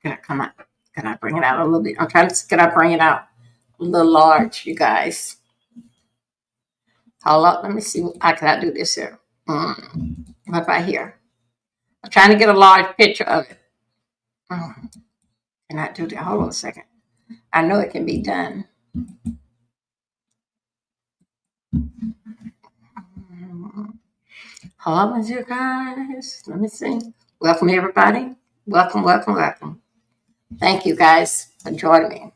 Can I come out? Can I bring it out a little bit? I'm trying to, can I bring it out a little large, you guys? Hold up. Let me see. How can I do this here? What about here? I'm trying to get a large picture of it. Can I do that? Hold on a second. I know it can be done. Hold on, you guys. Let me see. Welcome, everybody. Welcome, welcome, welcome. Thank you, guys, for joining me.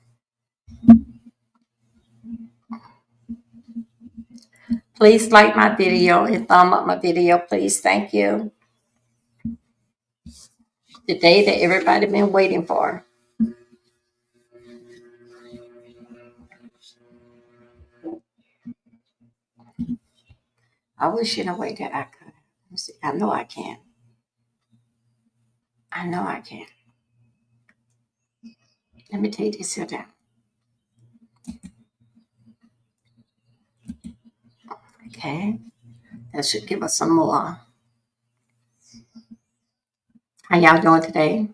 Please like my video and thumb up my video, please. Thank you. The day that everybody been waiting for. I wish in a way that I could. Let me see. I know I can. I know I can. Let me take this here down. Okay. That should give us some more. How y'all doing today?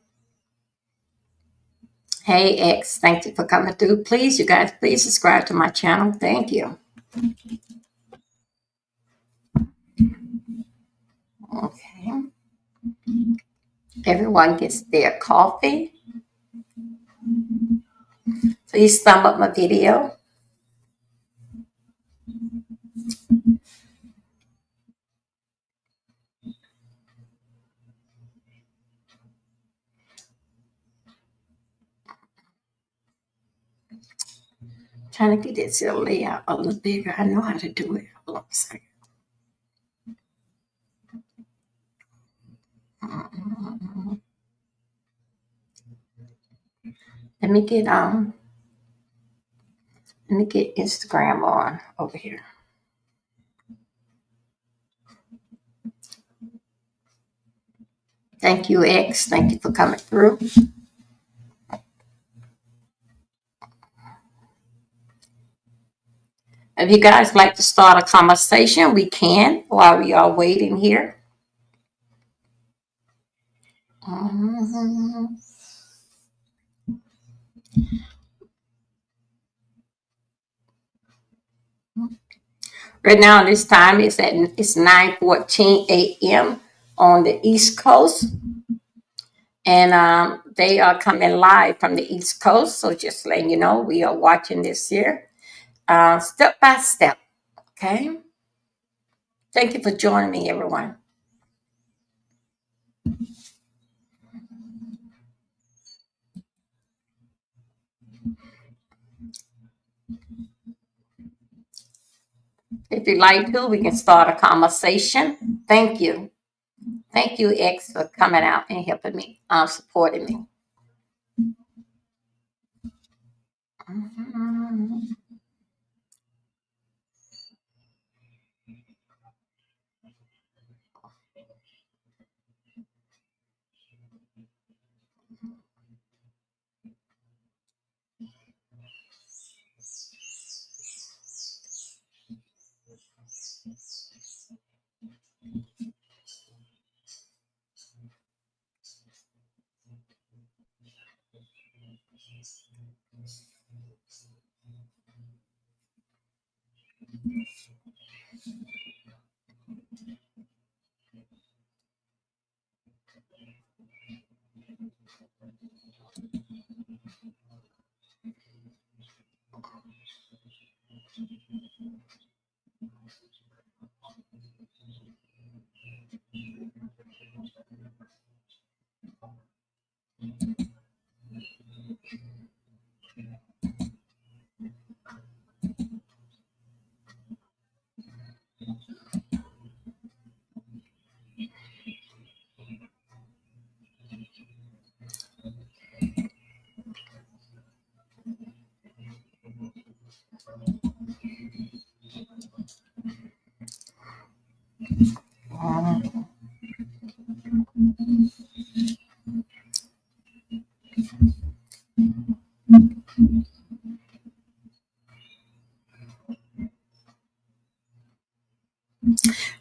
Hey, X, thank you for coming through. Please, you guys, please subscribe to my channel. Thank you. Okay. Everyone gets their coffee. Please thumb up my video. Trying to get this layout a little bigger. I know how to do it. Hold on a second. Let me get Instagram on over here. Thank you, X. Thank you for coming through. If you guys like to start a conversation, we can while we are waiting here. Right now, this time it's 9:14 a.m. on the East Coast, and they are coming live from the East Coast. So just letting you know, we are watching this here step by step. Okay. Thank you for joining me, everyone. If you'd like to, we can start a conversation. Thank you. Thank you, X, for coming out and helping me, supporting me.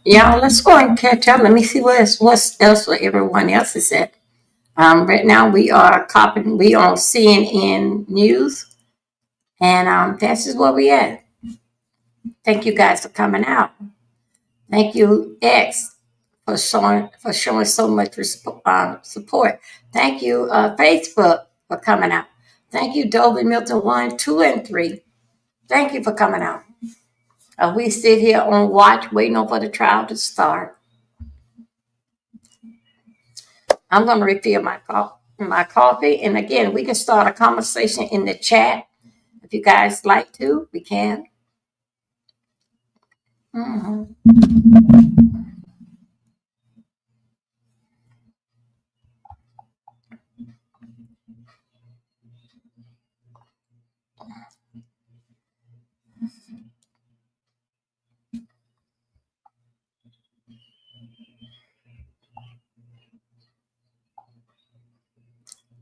Yeah, let's go and catch up. Let me see what's else what everyone else is at. Right now we are copying. We on CNN News, and this is where we at. Thank you guys for coming out. Thank you X for showing so much support. Thank you Facebook for coming out. Thank you Dolby Milton 1, 2, and 3. Thank you for coming out. We sit here on watch, waiting on for the trial to start. I'm going to refill my coffee, and again, we can start a conversation in the chat if you guys like to. We can. Mhm.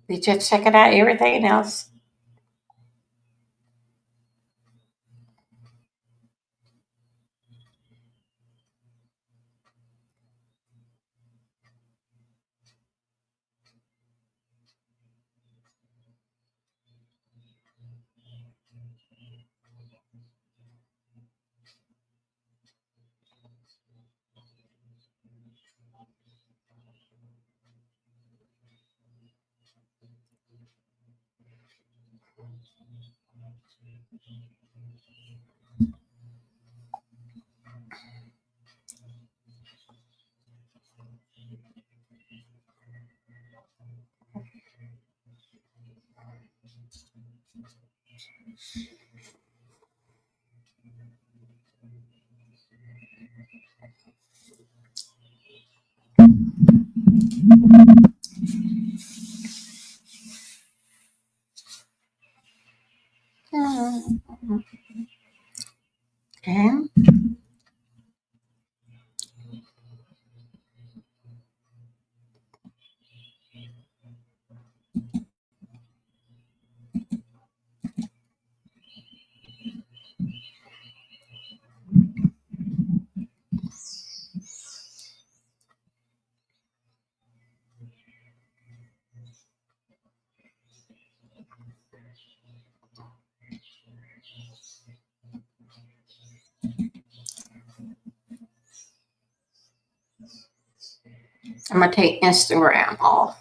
We just check it out. Everything else. Mhm. Okay. I'm gonna take Instagram off.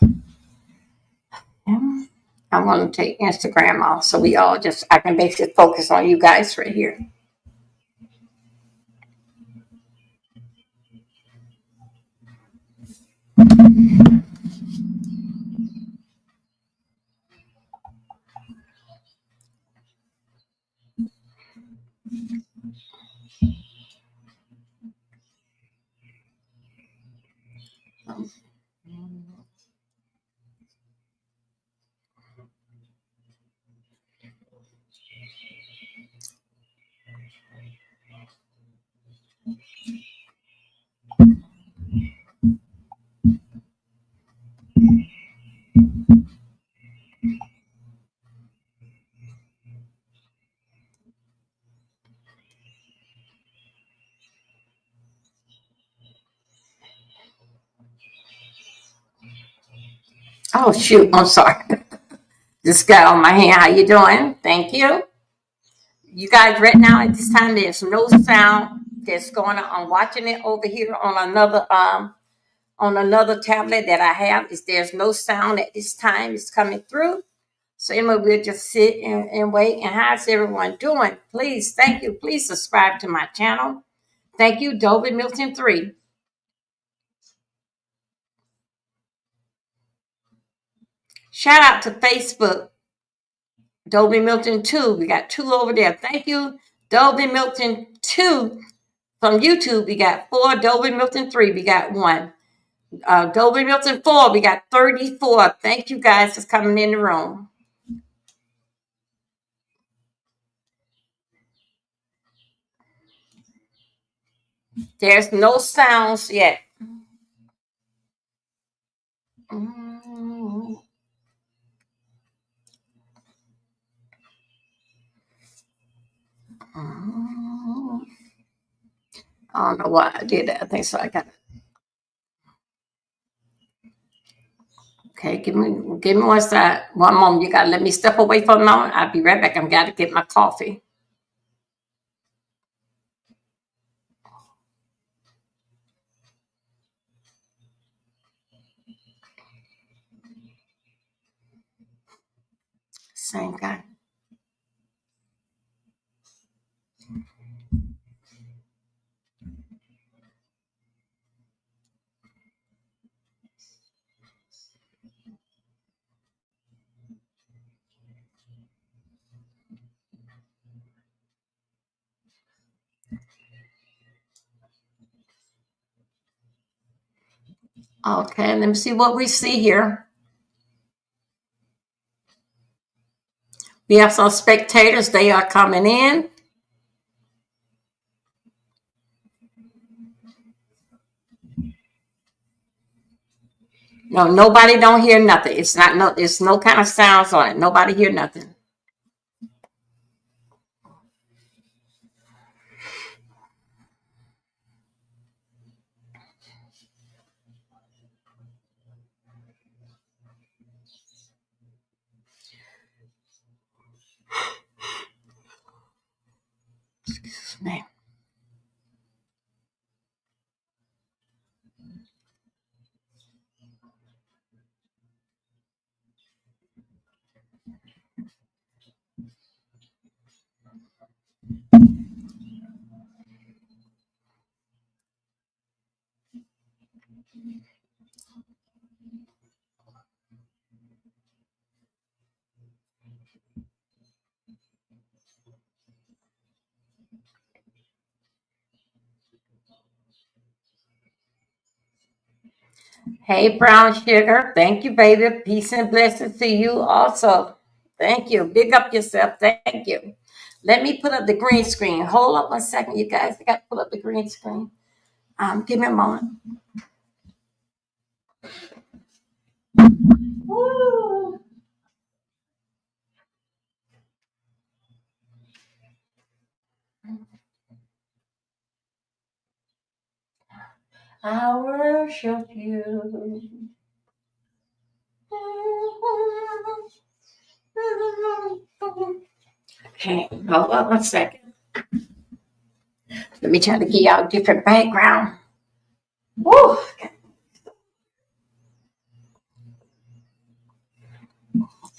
Yeah. I'm gonna take Instagram off, so we all just I can basically focus on you guys right here. Oh shoot! I'm sorry. Just got on my hand. How you doing? Thank you. You guys, right now at this time, there's no sound that's going on. I'm watching it over here on another tablet that I have. Is there's no sound at this time? It's coming through. So anyway, we'll just sit and wait. And how's everyone doing? Please, thank you. Please subscribe to my channel. Thank you, Dolby Milton 3. Shout out to Facebook, Dolby Milton 2. We got 2 over there. Thank you, Dolby Milton 2. From YouTube, we got 4. Dolby Milton 3, we got 1. Dolby Milton 4, we got 34. Thank you guys for coming in the room. There's no sounds yet. Mm, mm. I don't know why I did that. I think so. I got okay. Give me one side. One moment. You gotta let me step away for a moment. I'll be right back. I've got to get my coffee. Same guy. Okay. Let me see what we see here. We have some spectators. They are coming in. No, nobody don't hear nothing. It's not no. It's no kind of sounds on it. Nobody hear nothing. Man. Hey, brown sugar. Thank you, baby. Peace and blessings to you also. Thank you. Big up yourself. Thank you. Let me put up the green screen. Hold up one second, you guys. I got to pull up the green screen. Give me a moment. Woo. I worship you. Okay, hold up one second. Let me try to give y'all a different background. Woo.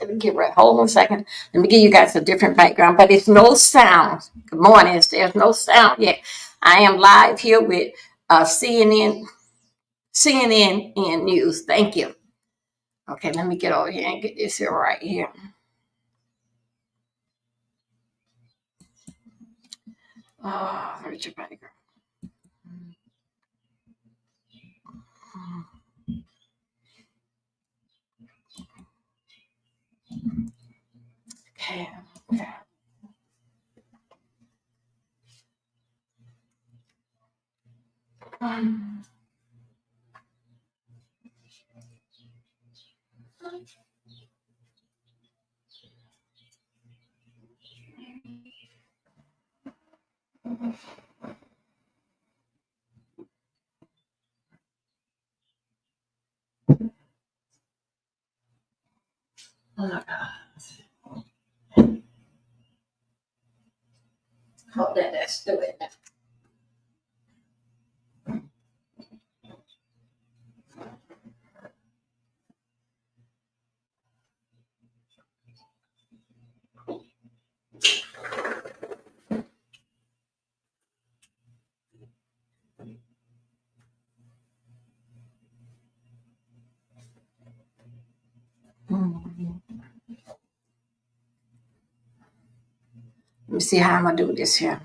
Let me get right. Hold on a second. Let me give you guys a different background, but it's no sound. Good morning. There's no sound yet. I am live here with CNN in news. Thank you. Okay, let me get over here and get this here right here. Oh, where's your background? Okay. Okay. Oh my God. Hold that. Let's do it. Let me see how I'm gonna do this here.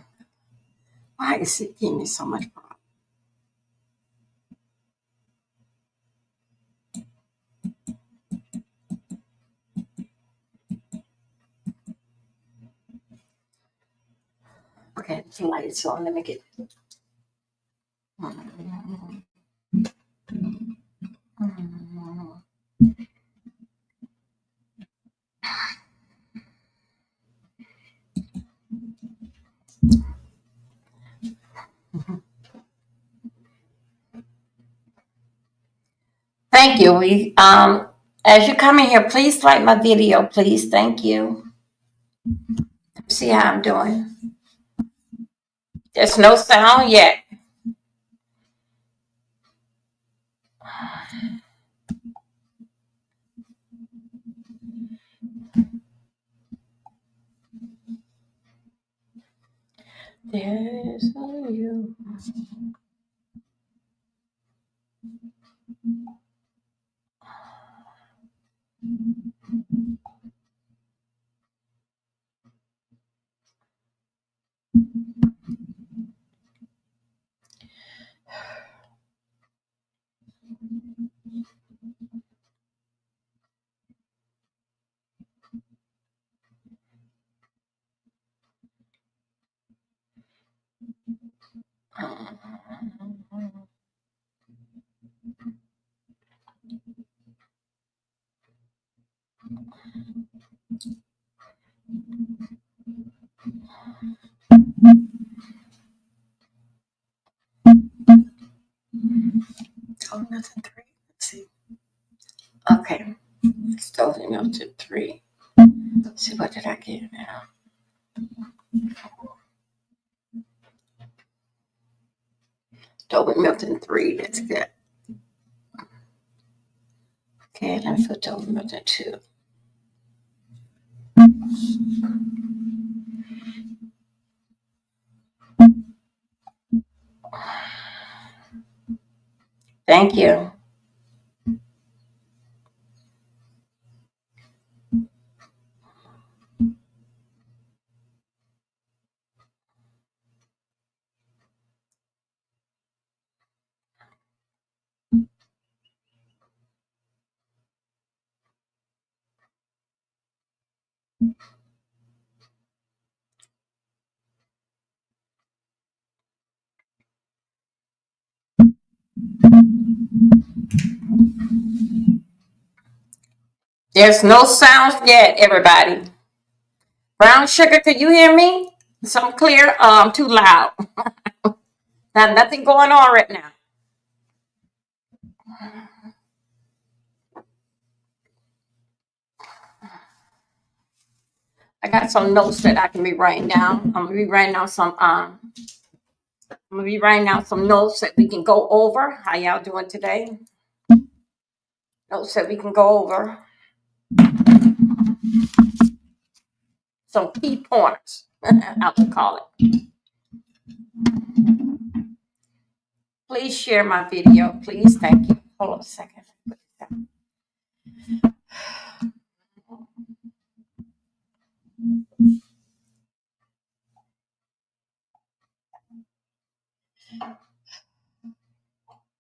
Why is it giving me so much problem? Okay, the lights on. Let me get. Thank you. As you come in here, please like my video, please. Thank you. See how I'm doing. There's no sound yet. There's you. Oh, nothing three. Let's see. Okay. Stove melted three. Let's see, what did I get now? Stove melted three. That's good. Okay, let me put stove melted two. Thank you. There's no sounds yet, everybody. Brown sugar, can you hear me? So I'm clear. Too loud. Not nothing going on right now. I got some notes that I can be writing down. I'm gonna be writing down some. I'm gonna be writing down some notes that we can go over. How y'all doing today? Notes that we can go over. Some key points. I would call it. Please share my video, please. Thank you. Hold on a second.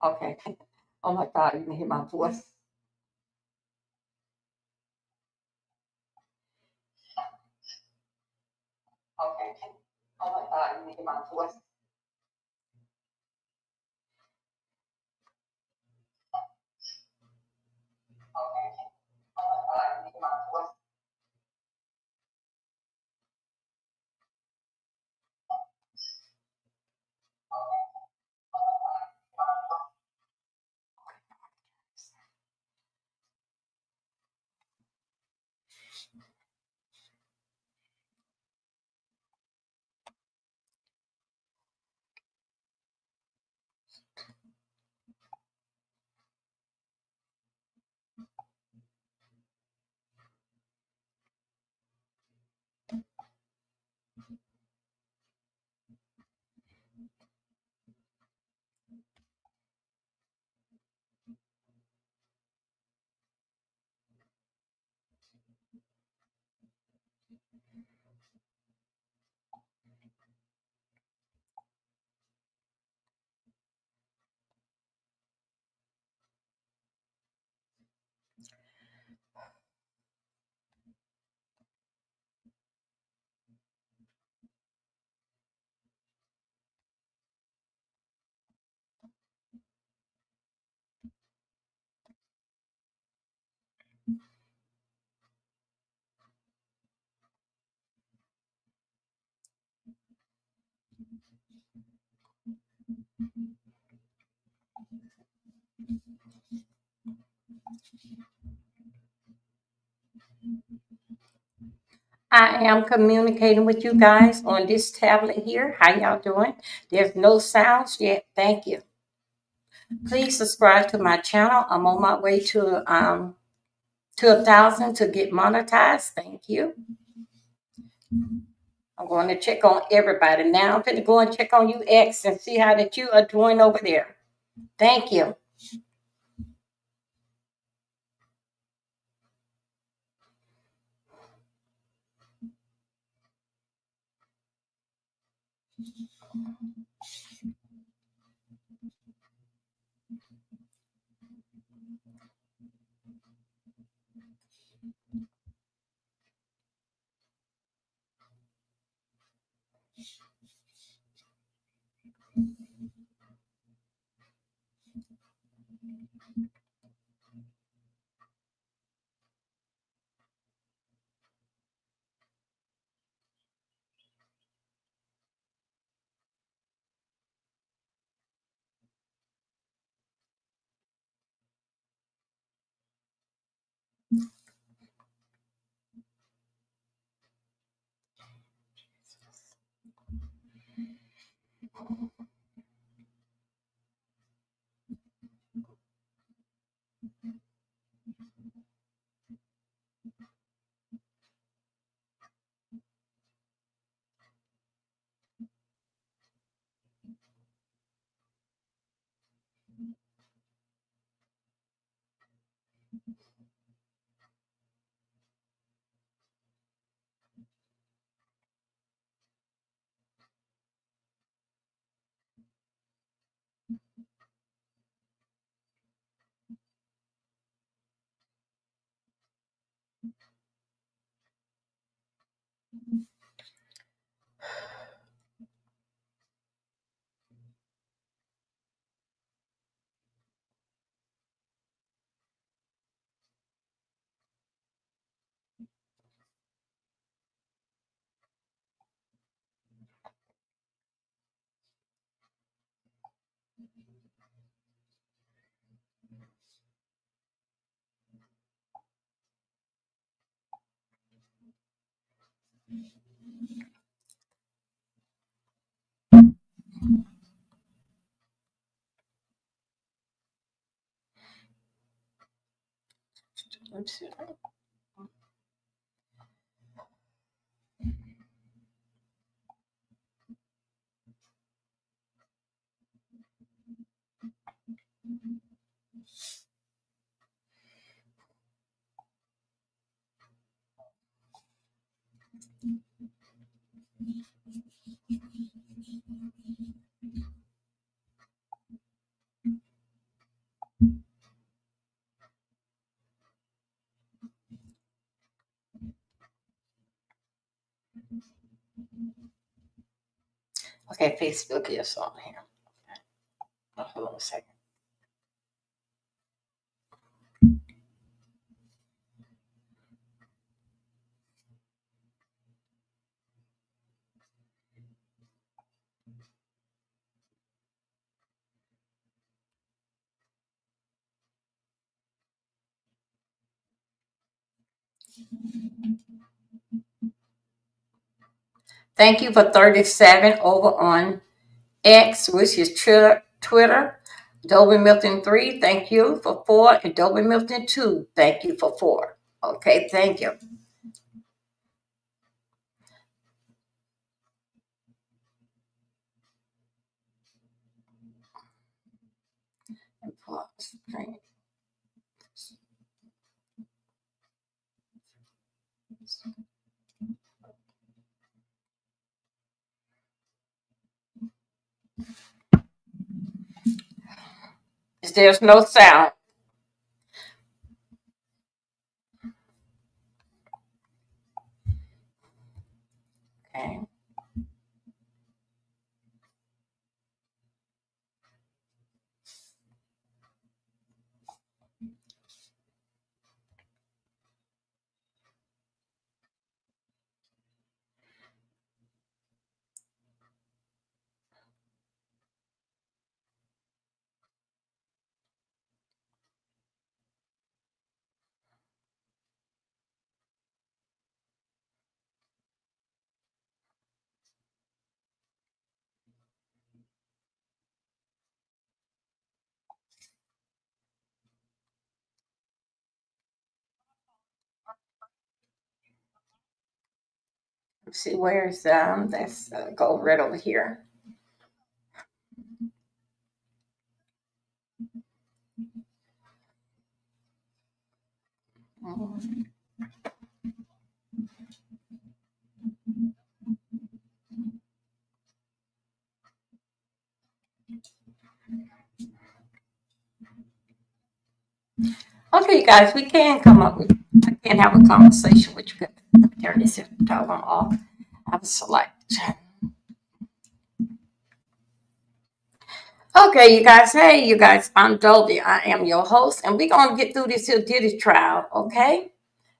Okay. Oh my God, you can hear my voice. Okay. Oh my God, you can hear my voice. Okay. Oh my God, you can hear my voice. I am communicating with you guys on this tablet here. How y'all doing? There's no sounds yet. Thank you. Please subscribe to my channel. I'm on my way to 1,000 to get monetized. Thank you. I'm going to check on everybody. Now I'm going to go and check on you, X, and see how that you are doing over there. Thank you. Okay, Facebook is on here. Hold on a second. Thank you for 37 over on X, which is Twitter. Dolby Milton 3, thank you for 4. And Dolby Milton 2, thank you for 4. Okay, thank you. There's no sound. Okay. see where's let's go right over here. Mhm. Okay, you guys, we can come up with, I can have a conversation with you. Let me turn this toggle off. I have a select. Okay, you guys. Hey, you guys. I'm Dolby. I am your host, and we're gonna get through this here Diddy trial. Okay.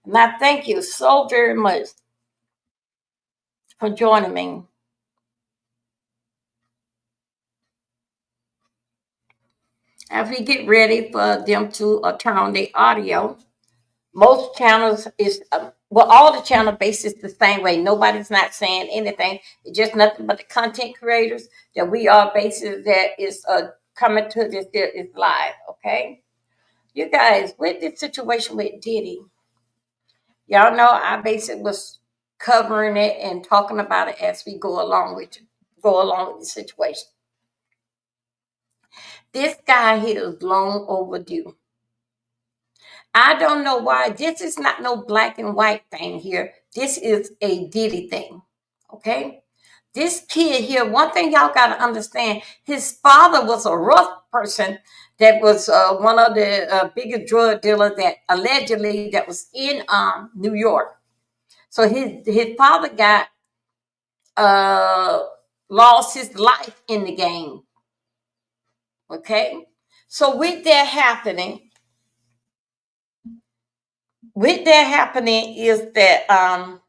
And I thank you so very much for joining me. As we get ready for them to turn on the audio, most channels is well, all the channel bases the same way. Nobody's not saying anything. It's just nothing but the content creators that we are bases that is coming to this is live. Okay, you guys, with this situation with Diddy, y'all know I basically was covering it and talking about it as we go along with the situation. This guy here is long overdue. I don't know why. This is not no black and white thing here. This is a Diddy thing. Okay? This kid here, one thing y'all got to understand, his father was a rough person that was one of the biggest drug dealers that allegedly that was in New York. So his father got uh, lost his life in the game. Okay? So with that happening is that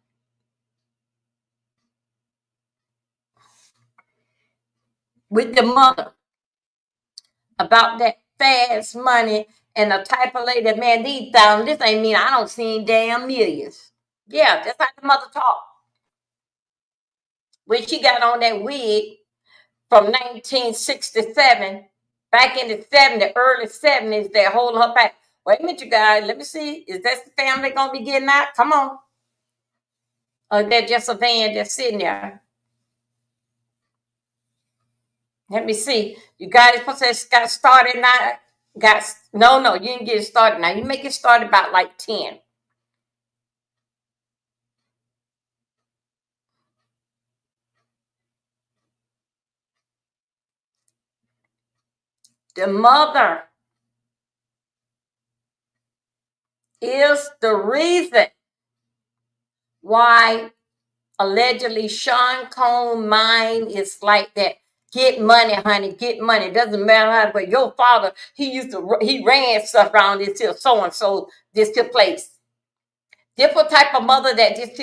with the mother about that fast money and the type of lady, man, these thousand, this ain't mean I don't see damn millions. Yeah, that's how the mother talk. When she got on that wig from 1967, back in the 70s, early 70s, they're holding her back. Wait a minute, you guys, let me see. Is that the family gonna be getting out? Come on. Or they're just a van that's sitting there. Let me see. You guys got started now. No, you didn't get it started now. You make it started about like 10. The mother is the reason why allegedly Sean Combs' mind is like that. Get money, honey, get money. Doesn't matter how, but your father, he ran stuff around this here, so and so, this here place. Different type of mother that this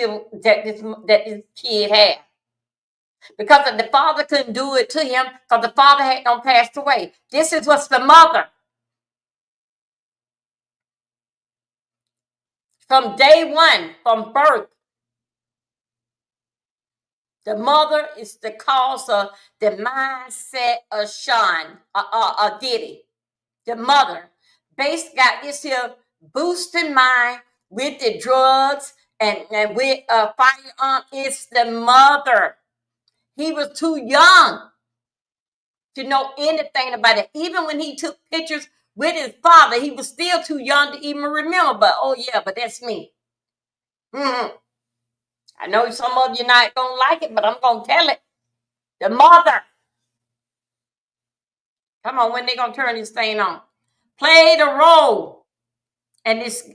kid had. Because if the father couldn't do it to him, because the father had not passed away. This is what's the mother. From day one, from birth, the mother is the cause of the mindset of Diddy. The mother. Base got this here boosting mind with the drugs and with a firearm. It's the mother. He was too young to know anything about it. Even when he took pictures with his father, he was still too young to even remember. But oh yeah, but that's me. Mhm. I know some of you not gonna like it, but I'm gonna tell it. The mother. Come on, when they gonna turn this thing on? Played a role in this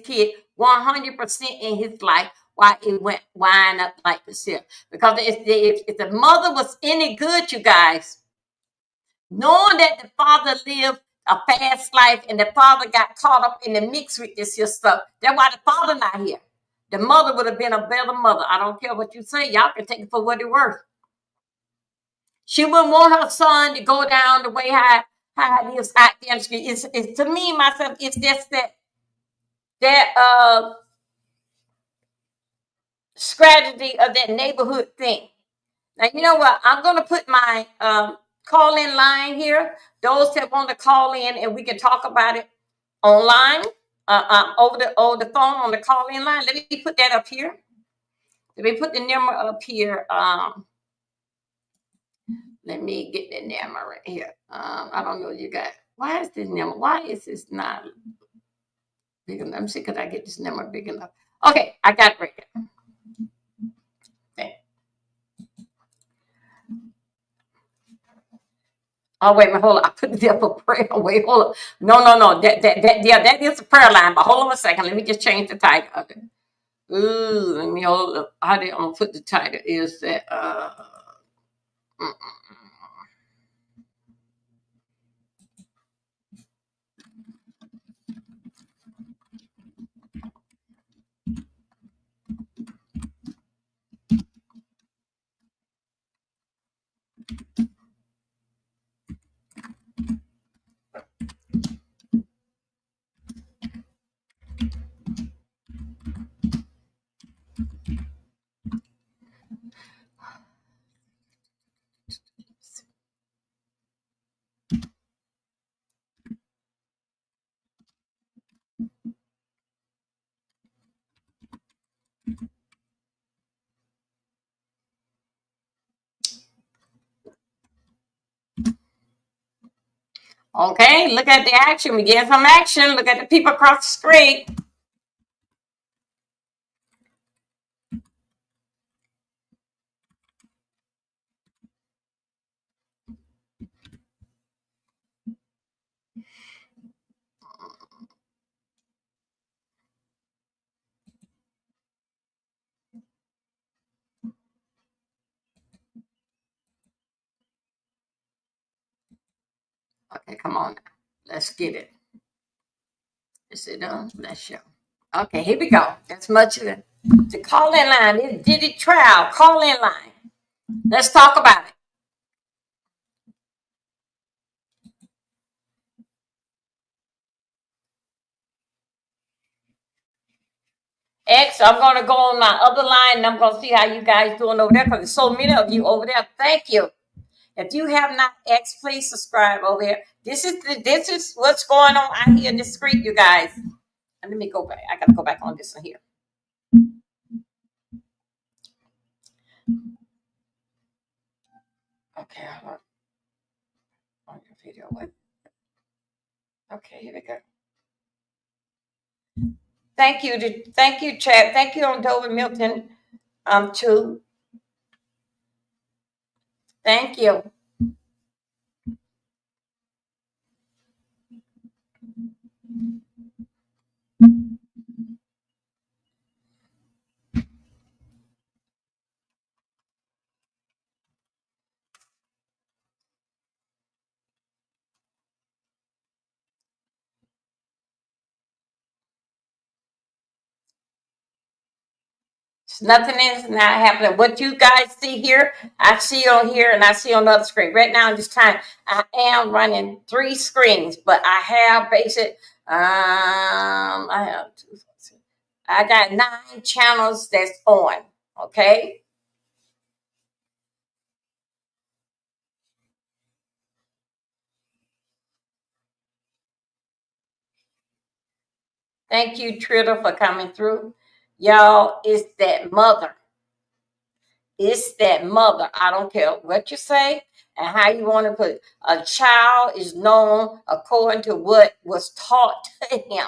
kid 100% in his life. Why it went wind up like this here? Because if the mother was any good, you guys, knowing that the father lived a fast life and the father got caught up in the mix with this here stuff, that's why the father not here. The mother would have been a better mother. I don't care what you say. Y'all can take it for what it's worth. She wouldn't want her son to go down the way how it is out there. It's to me myself. It's just that strategy of that neighborhood thing. Now you know what? I'm gonna put my call in line here. Those that want to call in and we can talk about it online over the phone on the call in line. Let me put that up here. Let me put the number up here. Let me get the number right here. I don't know you guys. Why is this number? Why is this not big enough? Let me see, could I get this number big enough? Okay, I got it right here. Okay. Oh, wait a minute, hold on. I put it there for prayer. Wait, hold on. No. Yeah, that is a prayer line, but hold on a second. Let me just change the title of it. Ooh, let me hold up. How did I'm gonna put the title is that mm, mm, okay, look at the action. We get some action. Look at the people across the street. Okay, come on. Let's get it. Is it done? Bless you. Okay, here we go. That's much of the call-in line. This Diddy trial call-in line. Let's talk about it. X, I'm going to go on my other line and I'm going to see how you guys doing over there because there's so many of you over there. Thank you. If you have not X, please subscribe over here. This is what's going on out here in the street, you guys. And let me go back. I got to go back on this one here. Okay, hold on your video. What? Okay, here we go. Thank you, Chad. Thank you on Dover Milton. Too. Thank you. Nothing is not happening. What you guys see here, I see on here and I see on the other screen. Right now in this time, I am running 3 screens, but I have basic I have two, I got 9 channels that's on. Okay. Thank you, Tritter, for coming through. Y'all, it's that mother. It's that mother. I don't care what you say and how you want to put it. A child is known according to what was taught to him.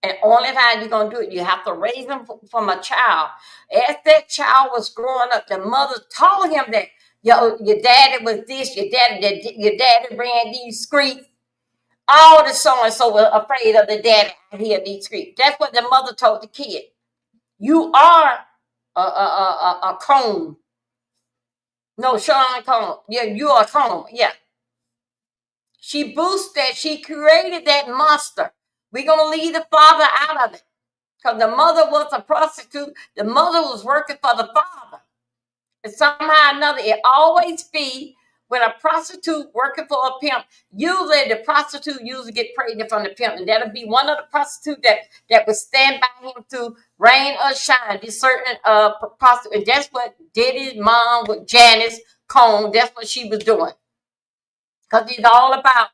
And only how you're going to do it, you have to raise them from a child. As that child was growing up, the mother told him that your daddy was this, your daddy ran these streets. All the so and so were afraid of the daddy out here in these streets. That's what the mother told the kid. You are a cone. No, Sean Cone. Yeah, you are a cone. Yeah. She boosted, she created that monster. We're going to leave the father out of it. Because the mother was a prostitute. The mother was working for the father. And somehow or another, it always be when a prostitute working for a pimp, usually the prostitute usually get pregnant from the pimp. And that'll be one of the prostitutes that would stand by him to rain or shine. This certain prostitute. And that's what Diddy's mom with Janice Cone, that's what she was doing. Because it's all about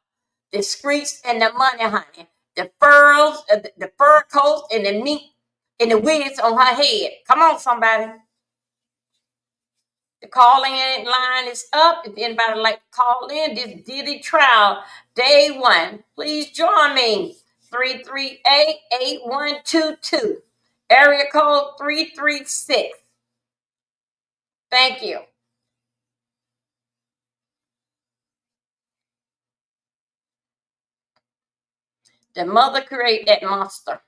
the streets and the money, honey. The furs, the fur coats and the meat. and the wigs on her head. Come on, somebody. The calling in line is up. If anybody like to call in this Diddy trial, day one, please join me. 338-8122. Area code 336. Thank you. The mother created that monster.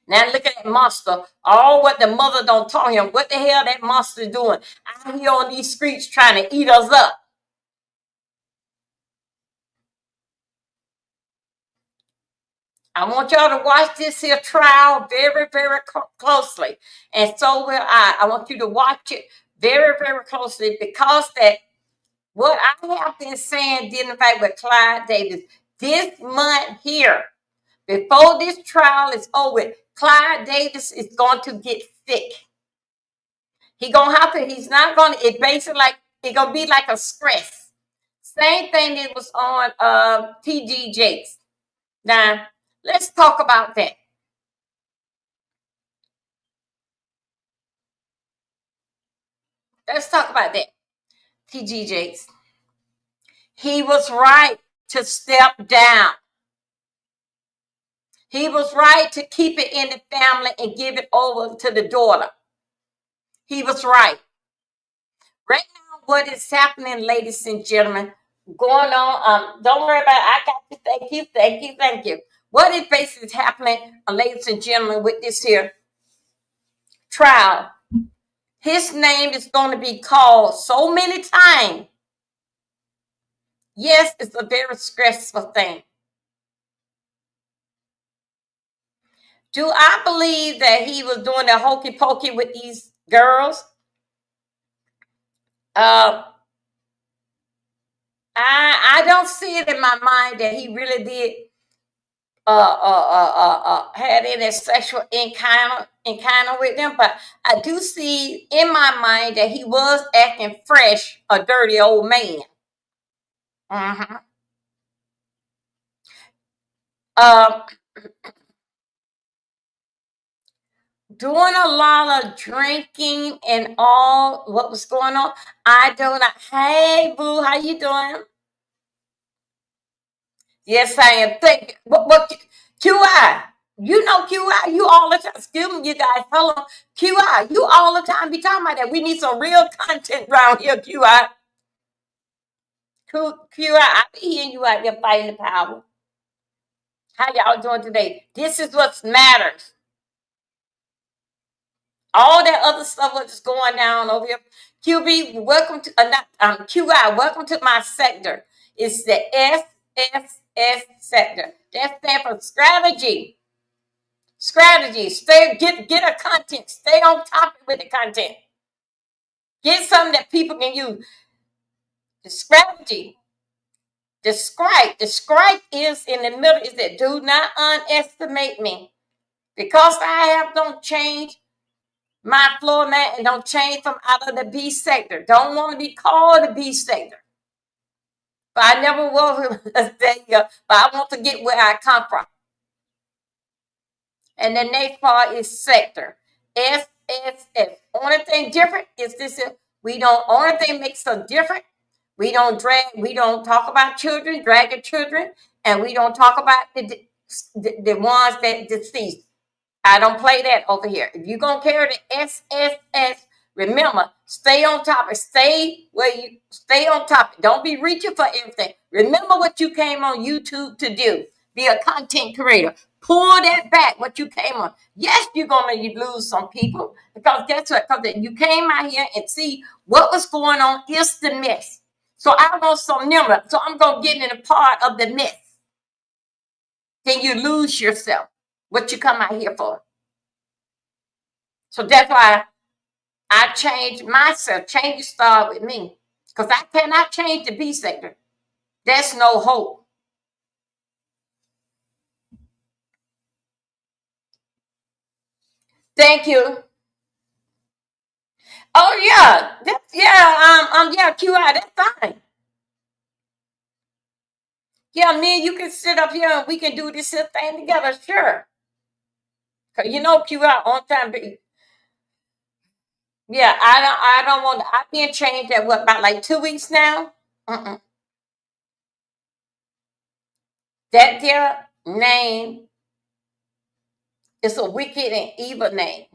Now look at that monster. All what the mother don't tell him. What the hell that monster doing out here on these streets trying to eat us up? I want y'all to watch this here trial very, very closely. And so will I. I want you to watch it very, very closely because that what I have been saying dealing with Clyde Davis this month here, before this trial is over, Clyde Davis is going to get sick. He's not gonna, it basically like, it's gonna be like a stress. Same thing that was on TG Jakes. Now, let's talk about that. Let's talk about that. TG Jakes. He was right to step down. He was right to keep it in the family and give it over to the daughter. He was right. Right now, what is happening, ladies and gentlemen, going on, don't worry about it. I got you. Thank you, thank you, thank you. What is basically happening, ladies and gentlemen, with this here trial? His name is going to be called so many times. Yes, it's a very stressful thing. Do I believe that he was doing the hokey pokey with these girls? I don't see it in my mind that he really did had any sexual encounter with them, but I do see in my mind that he was acting fresh, a dirty old man. Uh-huh. Uh, doing a lot of drinking and all what was going on. I don't know. Hey, boo, how you doing? Yes, I am. Thank you. What QI? You know QI. You all the time. Excuse me, you guys. Hello, QI. You all the time be talking about that. We need some real content around here, QI. QI. I be hearing you out there fighting the power. How y'all doing today? This is what matters. All that other stuff was going down over here. QB, welcome to QI. Welcome to my sector. It's the SSS sector. That stands for strategy. Strategy. Get a content. Stay on topic with the content. Get something that people can use. The strategy. The strike. The strike is in the middle. Is that do not underestimate me. Because I have don't change my floor mat and don't change from out of the B sector. Don't want to be called the B sector. But I never was there. But I want to get where I come from. And the next part is sector. SSS. Only thing different is this. Only thing makes us different. We don't talk about children, dragging children, and we don't talk about the ones that deceased. I don't play that over here. If you're going to carry the SSS, remember, stay on topic. Stay on topic. Don't be reaching for everything. Remember what you came on YouTube to do. Be a content creator. Pull that back, what you came on. Yes, you're going to lose some people because guess what? Because you came out here and see what was going on is the mess. So I want some number. So I'm going to get in a part of the mess. Then you lose yourself. What you come out here for. So that's why I changed myself. Change start with me. Because I cannot change the B sector. There's no hope. Thank you. Oh yeah. Yeah, QI, that's fine. Yeah, me and you can sit up here and we can do this thing together, sure. You know, QR on time. Yeah, I don't want. I've been changed at what about like 2 weeks now. Mm-mm. That their name is a wicked and evil name.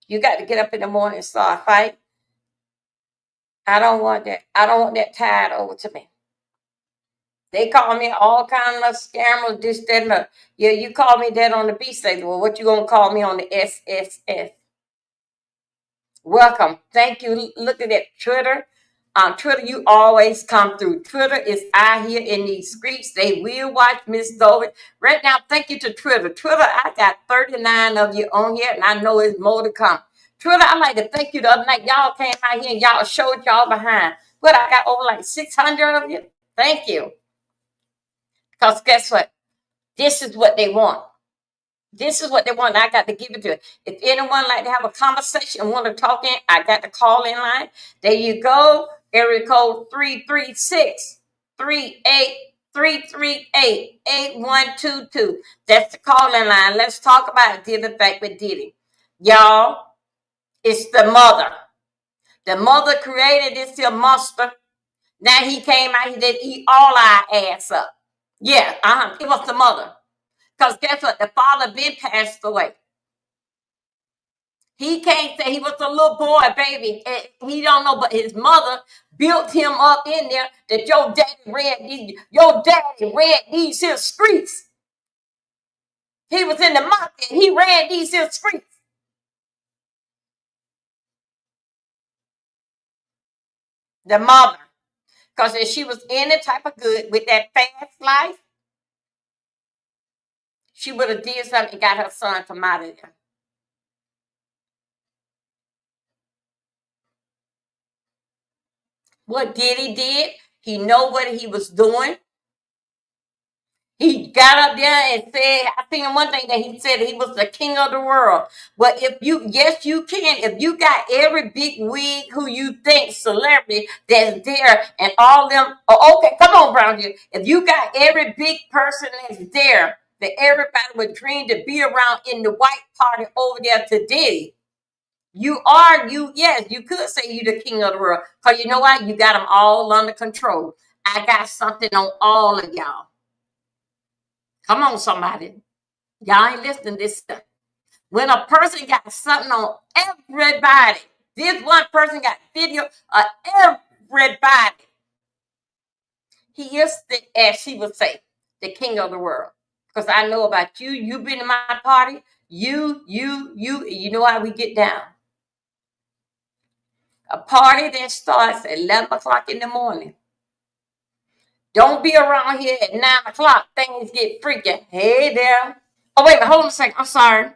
You got to get up in the morning and start fight. I don't want that. I don't want that tied over to me. They call me all kind of scammers, this, that, and that. Yeah, you call me that on the B side. Well, what you gonna call me on the SSS? Welcome. Thank you. Look at that Twitter. Twitter, you always come through. Twitter is out here in these streets. They will watch Miss Dolby. Right now, thank you to Twitter. Twitter, I got 39 of you on here, and I know it's more to come. Twitter, I like to thank you the other night. Y'all came out here and y'all showed y'all behind. But I got over like 600 of you. Thank you. Because guess what? This is what they want. This is what they want. I got to give it to it. If anyone like to have a conversation and want to talk in, I got the call in line. There you go. Area code 336-338-8122. That's the call in line. Let's talk about Diddy back with Diddy. Y'all, it's the mother. The mother created this here monster. Now he came out, he did eat all our ass up. Yeah, it was the mother. Because guess what? The father been passed away. He can't say he was a little boy, baby. And he don't know, but his mother built him up in there that your daddy ran these here streets. He was in the market. He ran these here streets. The mother. Because if she was any type of good with that fast life, she would have did something and got her son from out of there. What Diddy did, he know what he was doing. He got up there and said, I think one thing that he said, he was the king of the world. But if you, yes, you can. If you got every big wig who you think celebrity that's there and all them, oh, okay, come on, Brown. If you got every big person that's there that everybody would dream to be around in the white party over there today, yes, you could say you the king of the world. Because you know what? You got them all under control. I got something on all of y'all. Come on, somebody. Y'all ain't listening to this stuff. When a person got something on everybody, this one person got video of everybody. He is, as she would say, the king of the world. Because I know about you. You've been in my party. You know how we get down. A party that starts at 11 o'clock in the morning. Don't be around here at 9 o'clock. Things get freaky. Hey there. Oh, wait a minute. Hold on a second. I'm sorry.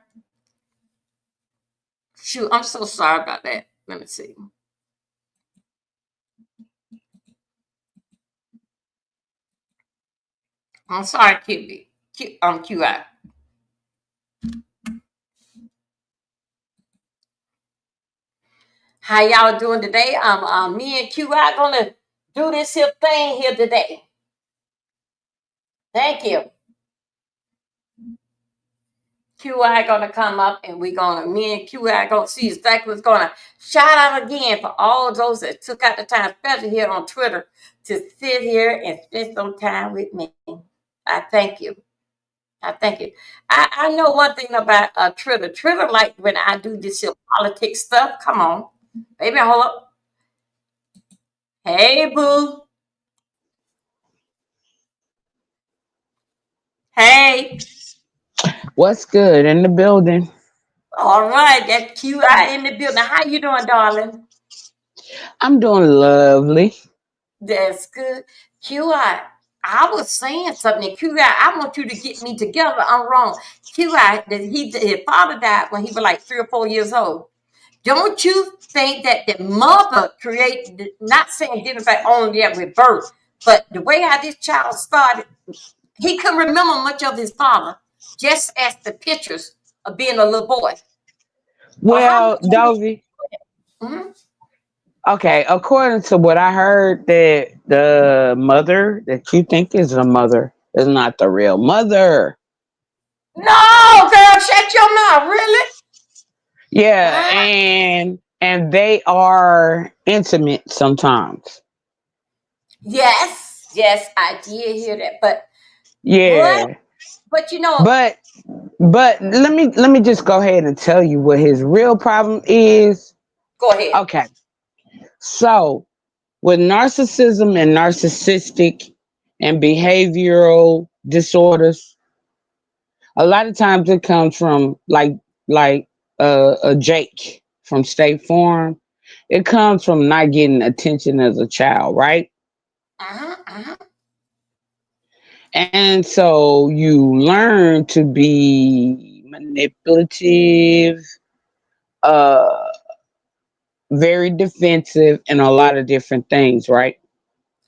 Shoot, I'm so sorry about that. Let me see. I'm sorry, QB. QI. How y'all doing today? Me and QI gonna do this here thing here today. Thank you. QI gonna come up and me and QI gonna see exactly what's gonna shout out again for all those that took out the time, especially here on Twitter, to sit here and spend some time with me. I thank you. I thank you. I know one thing about Twitter. Twitter, like when I do this here politics stuff, come on. Baby, hold up. Hey, boo. Hey. What's good in the building? All right. That's QI in the building. How you doing, darling? I'm doing lovely. That's good. QI was saying something. QI, I want you to get me together. I'm wrong. QI, his father died when he was like 3 or 4 years old. Don't you think that the mother created, not saying didn't say only at with birth, but the way how this child started, he couldn't remember much of his father, just as the pictures of being a little boy. Or how Well, much of it? Dovey, Mhm. okay, according to what I heard, that the mother that you think is the mother is not the real mother. No, girl, shut your mouth. Yeah, Ah, and they are intimate sometimes. yes, yes, I did hear that. But Yeah. but you know, But let me just go ahead and tell you what his real problem is. go ahead. Okay. So, with narcissism and narcissistic and behavioral disorders, a lot of times it comes from like a Jake from State Farm. It comes from not getting attention as a child, right? Uh-huh, uh-huh. And so you learn to be manipulative, uh, very defensive, and a lot of different things, right?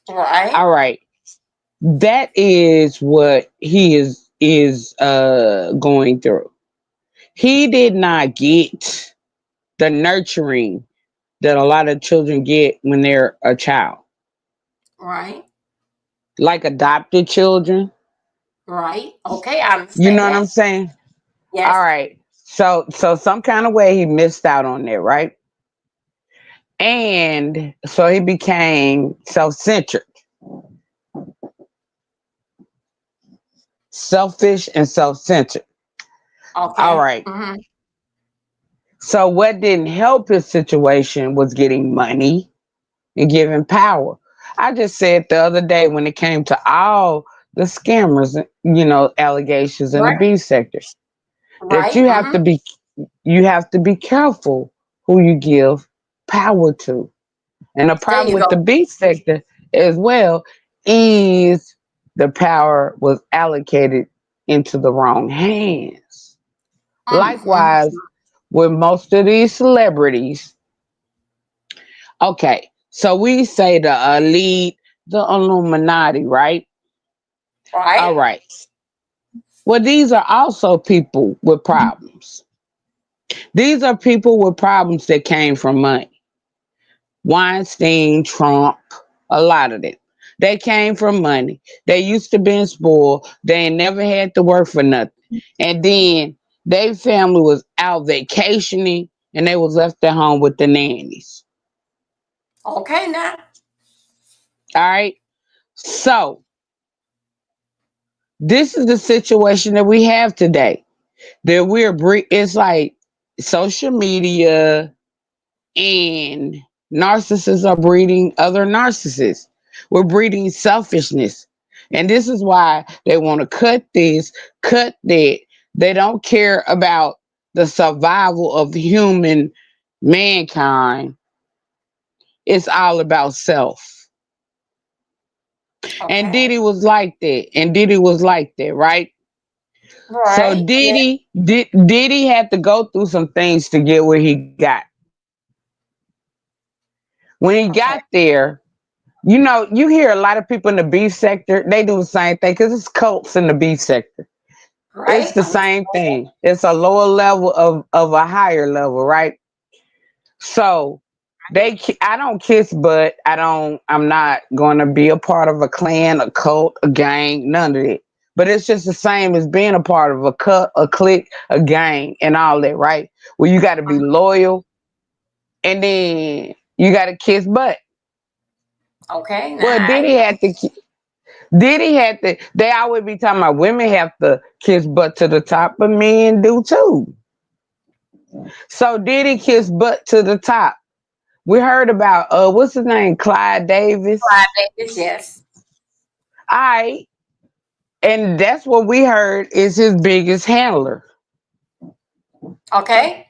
Right, All right. That is what he is going through. He did not get the nurturing that a lot of children get when they're a child, right, like adopted children. right. Okay, I You know understand what I'm that. saying? All Yes. right. So some kind of way he missed out on that, right? And so he became self-centered, selfish and self-centered. All Okay. right. Mm-hmm. So what didn't help his situation was getting money and giving power. I just said the other day when it came to all the scammers, allegations in the Right, B sector, that right. Mm-hmm. you have to be careful who you give power to. And the There problem you with the go. B sector as well is the power was allocated into the wrong hands. Mm-hmm. Likewise, with most of these celebrities, okay, so we say the elite, the Illuminati, right? All Right, right. Well, these are also people with problems. These are people with problems that came from money. Weinstein, Trump, a lot of it. They came from money. They used to be spoiled. They ain't never had to work for nothing. And then their family was out vacationing and they was left at home with the nannies. okay now. All right. So this is the situation that we have today. That it's like social media and narcissists are breeding other narcissists. We're breeding selfishness. And this is why they want to cut this, cut that. They don't care about the survival of human mankind. It's all about self. And Okay. Diddy was like that. And Diddy was like that, right? So Right. Yeah. Diddy had to go through some things to get where he got. When he Okay. got there, you hear a lot of people in the beef sector, they do the same thing because it's cults in the beef sector. It's Right. the same thing. It's a lower level of a higher level, right? So I don't kiss butt. I'm not going to be a part of a clan, a cult, a gang, none of it. But it's just the same as being a part of a cut, a clique, a gang, and all that, right? Where you got to be loyal, and then you got to kiss butt. Okay. Well, Now I hear. Diddy had to. They always be talking about women have to kiss butt to the top, but men do too. So Diddy kissed butt to the top. We heard about what's his name, Clyde Davis. Five Davis. Yes. All right, and that's what we heard is his biggest handler. Okay.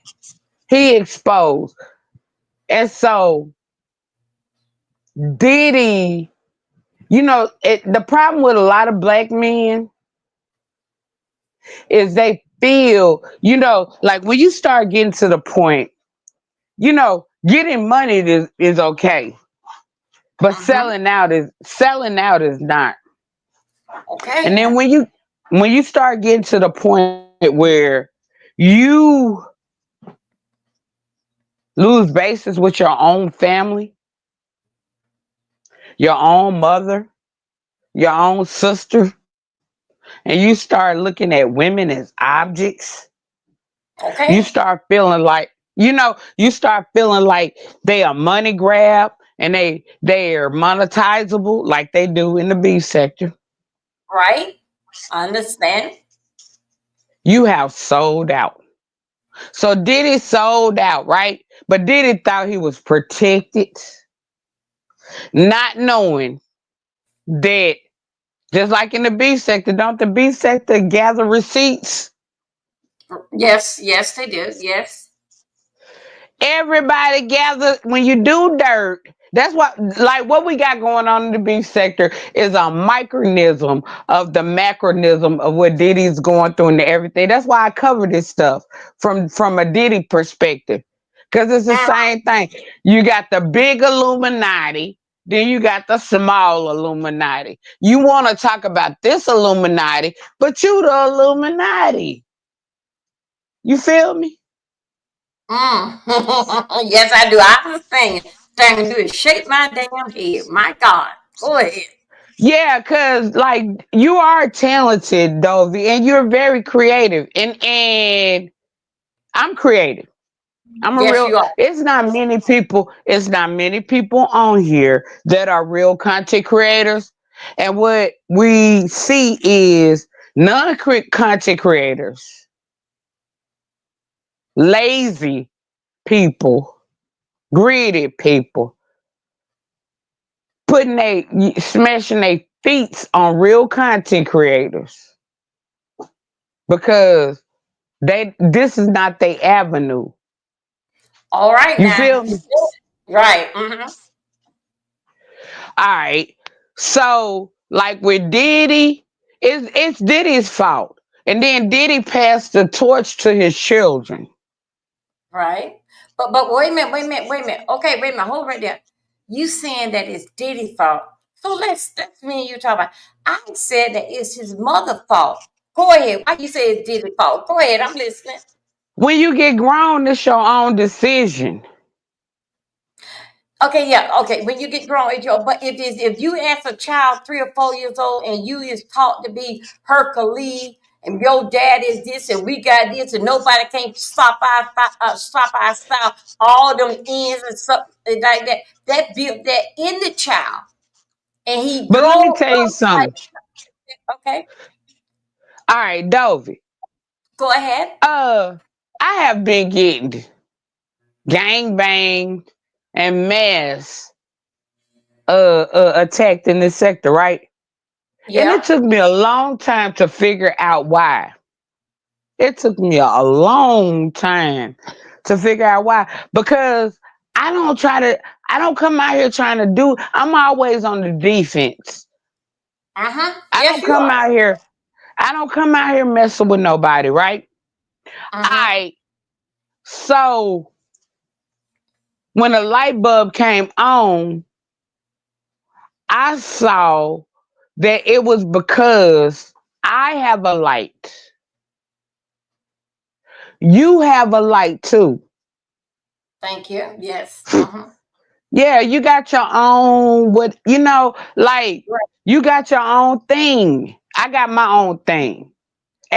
He exposed, and so Diddy. The problem with a lot of black men is they feel, like when you start getting to the point, getting money is okay, but Mm-hmm. selling out is not. Okay. And then Now. when you start getting to the point where you lose basis with your own family, your own mother, your own sister, and you start looking at women as objects, you Okay. start feeling like You start feeling like they are money grab and they're monetizable like they do in the beef sector. Right? I understand. You have sold out. So Diddy sold out, right? But Diddy thought he was protected, not knowing that just like in the beef sector, don't the beef sector gather receipts? Yes, yes, they do. Yes. Everybody gather when you do dirt. That's what we got going on in the beef sector is a micronism of the macronism of what Diddy's going through and everything. That's why I cover this stuff from a Diddy perspective. Because it's the Mm, same thing. You got the big Illuminati, then you got the small Illuminati. You want to talk about this Illuminati, but you the Illuminati. You feel me? mm. Yes, I do. I understand. Thing to do is shake my damn head. My God. Go ahead. Yeah, cause like you are talented, Dovey, and you're very creative. And I'm creative. I'm a Yes, real you are. it's not many people on here that are real content creators. And what we see is content creators, lazy people, greedy people, smashing their feet on real content creators because this is not their avenue. All right You now. feel me? Right. Mm-hmm. All right. So like with Diddy, it's Diddy's fault. And then Diddy passed the torch to his children. Right. But wait a minute, wait a minute, wait a minute. Okay, wait a minute, hold right there. You saying that it's Diddy's fault. So let's me and you talk about. I said that it's his mother's fault. Go ahead. Why you say it's Diddy's fault? Go ahead, I'm listening. When you get grown, it's your own decision. Okay, yeah, okay. When you get grown, it's your but if you ask a child 3 or 4 years old and you is taught to be Hercules and your dad is this and we got this and nobody can stop our style, all them ends and stuff like that, that built that in the child and he But let me grow tell you up like something. okay, All right, Dovey. go ahead. Uh, I have been getting gang banged and mass attacked in this sector, right? And it Yeah. took me a long time to figure out why. It took me a long time to figure out why. Because I don't try to, I don't come out here trying to I'm always on the defense. Uh-huh. I Yes, don't you come are. out here, I don't come out here messing with nobody, right? Uh-huh. I, so when the light bulb came on, I saw that it was because I have a light. You have a light too. Thank you. Yes. Uh-huh. Yeah, you got your own like Right. you got your own thing. I got my own thing.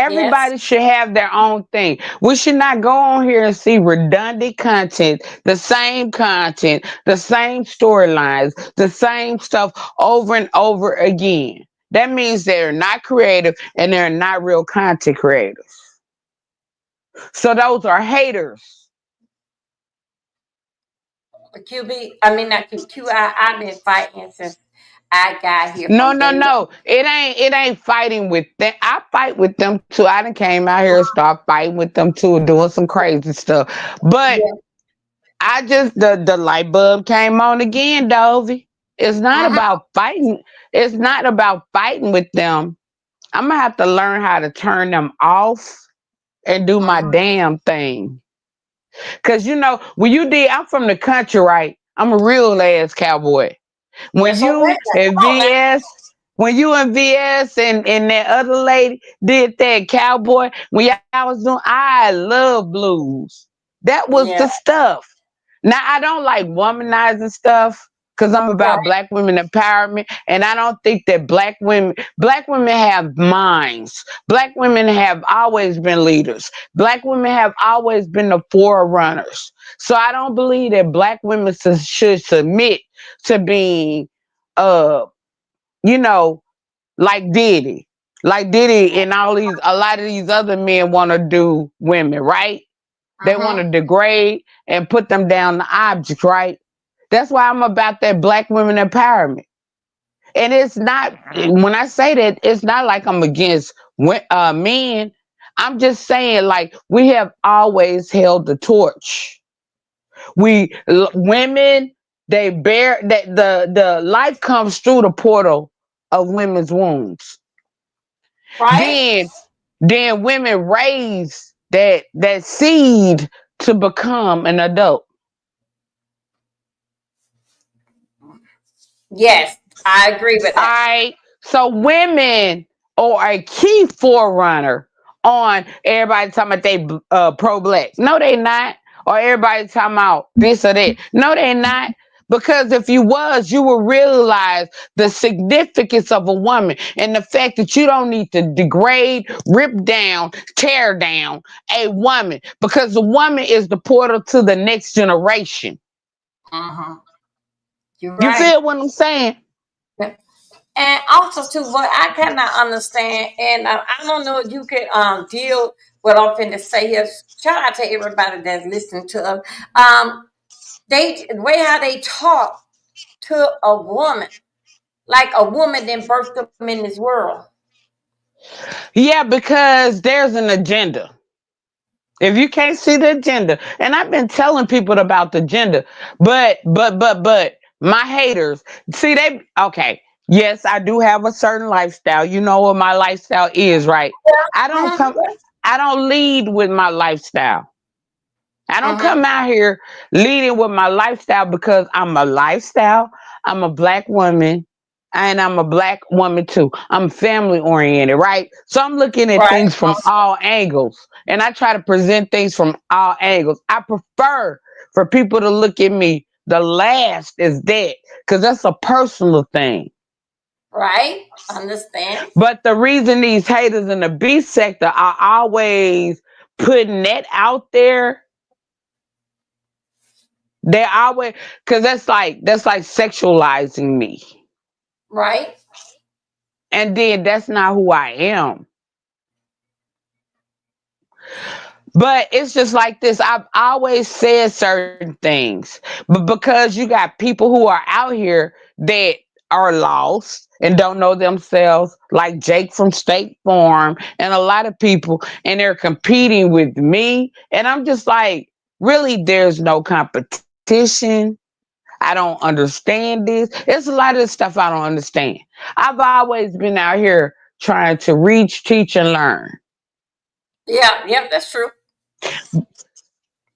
Yes. Everybody should have their own thing. We should not go on here and see redundant content, the same storylines, the same stuff over and over again. That means they're not creative and they're not real content creators. So those are haters. QB, I mean not QI. I've been fighting since I got here No, from no, day one. no. It ain't fighting with them. I fight with them too. I done came out here and start fighting with them too, doing some crazy stuff. But Yeah. I just the light bulb came on again, Dovey. It's not Uh-huh. about fighting. It's not about fighting with them. I'm gonna have to learn how to turn them off and do my Uh-huh. damn thing. Cause when you did, I'm from the country, right? I'm a real ass cowboy. When Yes, all right you now. and Come on now. VS and that other lady did that cowboy, when y'all was doing, I love blues. That was Yeah. the stuff. Now I don't like womanizing stuff. because I'm about Right. black women empowerment. And I don't think that black women have minds. Black women have always been leaders. Black women have always been the forerunners. So I don't believe that black women should submit to being, uh, you know, like Diddy. Like Diddy and a lot of these other men want to do women, right? They want to Mm-hmm. degrade and put them down to objects, right? That's why I'm about that black women empowerment. And it's not, when I say that, it's not like I'm against men. I'm just saying, like, we have always held the torch. Women, they bear that the life comes through the portal of women's wombs. Right. Then women raise that seed to become an adult. Yes, I agree with All that. right. So women are a key forerunner on everybody talking about they pro black. No, they not. Or everybody talking about this or that. No, they not. Because if you was, you would realize the significance of a woman and the fact that you don't need to degrade, rip down, tear down a woman because the woman is the portal to the next generation. Mm-hmm. You're You right. feel what I'm saying? Yeah. And also too, what I cannot understand, and I don't know if you can deal what I'm finna say here. Shout out to everybody that's listening to us. They the way how they talk to a woman, like a woman then birthed them in this world. Yeah, because there's an agenda. If you can't see the agenda, and I've been telling people about the agenda, but my haters, see they okay. Yes, I do have a certain lifestyle. You know what my lifestyle is, right? I don't Mm-hmm. come I don't lead with my lifestyle. I don't Mm-hmm. come out here leading with my lifestyle because I'm a lifestyle. I'm a black woman and I'm a black woman too. I'm family oriented, right? So I'm looking at Right. things from all angles and I try to present things from all angles. I prefer for people to look at me the last is that because that's a personal thing. Right. Understand. But the reason these haters in the B sector are always putting that out there, they always because that's like sexualizing me. Right. And then that's not who I am. But it's just like this. I've always said certain things. But because you got people who are out here that are lost and don't know themselves, like Jake from State Farm, and a lot of people, and they're competing with me. And I'm just like, really, there's no competition. I don't understand this. It's a lot of this stuff I don't understand. I've always been out here trying to reach, teach, and learn. Yeah. Yep. That's true.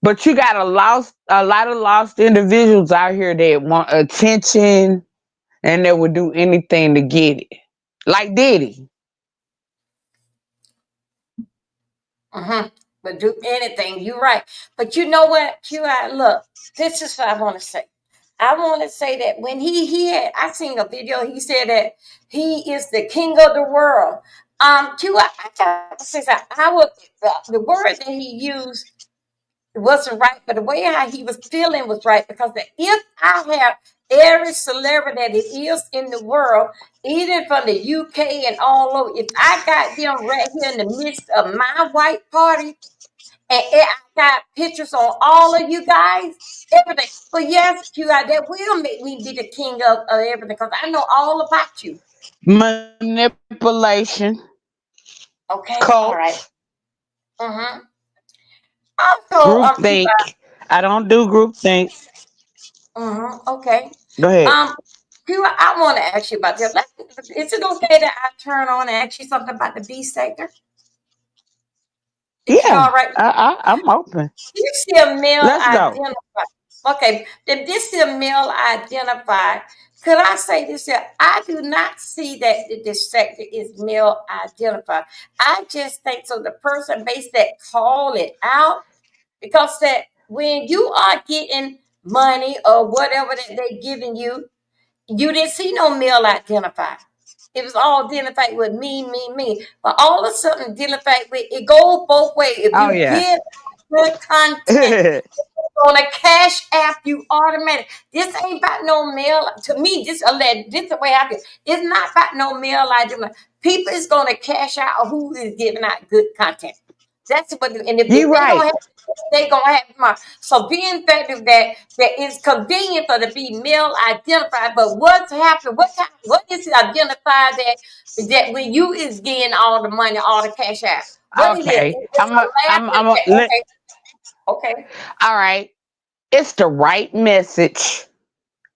But you got a lot of lost individuals out here that want attention and that would do anything to get it. Like Diddy. Mm-hmm. But do anything. You're right. But you know what? QI, look, this is what I want to say. I want to say that when he had, I seen a video. He said that he is the king of the world. QI, I got to say that I would the word that he used wasn't right, but the way how he was feeling was right because if I have every celebrity that it is in the world, even from the UK and all over, if I got them right here in the midst of my white party, and I got pictures on all of you guys, everything. But yes, QI, that will make me be the king of everything because I know all about you. Manipulation, Okay, all cults, right. Mm-hmm. Also, QI. groupthink. I don't do groupthink. Mm-hmm. Okay. Go ahead. Um, QI, I want to ask you about this. Is it okay that I turn on and ask you something about the B sector? Is it Yeah, all right? I'm open. This still male Let's go. identified. Okay, if this still male identified, could I say this here? I do not see that this sector is male identified. I just think so. The person base that call it out because that when you are getting money or whatever that they giving you didn't see no male identified. It was all identified with me. But all of a sudden, identified with it goes both ways. If Oh you yeah. give good content, on a cash app, you automatic. This ain't about no mail. To me, this the way I feel. It's not about no mail identity. People is gonna cash out who is giving out good content. That's what. And if You they don't right. have, they gonna have tomorrow. So being effective that it's convenient for to be mail identified. But what's happening? What is it identified that when you is getting all the money, all the cash out? What is it? Okay. It's a laughing. Okay, okay, All right. It's the right message,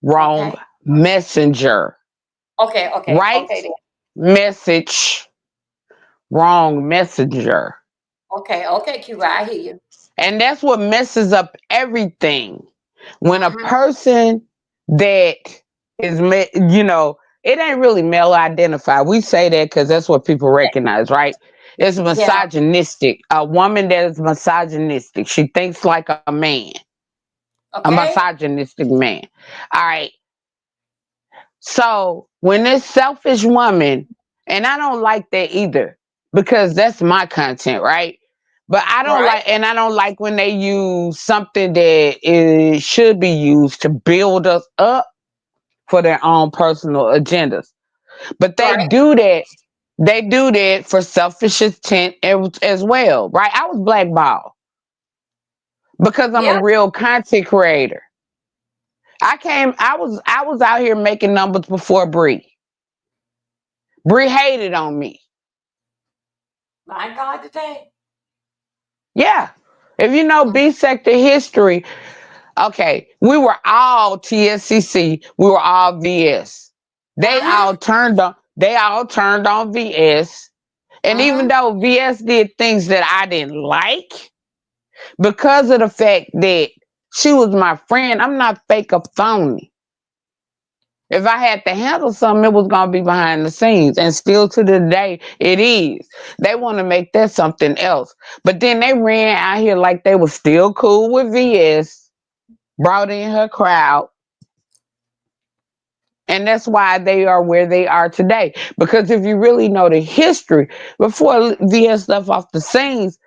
wrong okay. messenger. Right Okay, then. message, wrong messenger. Okay, Cuba, I hear you. And that's what messes up everything. When a Mm-hmm. person that it ain't really male identified. We say that because that's what people recognize, right? It's Yeah. misogynistic. A woman that is misogynistic. She thinks like a man, a Okay. misogynistic man. All right. So when this selfish woman, and I don't like that either, because that's my content, right? But Right. I don't like when they use something that should be used to build us up for their own personal agendas. But Right. they do that for selfish intent as well, right? I was blackballed because I'm a Yeah. real content creator. I was out here making numbers before Bree. Bree hated on me. My God, today. Yeah. If you know B sector history, okay, we were all TSCC, we were all VS. Mm-hmm. They all turned on VS. And even Mm-hmm. though VS did things that I didn't like, because of the fact that she was my friend, I'm not fake or phony. If I had to handle something, it was gonna be behind the scenes, and still to the day, it is. They want to make that something else, but then they ran out here like they were still cool with VS, brought in her crowd, and that's why they are where they are today. Because if you really know the history, before VS left off the scenes,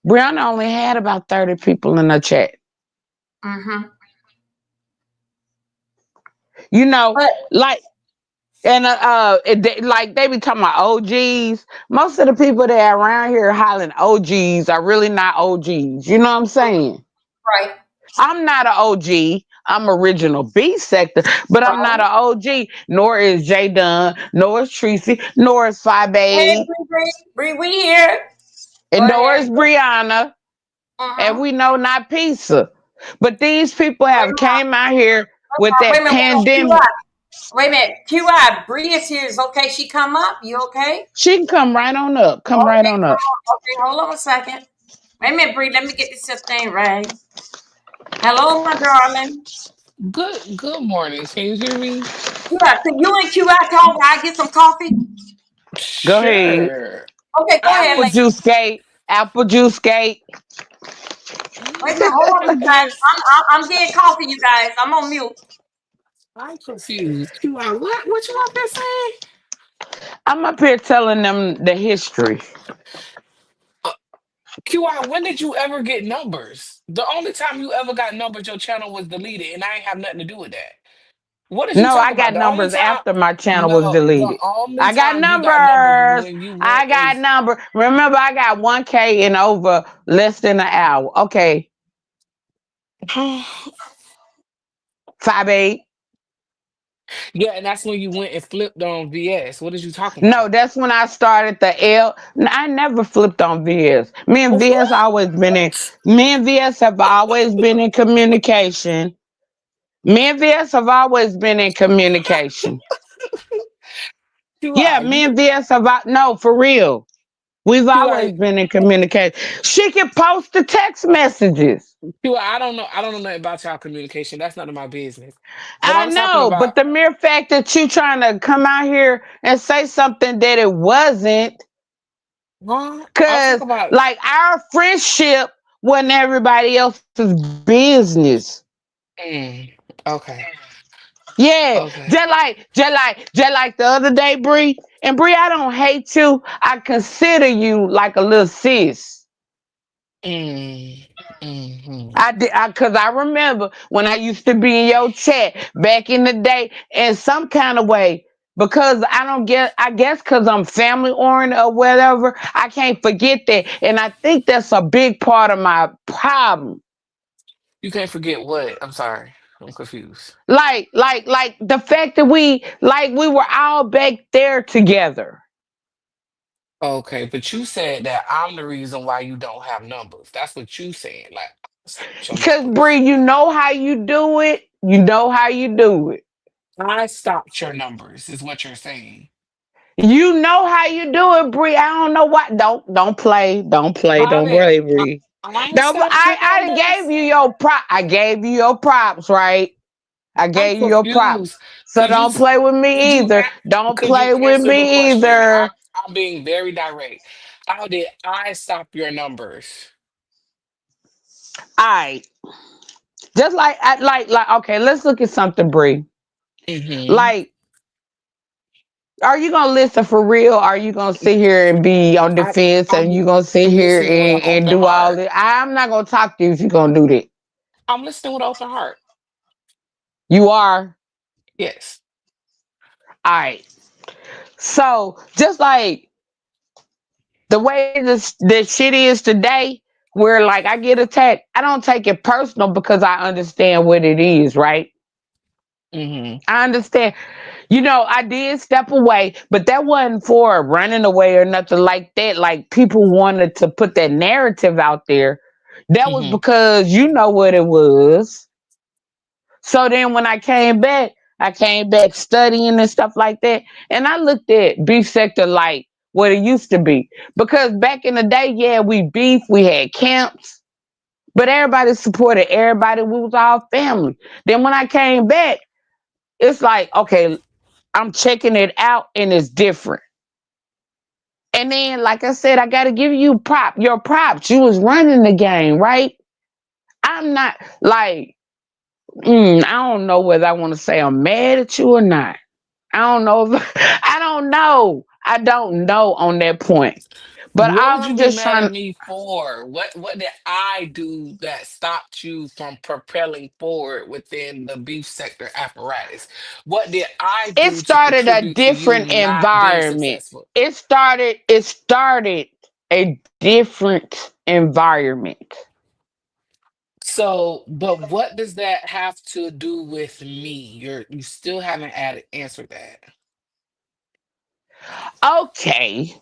Brianna only had about 30 people in her chat. Mm-hmm. You know, But like and like they be talking about OGs. Most of the people that are around here hollering OGs are really not OGs. You know what I'm saying? right, I'm not an OG. I'm original B sector, but I'm not right. an OG. Nor is J Dunn, nor is Tracy, nor is Five Hey, A, Bree, we here. Go and nor ahead. is Brianna. And Mm-hmm. we know not pizza. But these people Wait have a minute. came out here with Wait a that minute. pandemic. QI. Wait a minute. QI. Bree is here. Is okay. She come up. You okay? She can come right on up. Come right Okay. on up. Okay. Hold on a second. Wait a minute, Bree. Let me get this thing right. Hello, my darling. Good morning. Can you hear me? QI. Can you and QI talk while I get some coffee? Go ahead. Sure. Okay. Go ahead, Apple lady. juice cake. Apple juice cake. Wait a minute. Hold on, you I'm guys. getting I'm getting coffee, you guys. I'm on mute. I'm confused. QI, what you up there saying? I'm up here telling them the history. Uh, QI, when did you ever get numbers? The only time you ever got numbers, your channel was deleted, and I ain't have nothing to do with that. What is you No, I talking about? got The only numbers time after my channel was no, the deleted. only I got time you got numbers was numbers. when you went I and got number. Remember, I got 1K in over less than an hour. Okay, 5 8. yeah, and that's when you went and flipped on VS. What is you talking No, about? that's when I started the L. I never flipped on VS. Me and VS always been in. Me and VS have always been in communication. Me and VS have always been in communication. Yeah, QI, me and VS have no for real. We've QI, always been in communication. She can post the text messages. QI, I don't know nothing about y'all communication. That's none of my business. But I I'm talking know, about but the mere fact that you trying to come out here and say something that it wasn't, huh? I'm cause talking about like our friendship wasn't everybody else's business. Mm. Okay. Yeah, Okay. just like the other day, Bree. And Bree, I don't hate you. I consider you like a little sis. Mm. Mm-hmm. I did, cause I remember when I used to be in your chat back in the day, in some kind of way. Because I don't get, I guess, cause I'm family oriented or whatever. I can't forget that, and I think that's a big part of my problem. You can't forget what? I'm sorry. I'm confused. Like the fact that we were all back there together. Okay, but you said that I'm the reason why you don't have numbers. That's what you saying. Like, I stopped your Cause Bree, numbers. you know how you do it. You know how you do it. I stopped your numbers, is what you're saying. You know how you do it, Bree. I don't know why. Don't play. Don't play. I Don't didn't. play, I, Bree. I No, stopped your I done gave numbers. you your prop. I gave you your props, right? I I'm gave you your props. confused. So Could you don't play with could me you either. Don't could you play with answer the me question? either. I'm being very direct. How did I stop your numbers? Alright. Just like okay, let's look at something, Bree. Mm-hmm. Like, are you gonna listen for real? Are you gonna sit here and be on I defense and I'm you gonna sit I'm here listening with an and open do all heart. this? I'm not gonna talk to you if you're gonna do that. I'm listening with an open heart. You are. Yes. Alright. So just like the way this shit is today, where like I get attacked, I don't take it personal because I understand what it is, right? Mm-hmm. I understand. I did step away, but that wasn't for running away or nothing like that. Like people wanted to put that narrative out there. That was Mm-hmm. because you know what it was. So then when I came back studying and stuff like that. And I looked at beef sector like what it used to be. Because back in the day, yeah, we beef, we had camps, but everybody supported everybody. We was all family. Then when I came back, it's like, okay, I'm checking it out and it's different. And then, like I said, I gotta give you your props. You was running the game, right? I'm not like, I don't know whether I want to say I'm mad at you or not. I don't know. I don't know. I don't know on that point. But What all would you I'm be just mad at trying. me for? What did I do that stopped you from propelling forward within the beef sector apparatus? What did I It do to started a contribute to you different not being environment. successful? It started a different environment. So, but what does that have to do with me? You still haven't answered that. Okay.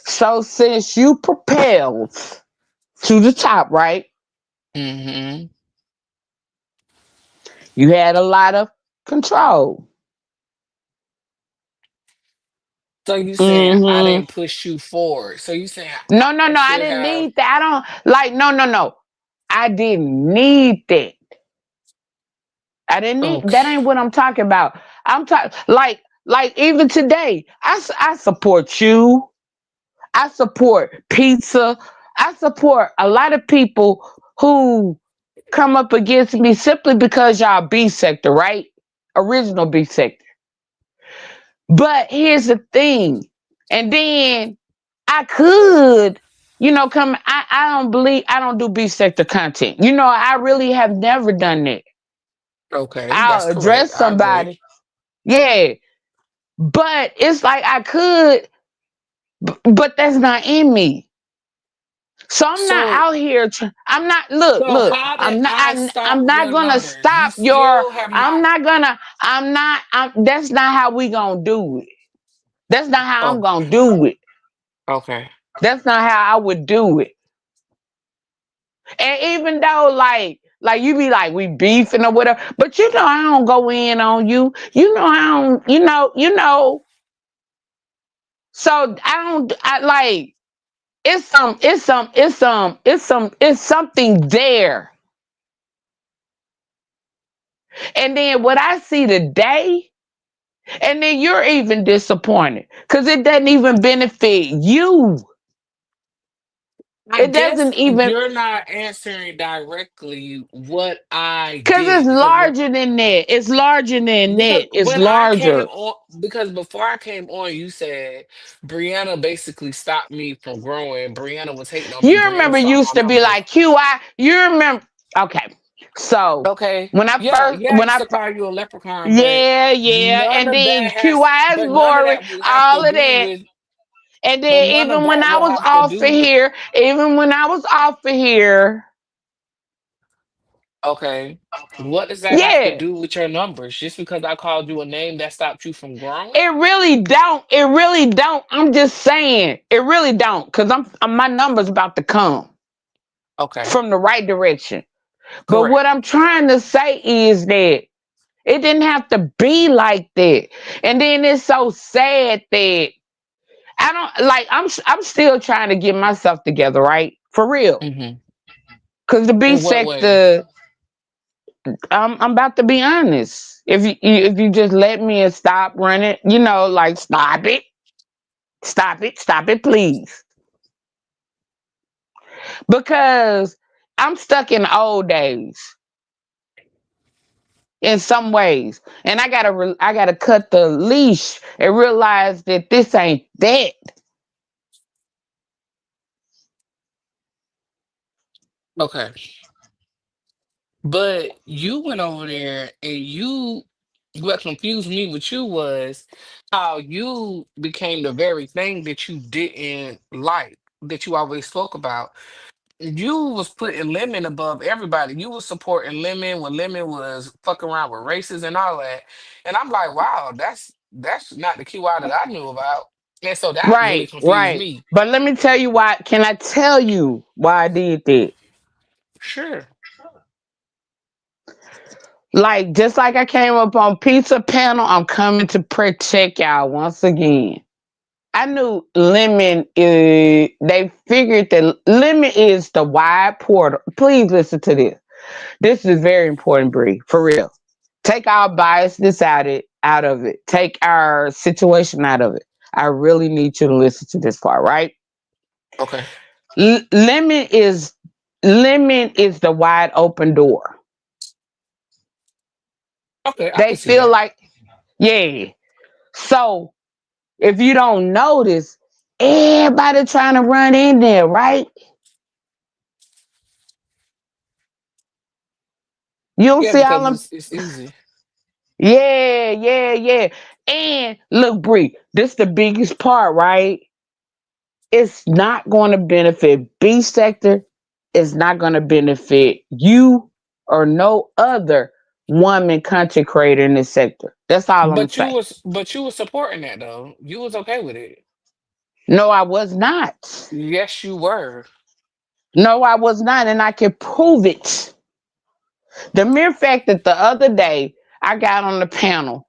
So since you propelled to the top, right? Mm-hmm. You had a lot of control. So you saying I Hmm. didn't push you forward. So you saying No, no, I no. I should didn't have. need that. I don't like. No, no, no. I didn't need that. I didn't need. That Okay. ain't what I'm talking about. I'm talking like even today. I support you. I support pizza. I support a lot of people who come up against me simply because y'all B sector, right? Original B sector. But here's the thing. And then I could, come. I don't do B sector content. I really have never done that. Okay, that's I'll correct. address I agree. somebody. Yeah. But it's like I could, but that's not in me. So I'm not So, out here. I'm not. Look, so look. how did I I'm stop not your gonna numbers? You stop your. still have I'm not. not gonna. I'm not. That's not how we gonna do it. That's not how I'm Oh, gonna do it. okay. That's not how I would do it. And even though like you be like we beefing or whatever, but I don't go in on you. I don't. So I don't. I like it's something there. And then what I see today, and then you're even disappointed because it doesn't even benefit you. I It doesn't guess even, you're not answering directly what I because it's did larger than that. It's larger than because that. It's when I came larger. on, because before I came on, you said Brianna basically stopped me from growing. Brianna was hating on me. You Brianna remember saw my used to be numbers. like QI. You remember? Okay. So Okay. when I Yeah, first, yeah, I when used I, to call you a leprechaun, but yeah, yeah, none and of then that has QI is but none of boring, that will have to all of do that. with And but then none of even when that I will was have to off of do. here, even when I was off of here, Okay. What does that have to yeah, do with your numbers? Just because I called you a name that stopped you from growing? it really don't. It really don't. I'm just saying, it really don't, because my numbers about to come Okay. from the right direction. But Correct. what I'm trying to say is that it didn't have to be like that. And then it's so sad that I don't like. I'm still trying to get myself together, right? For real. Hmm. Cause the B In what way? sector, I'm about to be honest. If you just let me and stop running, like stop it, please, because I'm stuck in the old days in some ways, and I gotta cut the leash and realize that this ain't that. Okay. But you went over there and what confused me with you was how you became the very thing that you didn't like, that you always spoke about. You was putting Lemon above everybody. You was supporting Lemon when Lemon was fucking around with races and all that. And I'm like, wow, that's not the QI that I knew about. And so that really Right, confused right. me. But let me tell you why. Can I tell you why I did that? Sure. Like, just like I came up on Pizza Panel, I'm coming to protect y'all once again. I knew Lemon is, they figured that Lemon is the wide portal. Please listen to this. This is very important, Bree, for real. Take our biasness out of it. Take our situation out of it. I really need you to listen to this part, right? Okay. L- lemon is Lemon is the wide open door. Okay, I They can see feel that. like, yeah. So if you don't notice, everybody trying to run in there, right? You don't Yeah, see all because them. it's easy. Yeah, yeah, yeah. And look, Bree, this the biggest part, right? It's not going to benefit B sector. It's not going to benefit you or no other woman content creator in this sector. That's all I'm saying. But you was supporting that though. You was okay with it. No, I was not. Yes, you were. No, I was not, and I can prove it. The mere fact that the other day I got on the panel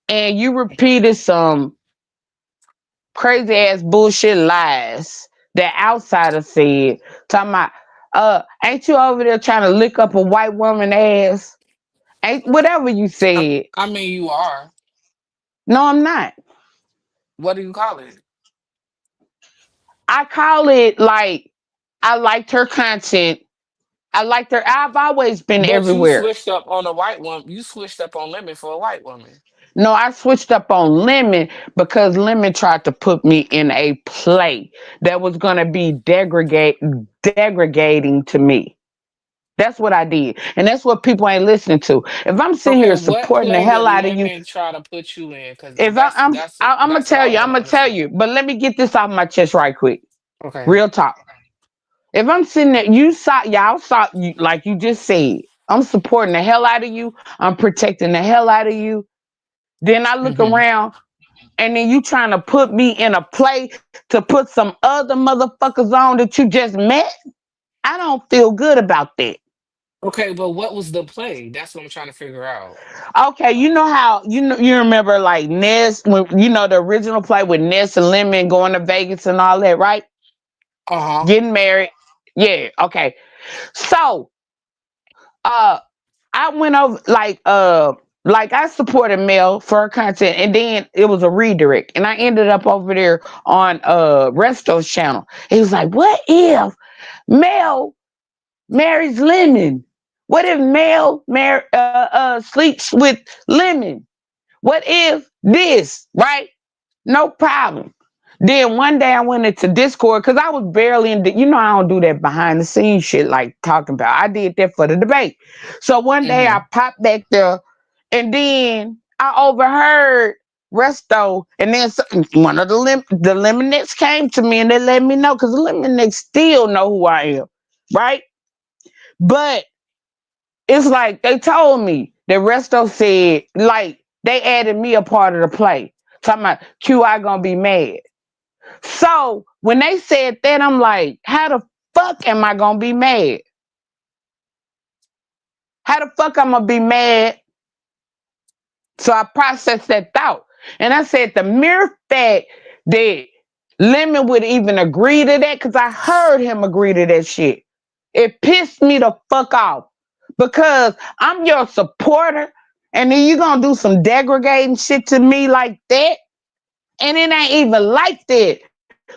and you repeated some crazy ass bullshit lies that outsiders said, talking about, ain't you over there trying to lick up a white woman ass? Ain't whatever you said. I mean, you are. No, I'm not. What do you call it? I call it like I liked her content. I liked her. I've always been But you everywhere. switched up on a white woman. You switched up on Lemon for a white woman. No, I switched up on Lemon because Lemon tried to put me in a play that was going to be degrading to me. That's what I did. And that's what people ain't listening to. If I'm sitting Okay, here what supporting the play hell did out of you, Lemon try to put you in? Because if I'm gonna that's what tell I you, want I'm to gonna tell understand. you, but let me get this off my chest right quick. Okay. Real talk. If I'm sitting there, y'all saw, you, like you just said, I'm supporting the hell out of you. I'm protecting the hell out of you. Then I look Hmm. around and then you trying to put me in a play to put some other motherfuckers on that you just met. I don't feel good about that. Okay, but what was the play? That's what I'm trying to figure out. Okay, you know how you remember like Ness when the original play with Ness and Lemon going to Vegas and all that, right? Uh-huh. Getting married. Yeah, okay. So, uh I went over like like I supported Mel for her content, and then it was a redirect, and I ended up over there on Resto's channel. He was like, "What if Mel marries Lemon? What if sleeps with Lemon? What if this, right? No problem." Then one day I went into Discord because I was barely in you know, I don't do that behind the scenes shit like talking about. I did that for the debate. So one day I Mm-hmm. popped back there, and then I overheard Resto, and then one of the Lemonets came to me and they let me know because the Lemonets still know who I am, right? But it's like they told me that Resto said, like, they added me a part of the play. Talking about QI gonna be mad. So when they said that, I'm like, how the fuck am I gonna be mad? How the fuck I'm gonna be mad? So I processed that thought. And I said the mere fact that Lemon would even agree to that, because I heard him agree to that shit. It pissed me the fuck off. Because I'm your supporter, and then you gonna do some degrading shit to me like that? And it ain't even like that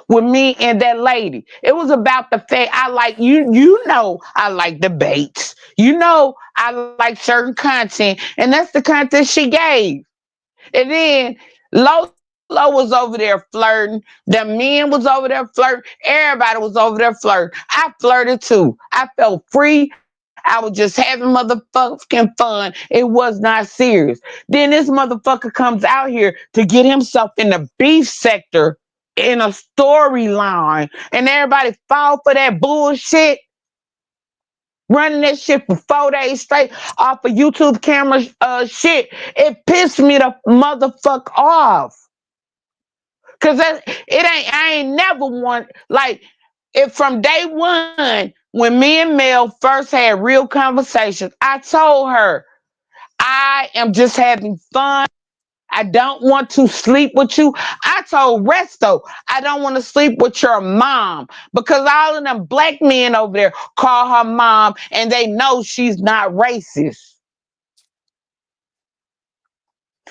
with me and that lady. It was about the fact I like you know I like debates. You know I like certain content, and that's the content she gave. And then Lolo was over there flirting. The men was over there flirting. Everybody was over there flirting. I flirted too. I felt free. I was just having motherfucking fun. It was not serious. Then this motherfucker comes out here to get himself in the beef sector in a storyline, and everybody fall for that bullshit, running that shit for 4 days straight off of YouTube camera shit. It pissed me the motherfuck off. Cause I ain't never want, like, if from day one, when me and Mel first had real conversations, I told her I am just having fun. I don't want to sleep with you. I told Resto, I don't want to sleep with your mom, because all of them black men over there call her mom and they know she's not racist.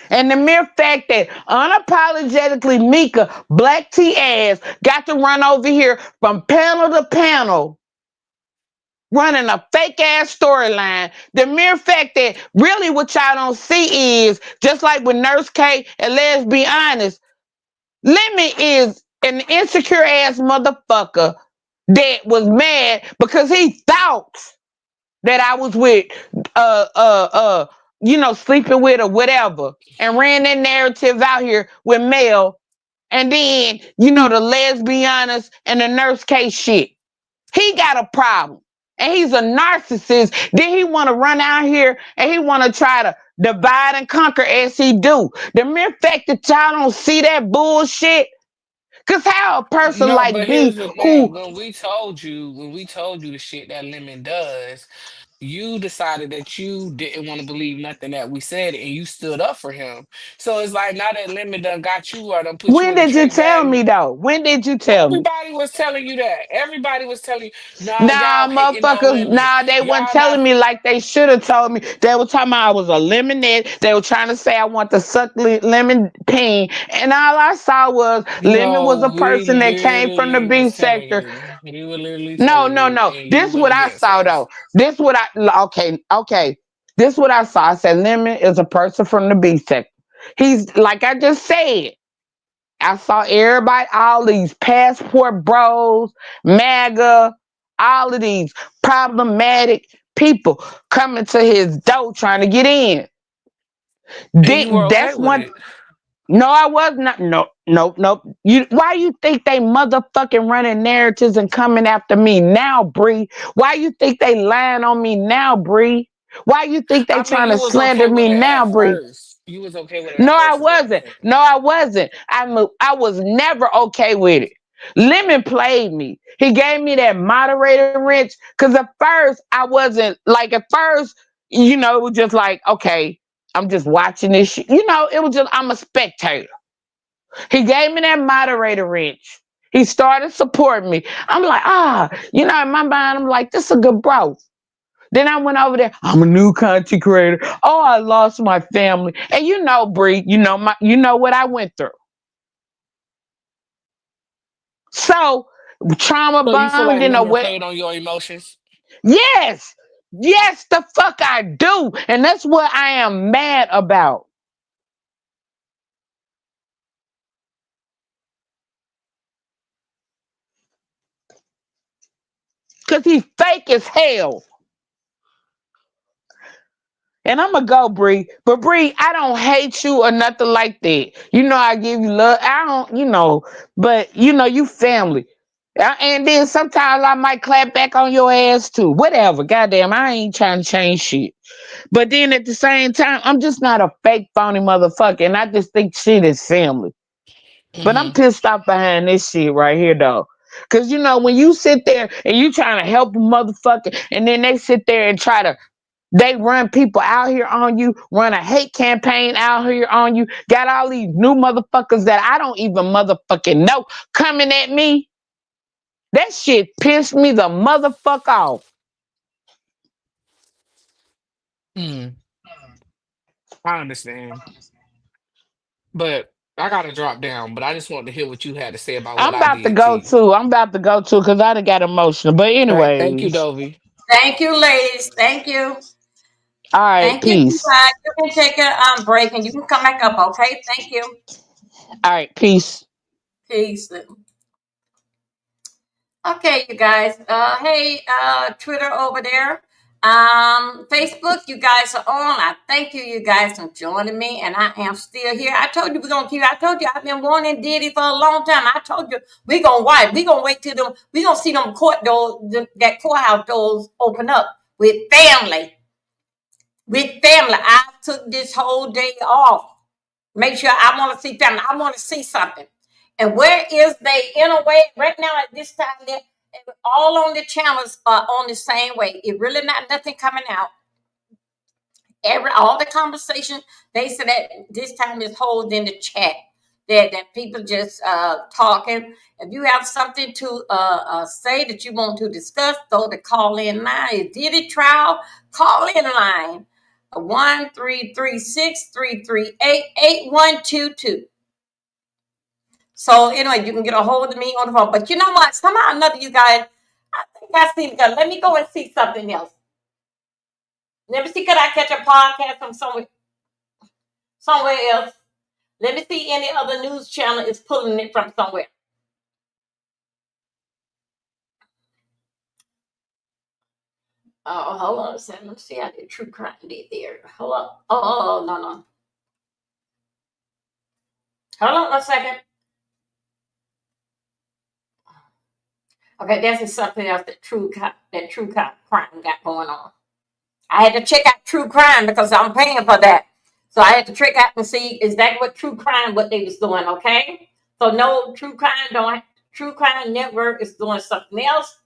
And the mere fact that unapologetically Mika, black T ass, got to run over here from panel to panel running a fake ass storyline. The mere fact that really what y'all don't see is just like with Nurse K, and let's be honest, Lemon is an insecure ass motherfucker that was mad because he thought that I was with uh uh uh sleeping with or whatever, and ran that narrative out here with Mel, and then the lesbianas and the Nurse K shit. He got a problem. And he's a narcissist. Then he want to run out here and he want to try to divide and conquer as he do. The mere fact that y'all don't see that bullshit, cause how a person No, like but me here's the thing. who When we told you the shit that Lemon does, you decided that you didn't want to believe nothing that we said, and you stood up for him. So it's like now that Lemon done got you or done put you when in a did you trait tell bag. me though? When did you tell me? Everybody was telling you that. Everybody was telling you, nah, Nah, y'all hating on motherfuckers, Lemon. nah, they weren't Y'all not. telling me like they should have told me. They were talking about I was a lemonade. They were trying to say I want to suck lemon peen. And all I saw was Lemon was a No, we person that came from the literally B was telling sector. you. We were literally No, telling no, you, no. and you This went what I against saw us. though. This what I okay, okay. This what I saw. I said Lemon is a person from the B sector. He's like I just said. I saw everybody, all these passport bros, MAGA, all of these problematic people coming to his door trying to get in. And you were okay That's with one. it. No, I was not. No, no, no. Why you think they motherfucking running narratives and coming after me now, Bree? Why you think they lying on me now, Bree? Why you think they I mean, trying you to was okay slander with me it now, at Bree? first. You was okay with it No, at I first, is what I'm wasn't. saying. No, I wasn't. I was never okay with it. Lemon played me. He gave me that moderator wrench because at first I wasn't like at first, it was just like, okay, I'm just watching this shit. It was just I'm a spectator. He gave me that moderator wrench. He started supporting me. I'm like, in my mind, I'm like, this is a good bro. Then I went over there. I'm a new content creator. Oh, I lost my family. And you know, Bree, you know what I went through. So trauma So you feel like bonding or women what? played on your emotions? Yes, yes, the fuck I do, and that's what I am mad about. Cause he fake as hell. And I'm gonna go, Bree. But Bree, I don't hate you or nothing like that. You know, I give you love. I don't, but you family. And then sometimes I might clap back on your ass too. Whatever. Goddamn, I ain't trying to change shit. But then at the same time, I'm just not a fake phony motherfucker. And I just think shit is family. But I'm Mm-hmm. pissed off behind this shit right here though. Cause when you sit there and you trying to help a motherfucker and then they sit there and they run people out here on you, run a hate campaign out here on you, got all these new motherfuckers that I don't even motherfucking know coming at me. That shit pissed me the motherfucker off. Mm, I understand. But I gotta drop down. But I just wanted to hear what you had to say about what I'm I about to did to go you. too. I'm about to go too because I done got emotional. But All right. Thank you, anyways, Dovey. Thank you, ladies. Thank you. all right, Thank you, peace. guys. You can take a break and you can come back up, okay? Thank you. All right, peace. Peace. Okay, you guys. Hey, Twitter over there. Facebook, you guys are on. I thank you guys for joining me, and I am still here. I told you we're gonna keep. I told you I've been wanting Diddy for a long time. I told you we gonna wait. We gonna wait till them. We gonna see them court doors, that courthouse doors open up with family. With family, I took this whole day off. Make sure I want to see family. I want to see something. And where is they in a way right now at this time? That all on the channels are on the same way. It really not nothing coming out. All the conversation they said that this time is hold in the chat. That people just talking. If you have something to say that you want to discuss, throw the call in line. It did it trial call in line 1-336-338-8122. So anyway, you can get a hold of me on the phone. But you know what? Somehow or another, you guys, I think I see. Let me go and see something else. Let me see. Could I catch a podcast from somewhere else? Let me see any other news channel is pulling it from somewhere. Oh, hold on a second. Let me see how the true crime did there. Hold on. Oh, no, no. Hold on a second. Okay, that's something else that crime got going on. I had to check out true crime because I'm paying for that. So I had to check out and see is that what true crime what they was doing, okay? So no true crime network is doing something else.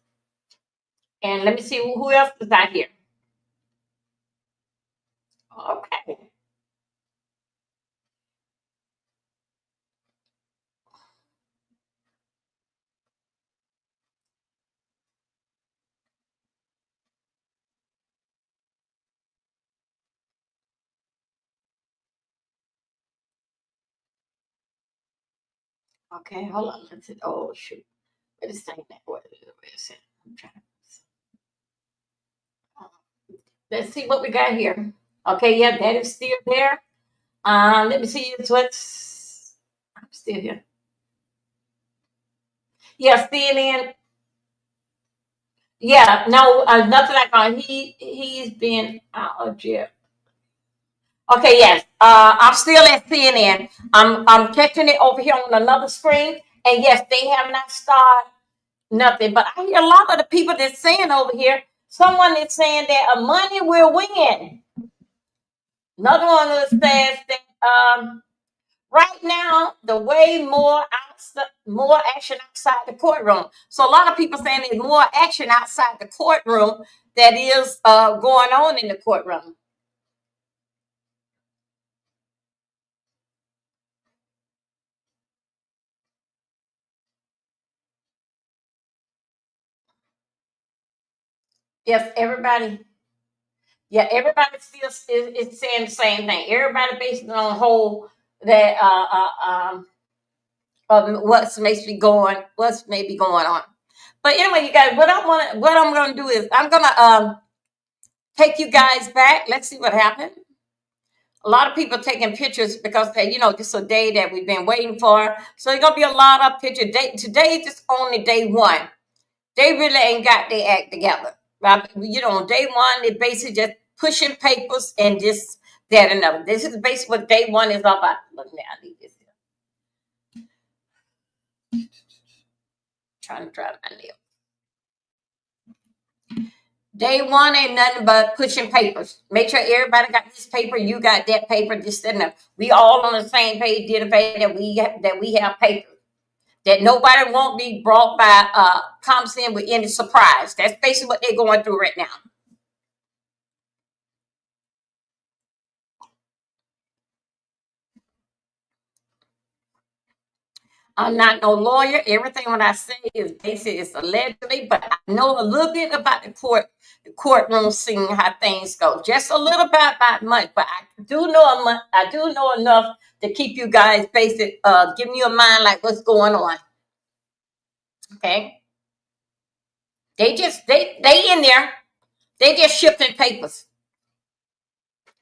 And let me see who else is out here. Okay. Okay, hold on. Let's see. Oh shoot. Wait a second. Wait a second. I'm trying to let's see what we got here. Okay, yeah, that is still there. Let me see what's I'm still here. Yeah, still in. Yeah, no, nothing like he's been out of jail. Okay, yes. I'm still at CNN. I'm catching it over here on another screen, and yes, they have not started nothing. But I hear a lot of the people that's saying over here. Someone is saying that money will win. Another one says that right now the way more action outside the courtroom. So a lot of people saying there's more action outside the courtroom that is going on in the courtroom. Yes, everybody. Yeah, everybody still is saying the same thing. Everybody basing it on whole that what's maybe going on. But anyway, you guys, what I'm gonna do is I'm gonna take you guys back. Let's see what happened. A lot of people taking pictures because they, this is a day that we've been waiting for. So there's gonna be a lot of pictures. Today is just only day one. They really ain't got their act together. Right? On day one, they basically just pushing papers and this, that, and other. This is basically what day one is all about. Look now, I need this here. Trying to drive my nail. Day one ain't nothing but pushing papers. Make sure everybody got this paper, you got that paper, this and that. We all on the same page, did a page that we have paper. That nobody won't be brought by comes in with any surprise. That's basically what they're going through right now. I'm not no lawyer. Everything what I say is basically is allegedly, but I know a little bit about the courtroom scene, how things go. Just a little bit about much, but I do know enough to keep you guys basic, giving you a mind like what's going on. Okay. They in there. They just shifting papers.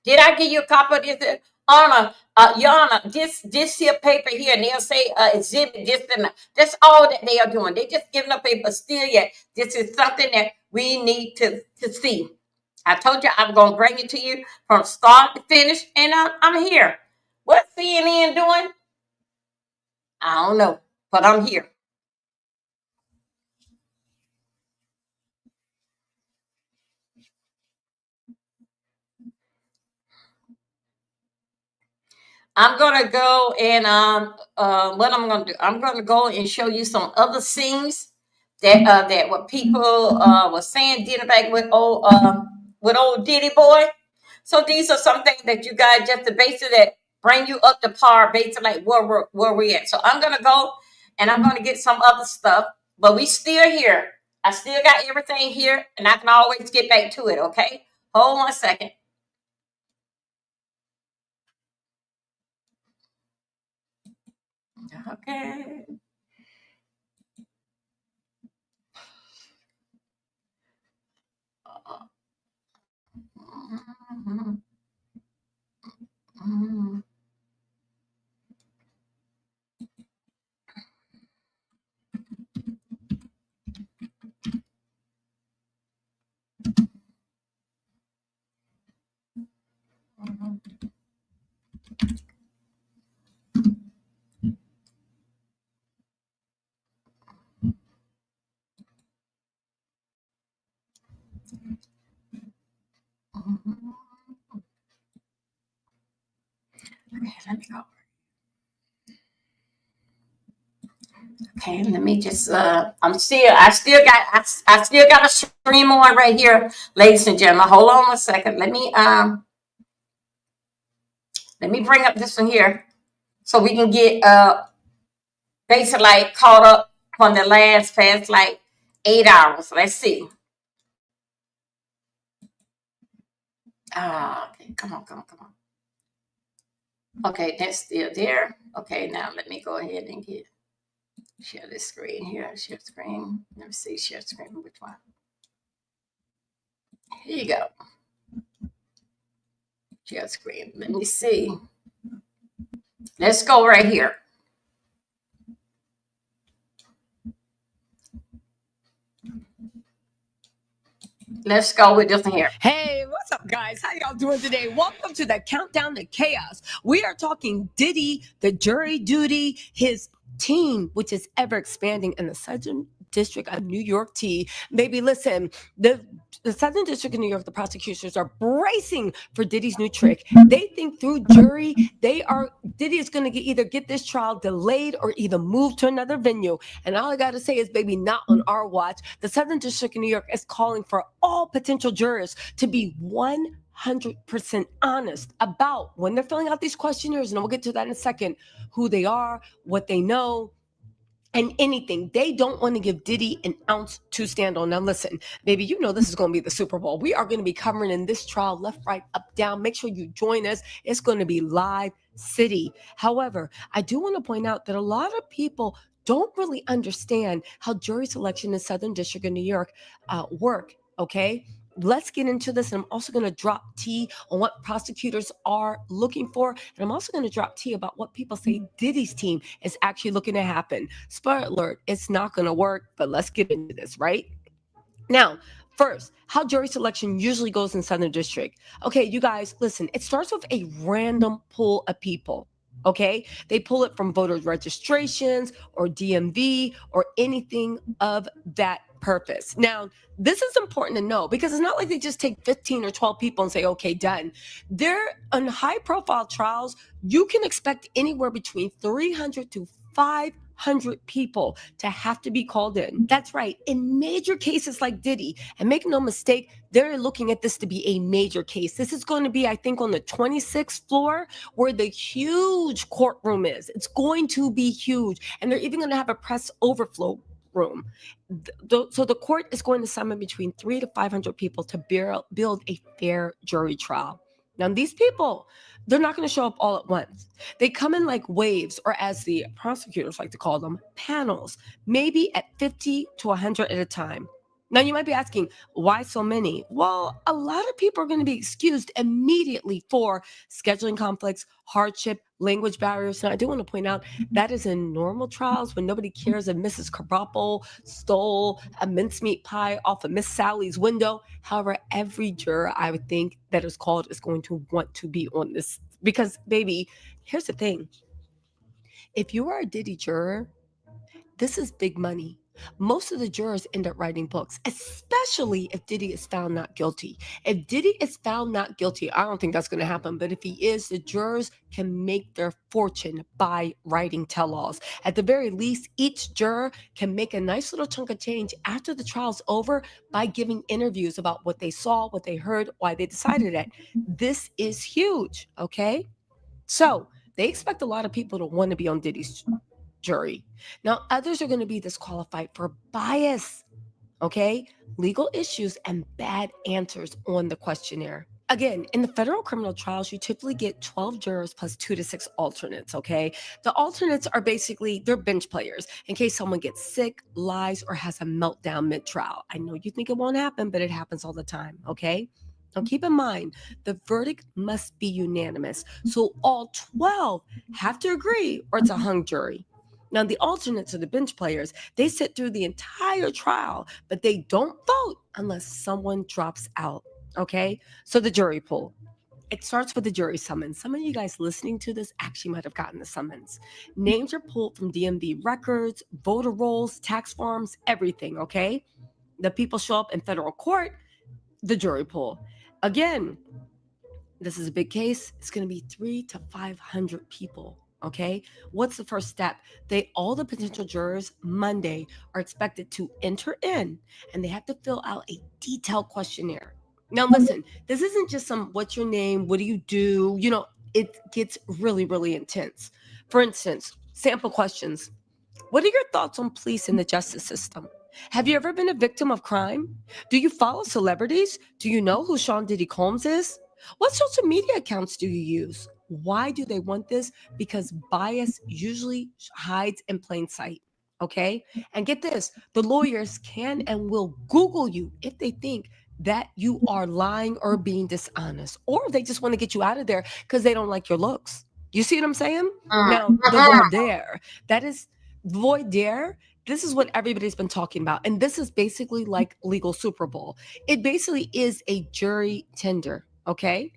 Did I give you a copy of this? Honor, Your Honor, this here paper here, and they'll say exhibit this and that. That's all that they are doing. They just giving up paper still yet. This is something that we need to see. I told you I'm going to bring it to you from start to finish, and I'm here. What CNN doing? I don't know, but I'm here. I'm gonna go and what I'm gonna do, I'm gonna go and show you some other scenes that what people were saying did back with old Diddy boy. So these are some things that you guys just to basically that bring you up to par, basically like where we at. So I'm gonna go and I'm gonna get some other stuff, but we still here. I still got everything here, and I can always get back to it. Okay, hold on a second. Okay. Mhm. Mhm. Mhm. Okay, let me go. Okay, let me just I still got a stream on right here, ladies and gentlemen. Hold on one second. Let me bring up this one here so we can get basically like caught up on the last past like 8 hours. Let's see. Okay, come on, come on, come on. Okay, that's still there. Okay, now let me go ahead and get share this screen here. Share screen. Let me see, share screen. Which one? Here you go. Share screen. Let me see. Let's go right here. Let's go with this one here. Hey, what's up, guys? How y'all doing today? Welcome to the Countdown to Chaos. We are talking Diddy, the jury duty, his team, which is ever expanding in the Southern District of New York T. Baby, listen, the Southern District of New York, the prosecutors are bracing for Diddy's new trick. They think through jury, Diddy is going to either get this trial delayed or either moved to another venue. And all I got to say is, baby, not on our watch. The Southern District of New York is calling for all potential jurors to be 100% honest about when they're filling out these questionnaires, and we'll get to that in a second, who they are, what they know, and anything. They don't want to give Diddy an ounce to stand on. Now, listen, baby, you know this is going to be the Super Bowl. We are going to be covering in this trial left, right, up, down. Make sure you join us. It's going to be live city. However, I do want to point out that a lot of people don't really understand how jury selection in Southern District of New York work. Okay. Let's get into this. And I'm also going to drop tea on what prosecutors are looking for. And I'm also going to drop tea about what people say Diddy's team is actually looking to happen. Spoiler alert, it's not going to work, but let's get into this, right? Now, first, how jury selection usually goes in Southern District. Okay, you guys, listen, it starts with a random pool of people. Okay, they pull it from voter registrations or DMV or anything of that purpose. Now, this is important to know because it's not like they just take 15 or 12 people and say, okay, done. They're on high profile trials. You can expect anywhere between 300 to 500 people to have to be called in. That's right. In major cases like Diddy, and make no mistake, they're looking at this to be a major case. This is going to be, I think, on the 26th floor where the huge courtroom is. It's going to be huge. And they're even going to have a press overflow room. So the court is going to summon between 300 to 500 people to build a fair jury trial. Now, these people, they're not going to show up all at once. They come in like waves, or as the prosecutors like to call them, panels, maybe at 50 to 100 at a time. Now, you might be asking, why so many? Well, a lot of people are going to be excused immediately for scheduling conflicts, hardship, language barriers. And I do want to point out that is in normal trials when nobody cares if Mrs. Krabappel stole a mincemeat pie off of Miss Sally's window. However, every juror I would think that is called is going to want to be on this because, baby, here's the thing. If you are a Diddy juror, this is big money. Most of the jurors end up writing books, especially if Diddy is found not guilty. If Diddy is found not guilty, I don't think that's going to happen, but if he is, the jurors can make their fortune by writing tell-alls. At the very least, each juror can make a nice little chunk of change after the trial's over by giving interviews about what they saw, what they heard, why they decided it. This is huge, okay? So they expect a lot of people to want to be on Diddy's jury. Now, others are going to be disqualified for bias, okay? Legal issues and bad answers on the questionnaire. Again, in the federal criminal trials, you typically get 12 jurors plus 2 to 6 alternates, okay? The alternates are basically, they're bench players in case someone gets sick, lies, or has a meltdown mid-trial. I know you think it won't happen, but it happens all the time, okay? Now, keep in mind, the verdict must be unanimous. So all 12 have to agree or it's a hung jury. Now, the alternates are the bench players. They sit through the entire trial, but they don't vote unless someone drops out, okay? So the jury pool. It starts with the jury summons. Some of you guys listening to this actually might have gotten the summons. Names are pulled from DMV records, voter rolls, tax forms, everything, okay? The people show up in federal court, the jury pool. Again, this is a big case. It's going to be 300 to 500 people. Okay, what's the first step? All the potential jurors Monday are expected to enter in and they have to fill out a detailed questionnaire. Now, listen, this isn't just some what's your name? What do you do? You know, it gets really, really intense. For instance, sample questions. What are your thoughts on police and the justice system? Have you ever been a victim of crime? Do you follow celebrities? Do you know who Sean Diddy Combs is? What social media accounts do you use? Why do they want this? Because bias usually hides in plain sight. Okay? And get this, the lawyers can and will Google you if they think that you are lying or being dishonest, or they just want to get you out of there because they don't like your looks. You see what I'm saying? Now, the voir dire, that is voir dire. This is what everybody's been talking about. And this is basically like legal Super Bowl. It basically is a jury tender. Okay?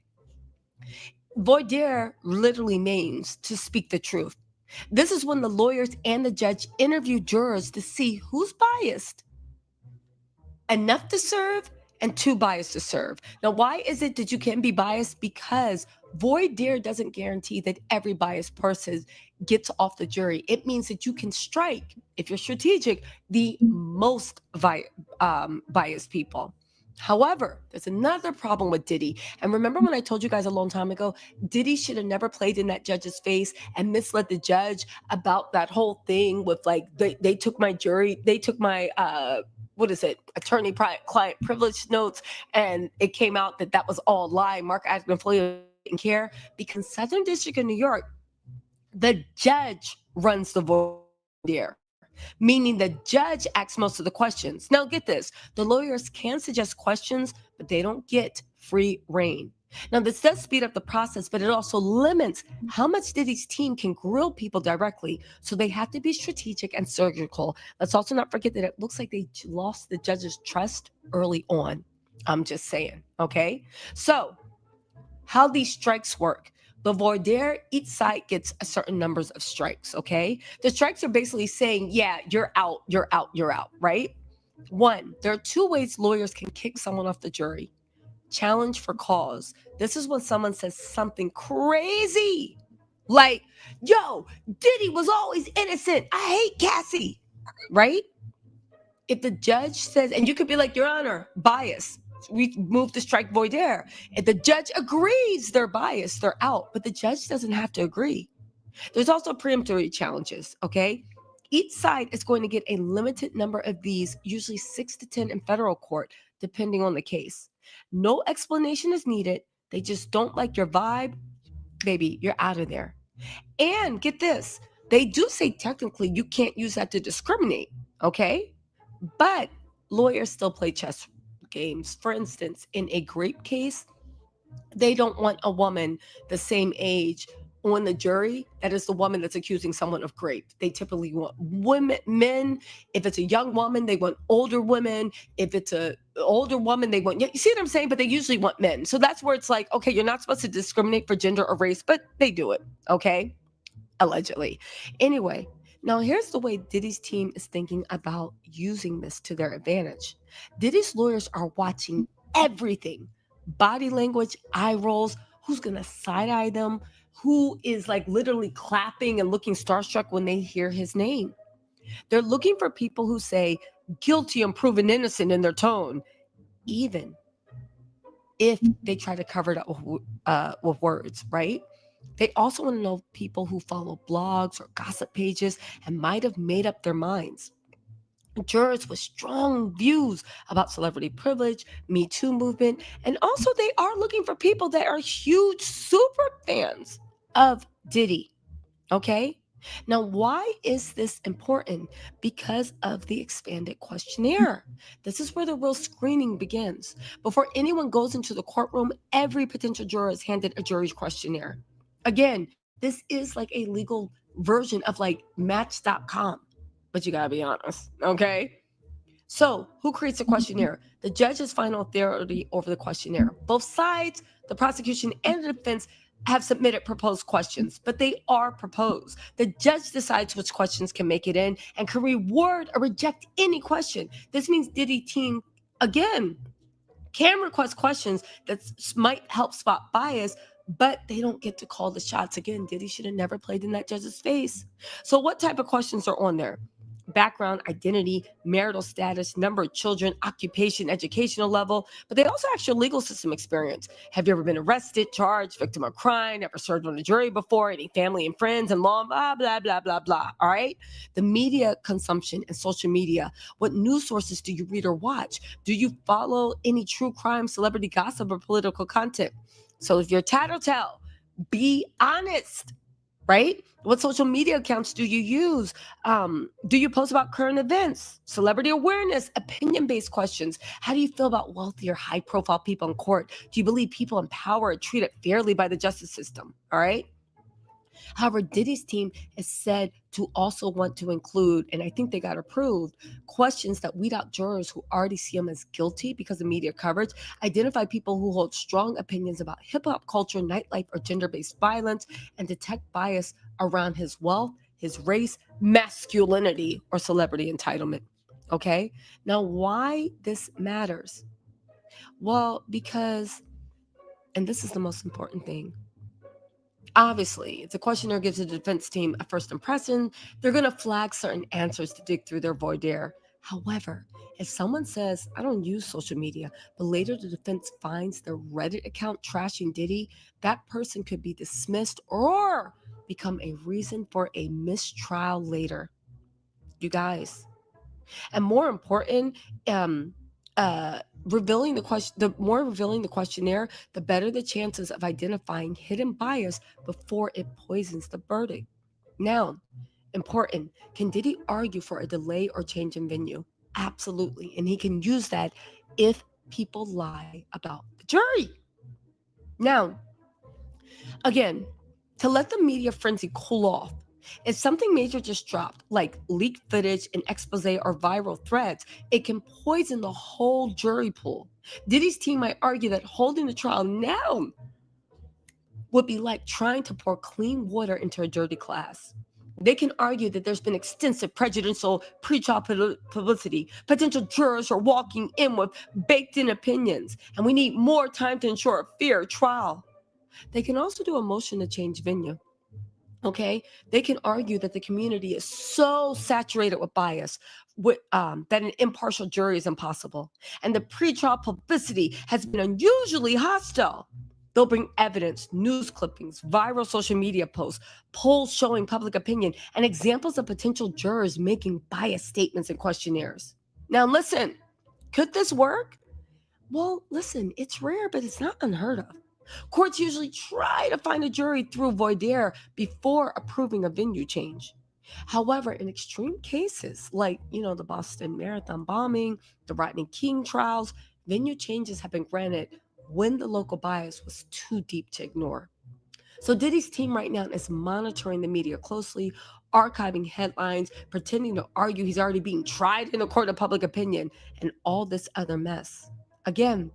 Voir dire literally means to speak the truth. This is when the lawyers and the judge interview jurors to see who's biased, enough to serve, and too biased to serve. Now, why is it that you can be biased? Because voir dire doesn't guarantee that every biased person gets off the jury. It means that you can strike, if you're strategic, the most biased people. However, there's another problem with Diddy. And remember when I told you guys a long time ago, Diddy should have never played in that judge's face and misled the judge about that whole thing with like they took my jury, they took my what is it, attorney client privilege notes, and it came out that that was all lie. Mark Agnifilo didn't care because Southern District of New York, the judge runs the voir dire, meaning the judge asks most of the questions. Now, get this, the lawyers can suggest questions, but they don't get free reign. Now, this does speed up the process, but it also limits how much Diddy's team can grill people directly. So they have to be strategic and surgical. Let's also not forget that it looks like they lost the judge's trust early on. I'm just saying, okay? So, how these strikes work. The voir dire, each side gets a certain numbers of strikes, okay? The strikes are basically saying, yeah, you're out, you're out, you're out, right? One, there are two ways lawyers can kick someone off the jury. Challenge for cause. This is when someone says something crazy, like, yo, Diddy was always innocent. I hate Cassie, right? If the judge says, and you could be like, Your Honor, bias. We move to strike voir dire. If the judge agrees they're biased, they're out. But the judge doesn't have to agree. There's also preemptory challenges, okay? Each side is going to get a limited number of these, usually 6 to 10 in federal court, depending on the case. No explanation is needed. They just don't like your vibe. Baby, you're out of there. And get this, they do say technically you can't use that to discriminate, okay? But lawyers still play chess games. For instance, in a grape case, they don't want a woman the same age on the jury that is the woman that's accusing someone of rape. They typically want women, men. If it's a young woman, they want older women. If it's a older woman, they want, you see what I'm saying? But they usually want men. So that's where it's like, okay, you're not supposed to discriminate for gender or race, but they do it, okay? Allegedly. Anyway, now here's the way Diddy's team is thinking about using this to their advantage. Diddy's lawyers are watching everything: body language, eye rolls, who's gonna side eye them, who is like literally clapping and looking starstruck when they hear his name. They're looking for people who say guilty and proven innocent in their tone, even if they try to cover it up with words, right? They also want to know people who follow blogs or gossip pages and might have made up their minds. Jurors with strong views about celebrity privilege, Me Too movement, and also they are looking for people that are huge super fans of Diddy. Okay? Now, why is this important? Because of the expanded questionnaire. This is where the real screening begins. Before anyone goes into the courtroom, every potential juror is handed a jury's questionnaire. Again, this is like a legal version of like match.com, but you gotta be honest, okay? So, who creates the questionnaire? The judge has final authority over the questionnaire. Both sides, the prosecution and the defense, have submitted proposed questions, but they are proposed. The judge decides which questions can make it in and can reward or reject any question. This means Diddy team, again, can request questions that might help spot bias, but they don't get to call the shots. Again, Diddy should have never played in that judge's face. So, what type of questions are on there? Background, identity, marital status, number of children, occupation, educational level, but they also ask your legal system experience. Have you ever been arrested, charged, victim of crime, ever served on a jury before, any family and friends and law, blah, blah, blah, blah, blah. All right. The media consumption and social media. What news sources do you read or watch? Do you follow any true crime, celebrity gossip, or political content? So if you're tattletale, be honest. Right? What social media accounts do you use? Do you post about current events, celebrity awareness, opinion-based questions? How do you feel about wealthy or high-profile people in court? Do you believe people in power are treated fairly by the justice system? All right. However, Diddy's team is said to also want to include, and I think they got approved, questions that weed out jurors who already see him as guilty because of media coverage, identify people who hold strong opinions about hip hop culture, nightlife, or gender based violence, and detect bias around his wealth, his race, masculinity, or celebrity entitlement. Okay? Now, why this matters? Well, because, and this is the most important thing, obviously, if the questionnaire gives the defense team a first impression, they're going to flag certain answers to dig through their voir dire. However, if someone says, I don't use social media, but later the defense finds their Reddit account trashing Diddy, that person could be dismissed or become a reason for a mistrial later. You guys. And more important, um, revealing the question, the more revealing the questionnaire, the better the chances of identifying hidden bias before it poisons the verdict. Now, important, can Diddy argue for a delay or change in venue? Absolutely. And he can use that if people lie about the jury. Now, again, to let the media frenzy cool off, if something major just dropped, like leaked footage, an expose, or viral threads, it can poison the whole jury pool. Diddy's team might argue that holding the trial now would be like trying to pour clean water into a dirty glass. They can argue that there's been extensive prejudicial pretrial publicity. Potential jurors are walking in with baked in opinions, and we need more time to ensure a fair trial. They can also do a motion to change venue. Okay, they can argue that the community is so saturated with bias that an impartial jury is impossible, and the pretrial publicity has been unusually hostile. They'll bring evidence, news clippings, viral social media posts, polls showing public opinion, and examples of potential jurors making biased statements and questionnaires. Now, listen, could this work? Well, listen, it's rare, but it's not unheard of. Courts usually try to find a jury through voir dire before approving a venue change. However, in extreme cases, like, the Boston Marathon bombing, the Rodney King trials, venue changes have been granted when the local bias was too deep to ignore. So Diddy's team right now is monitoring the media closely, archiving headlines, pretending to argue he's already being tried in a court of public opinion, and all this other mess. Again,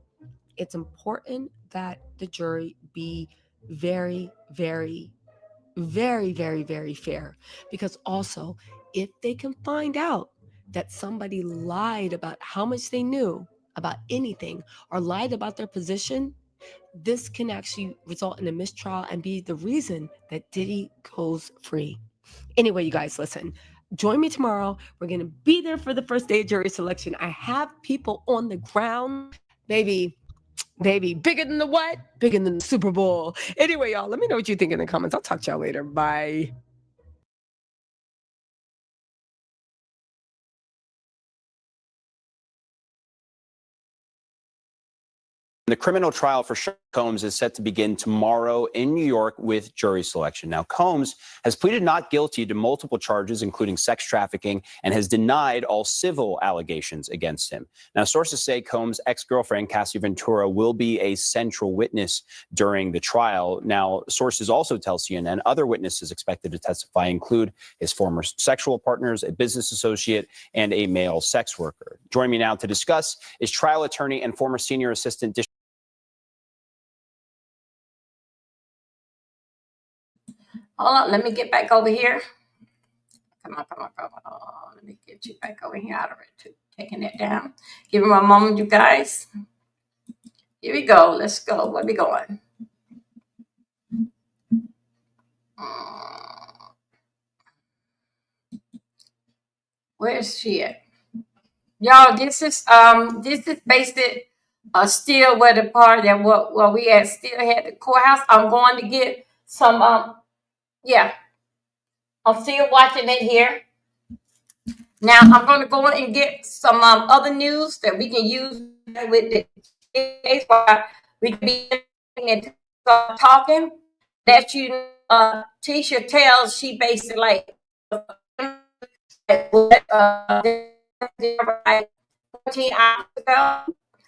it's important that the jury be very, very, very, very, very fair. Because also, if they can find out that somebody lied about how much they knew about anything or lied about their position, this can actually result in a mistrial and be the reason that Diddy goes free. Anyway, you guys, listen. Join me tomorrow. We're going to be there for the first day of jury selection. I have people on the ground, baby, bigger than the what? Bigger than the Super Bowl. Anyway, y'all, let me know what you think in the comments. I'll talk to y'all later. Bye. The criminal trial for Sherlock Holmes is set to begin tomorrow in New York with jury selection. Now, Combs has pleaded not guilty to multiple charges, including sex trafficking, and has denied all civil allegations against him. Now, sources say Combs' ex-girlfriend, Cassie Ventura, will be a central witness during the trial. Now, sources also tell CNN other witnesses expected to testify include his former sexual partners, a business associate, and a male sex worker. Joining me now to discuss is trial attorney and former senior assistant Hold on, let me get back over here. Come on. Let me get you back over here out of it, taking it down. Give me a moment, you guys. Here we go. Let's go. Where we going? Where's she at? Y'all, this is basically still where the part that what we had still had the courthouse. I'm going to get some yeah. I'm still watching it here. Now I'm going to go and get some other news that we can use with the case while we can be and talking. That Tisha tells she basically like 14 hours ago.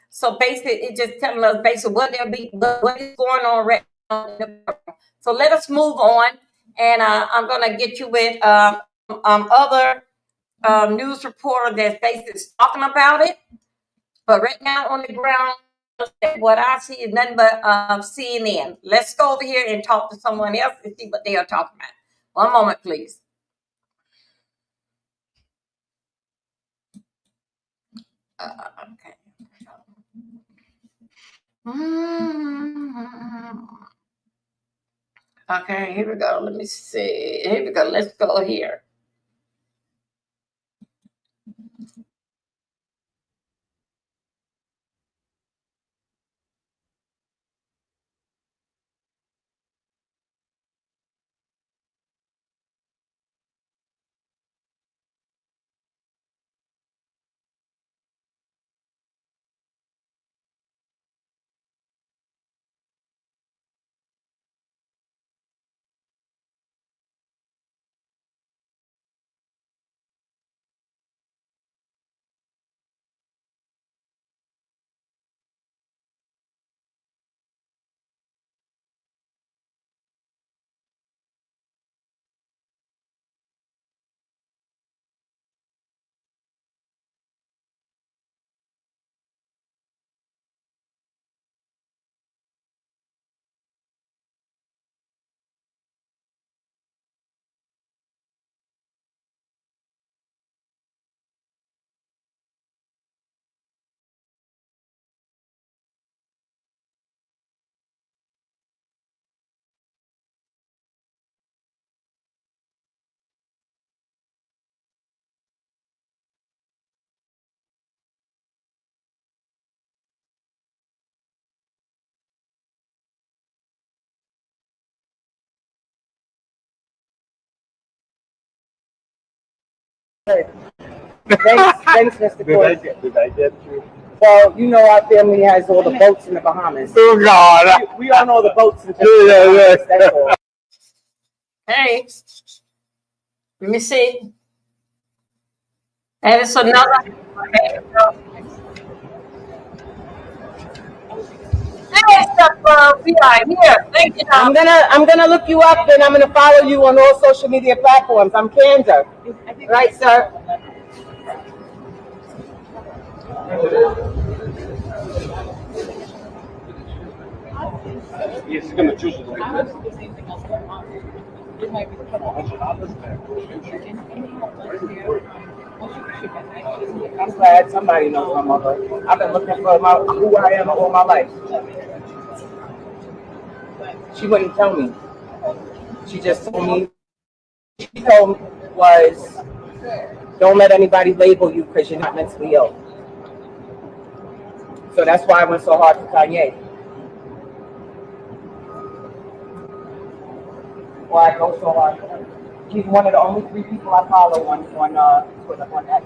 So basically, it just telling us basically what is going on right now. So let us move on, and I'm gonna get you with other news reporter that's basically talking about it. But right now on the ground, what I see is nothing but CNN. Let's go over here and talk to someone else and see what they are talking about. One moment, please. Okay. Okay, here we go. Let me see. Here we go. Let's go here. Thanks, Mr. Did Court. did I get you? Well, you know our family has all the boats in the Bahamas. Oh God! We own all the boats in the Yeah, Bahamas. That's all. Hey, let me see. And it's another. Hey, stuff, we are here. Thank you. I'm gonna look you up and I'm gonna follow you on all social media platforms. I'm Kansas. Right, sir? Yes, he's gonna choose it. I'm glad somebody knows my mother. I've been looking for who I am all my life. She wouldn't tell me. She just told me. She told me was don't let anybody label you because you're not mentally ill. So that's why I went so hard for Kanye. Why I go so hard for him. He's one of the only 3 people I follow on Twitter, on X.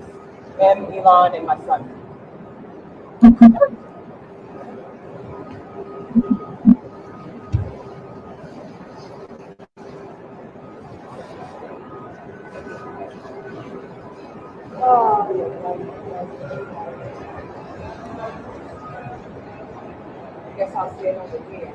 Him, Elon, and my son. I guess I'll stay over here.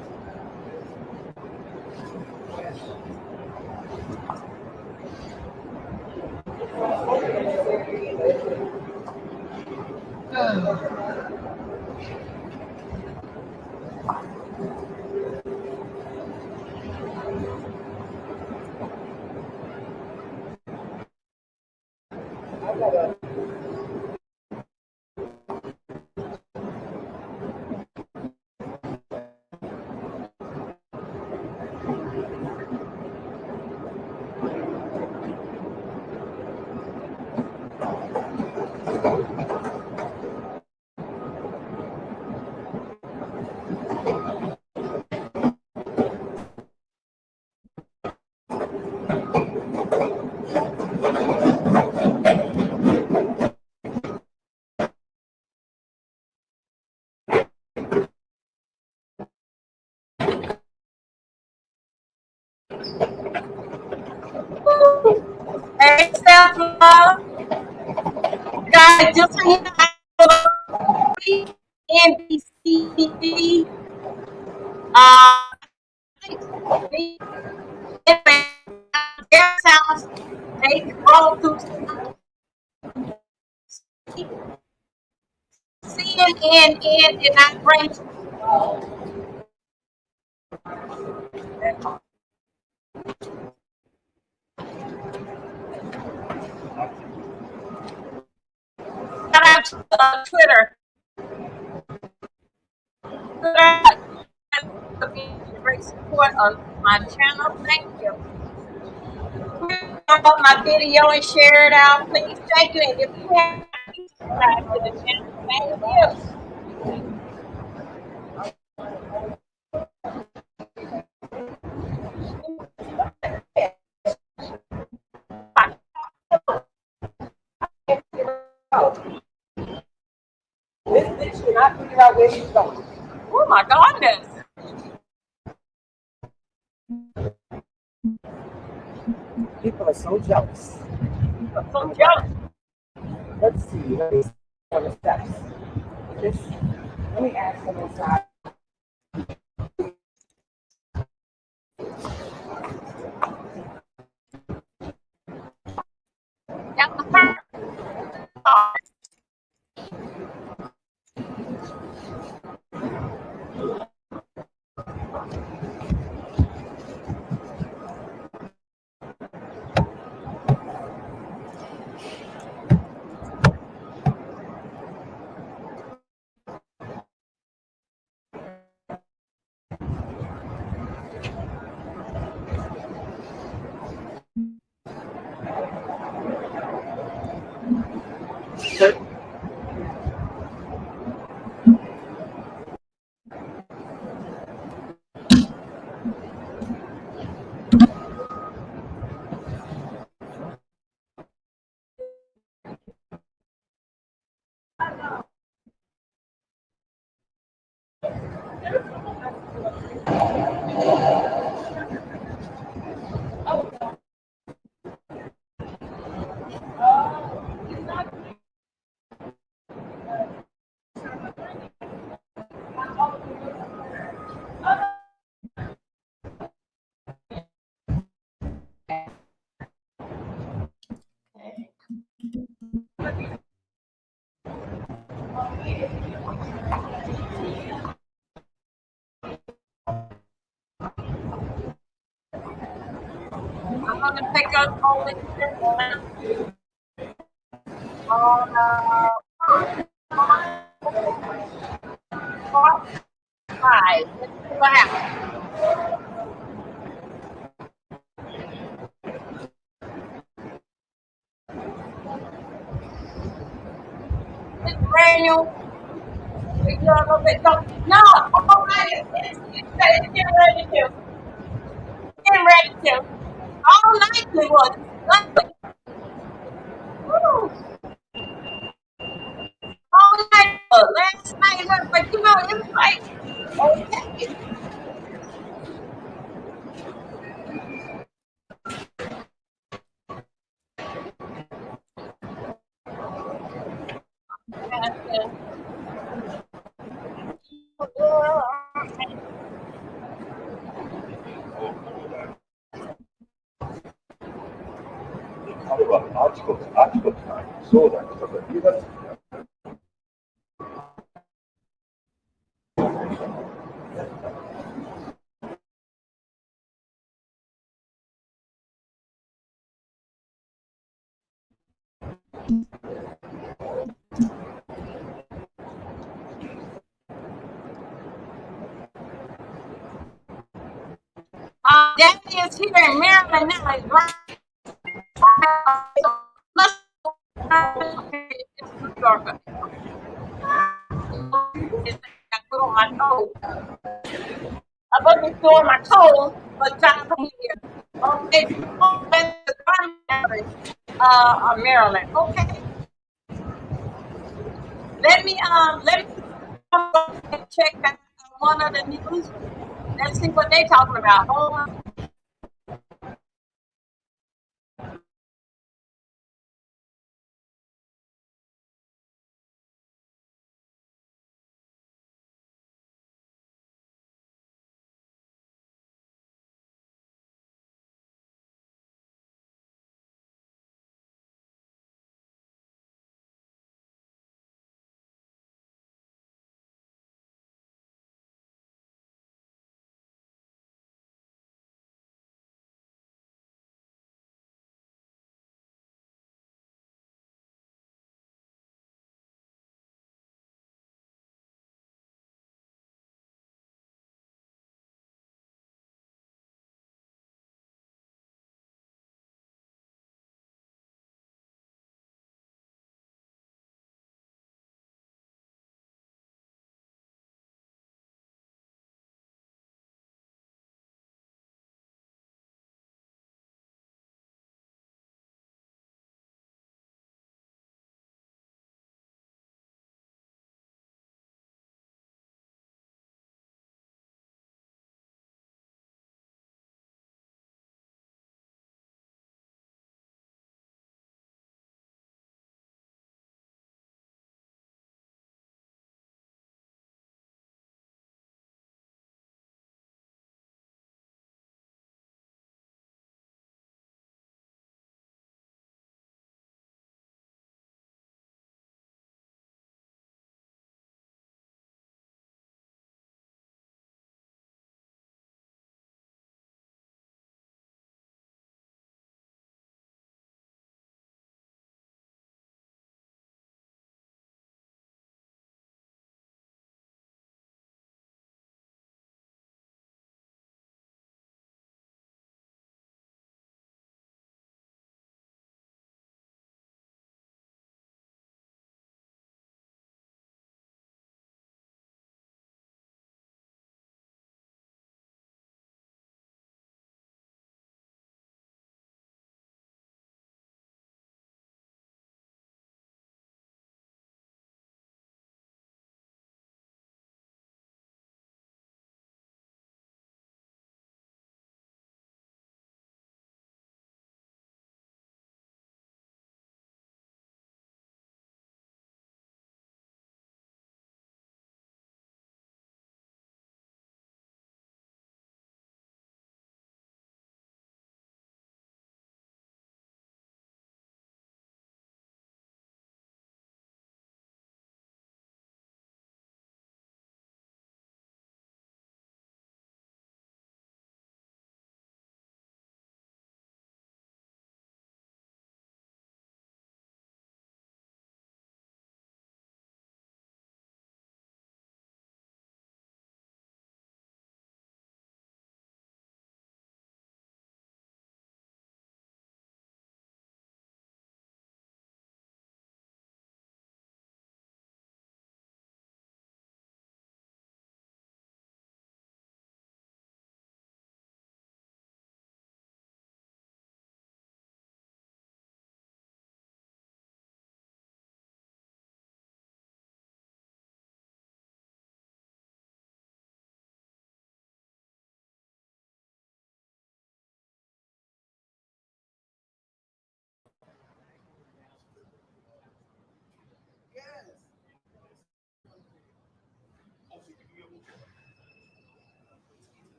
Hey, stuff, guys, just NBC, their house, they all through CNN did not bring. Shout out to Twitter. Great support on my channel. Thank you. Up my video and share it out, please. Thank you. And if you have subscribe to the channel, thank you. This bitch cannot figure out where she's going. Oh my goodness. People are so jealous. I'm so jealous. Let's see. Let me see on the steps. Let me ask them inside. gonna take us over here on part five. Let's see what happens. It's Daniel. We do a little bit. No, all right. It's getting ready to. Getting ready to. All night we was. Lovely. Woo. All night was. Last night, but you know, it was like, okay. Daddy is here in Maryland now. He's right. Let's New York. I put on my toes. I wasn't doing my toes, but trying to come here. Okay, the primary, Maryland. Okay, let me check out one of the news. Let's see what they talking about. Hold on.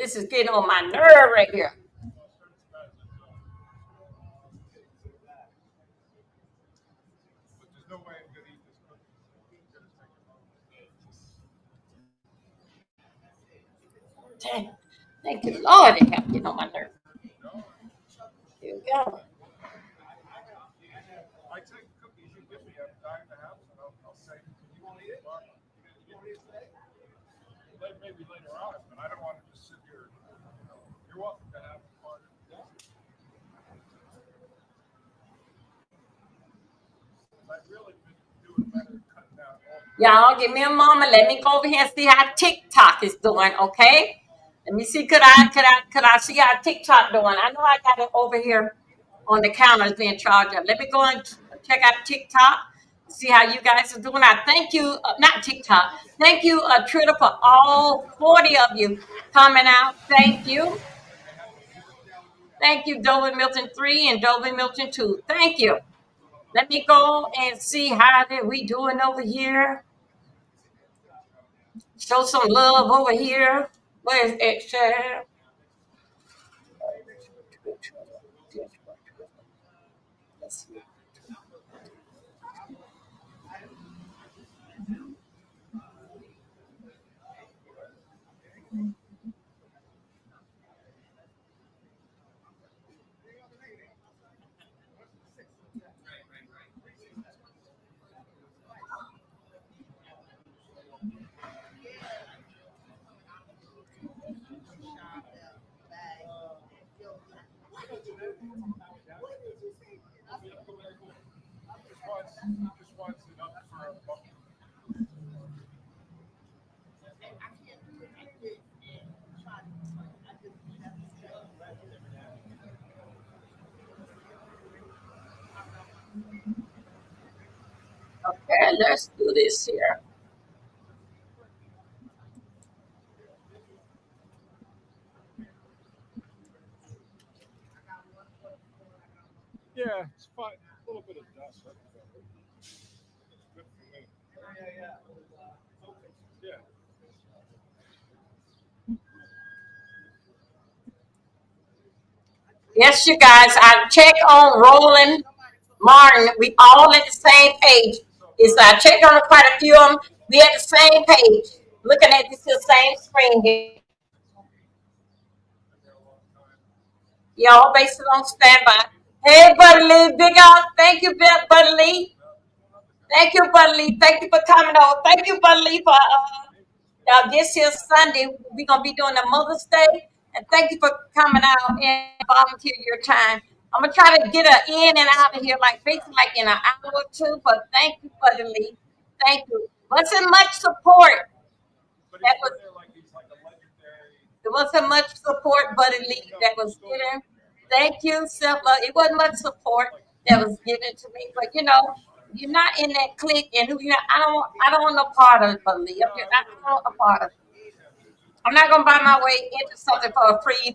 This is getting on my nerve right here. Dang. Thank you, Lord, it kept getting on my nerve. Here we go. Y'all give me a moment. Let me go over here and see how TikTok is doing, okay? Let me see. Could I see how TikTok doing? I know I got it over here on the counters being charged up. Let me go and check out TikTok. See how you guys are doing. I thank you, not TikTok. Thank you, Twitter, for all 40 of you coming out. Thank you. Thank you, Dolby Milton 3 and Dolby Milton 2. Thank you. Let me go and see how that we doing over here. Show some love over here. Where is it? Share? Okay, let's do this here. Yes, you guys, I check on Roland Martin. We all at the same page. I checked on quite a few of them. We at the same page. Looking at this same screen here. Y'all based it on standby. Hey, Buddy Lee, big up. Thank you, Buddy Lee. Thank you, Buddy Lee. Thank you for coming on. Thank you, Buddy Lee, for this here Sunday. We're going to be doing the Mother's Day. And thank you for coming out and volunteer your time. I'm going to try to get her in and out of here, like basically like in an hour or two. But thank you, Buddy Lee. Thank you. Wasn't much support. That was There wasn't much support, Buddy Lee, that was given. Thank you, Simple. It wasn't much support that was given to me, but you're not in that clique, and I don't want no part of it, Buddy Lee. I don't want a part of it. I'm not gonna buy my way into something for a free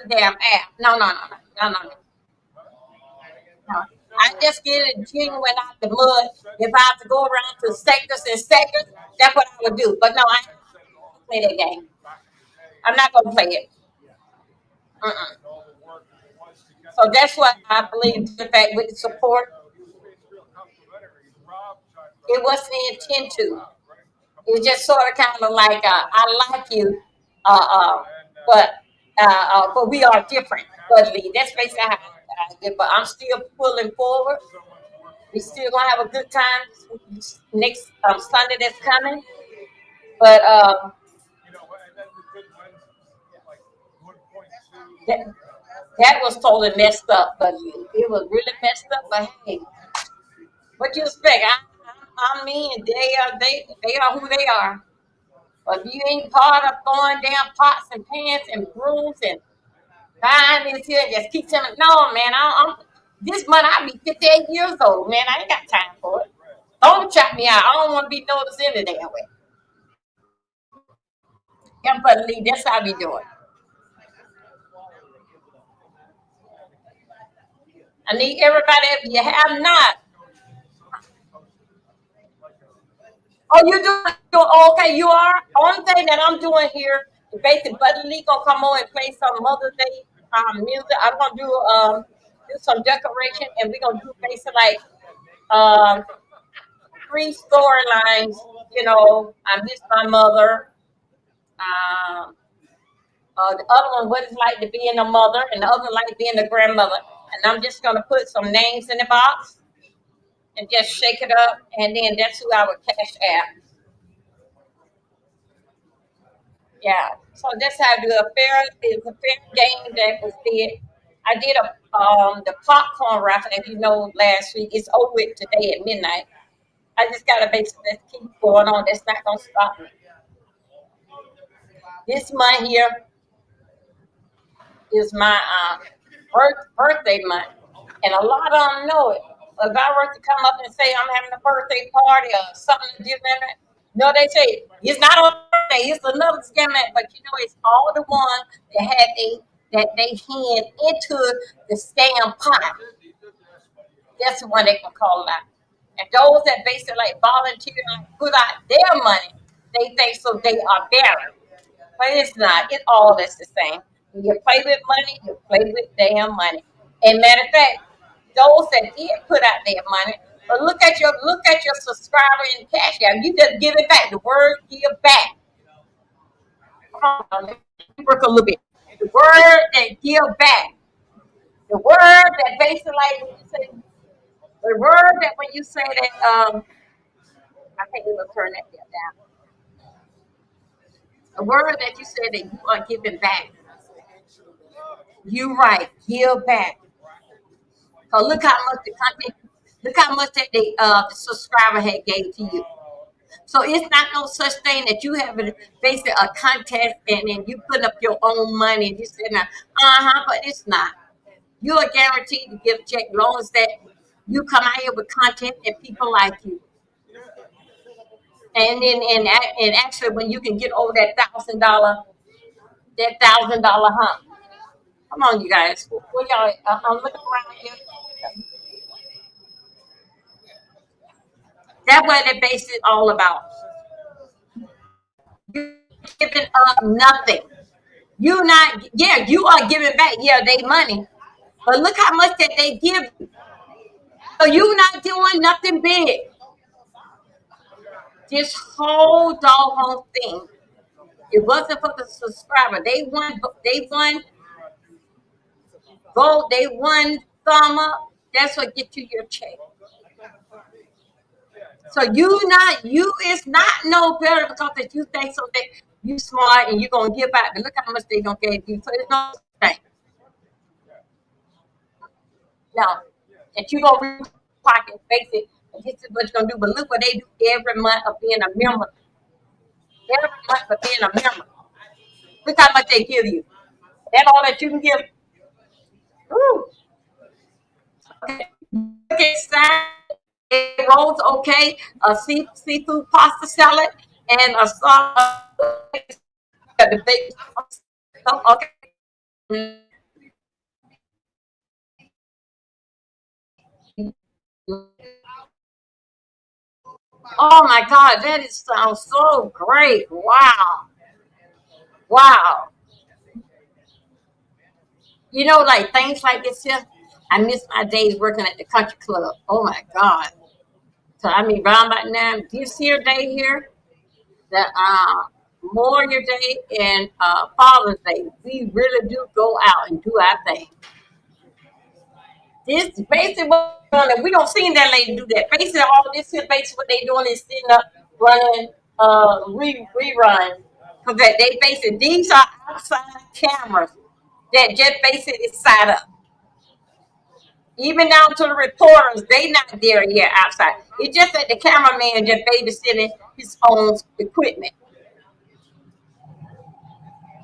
damn app. No, no, no, no, no, no, no. No. I just get it genuine out the mud. If I have to go around to sectors and sectors, that's what I would do. But no, I ain't gonna play that game. I'm not gonna play it. Mm-mm. So that's what I believe. The fact with the support, it wasn't intent to. It was just sort of kind of like I like you, uh, uh, but but we are different. But Lee, that's basically how I did. But I'm still pulling forward. We still gonna have a good time next Sunday that's coming. But that, that was totally messed up. But it was really messed up. But hey, what you expect? I'm me, and they are who they are. But if you ain't part of throwing down pots and pans and brooms and buying this here, just keep telling me, no, man, this month I'll be 58 years old, man. I ain't got time for it. Don't chop me out. I don't want to be noticed any damn way. Yeah, but Lee, that's how we do it. I need everybody, if you have not, oh, you do, okay, you are. Only thing that I'm doing here, Basically, Buddy Lee gonna come on and play some Mother's Day music. I'm gonna do some decoration, and we're gonna do basically like um, three storylines. You know, I miss my mother. Um, the other one, what it's like to be in a mother, and the other like being a grandmother. And I'm just gonna put some names in the box and just shake it up, and then that's who I would cash out. Yeah. So that's how I do a fair. It's a fair game that was did. I did the popcorn raffle, as you know, last week. It's over with today at midnight. I just gotta basically keep going on. That's not gonna stop me. This month here is my birthday month, and a lot of them know it. If I were to come up and say I'm having a birthday party or something different, no, they say it's not a birthday, it's another scam. But you know, it's all the ones that they hand into the scam pot. That's the one they can call out. And those that basically like volunteer and put out their money, they think so they are better. But it's not. It all is the same. When you play with money, you play with damn money. And matter of fact, those that did put out their money, but look at your subscriber in cash app. You just give it back. The word give back. Come on, let me work a little bit. The word that give back. The word that basically like when you say the word that when you say that I can't even turn that down. The word that you said that you are giving back. You right, give back. So look how much the content, look how much that the subscriber had gave to you. So it's not no such thing that you have basically a contest and then you put up your own money and you say now, but it's not. You are guaranteed to get a check as long as that you come out here with content and people like you. And then and actually when you can get over that $1,000 hump. Come on, you guys. Well, y'all, I'm looking around here. That's what they base it all about. You giving up nothing. You not, yeah, you are giving back, yeah, they money. But look how much that they give you. So you not doing nothing big. This whole doggone thing. It wasn't for the subscriber. They won gold, they won thumb up. That's what get you your check. So you is not no better because that you think so that you smart and you're gonna give back. But look how much they gonna give you. So it's no thing. Now that you gonna reach pocket, face it, and this is what you're gonna do. But look what they do every month of being a member. Every month of being a member. Look how much they give you. That all that you can give. Woo. Okay. Okay, it rolls okay. A seafood pasta salad and a sauce. The big. Okay. Oh my God, that is sounds so great. Wow. Wow. You know, like things like this here, I miss my days working at the country club. Oh my God. So I mean round about now, this here day here, the Memorial Day and Father's Day, we really do go out and do our thing. This basically what we don't see that lady do that. Basically all this here basically what they doing is sitting up running reruns. Because they basically these are outside cameras that just basically set up. Even down to the reporters, they not there yet outside. It's just that the cameraman just babysitting his own equipment.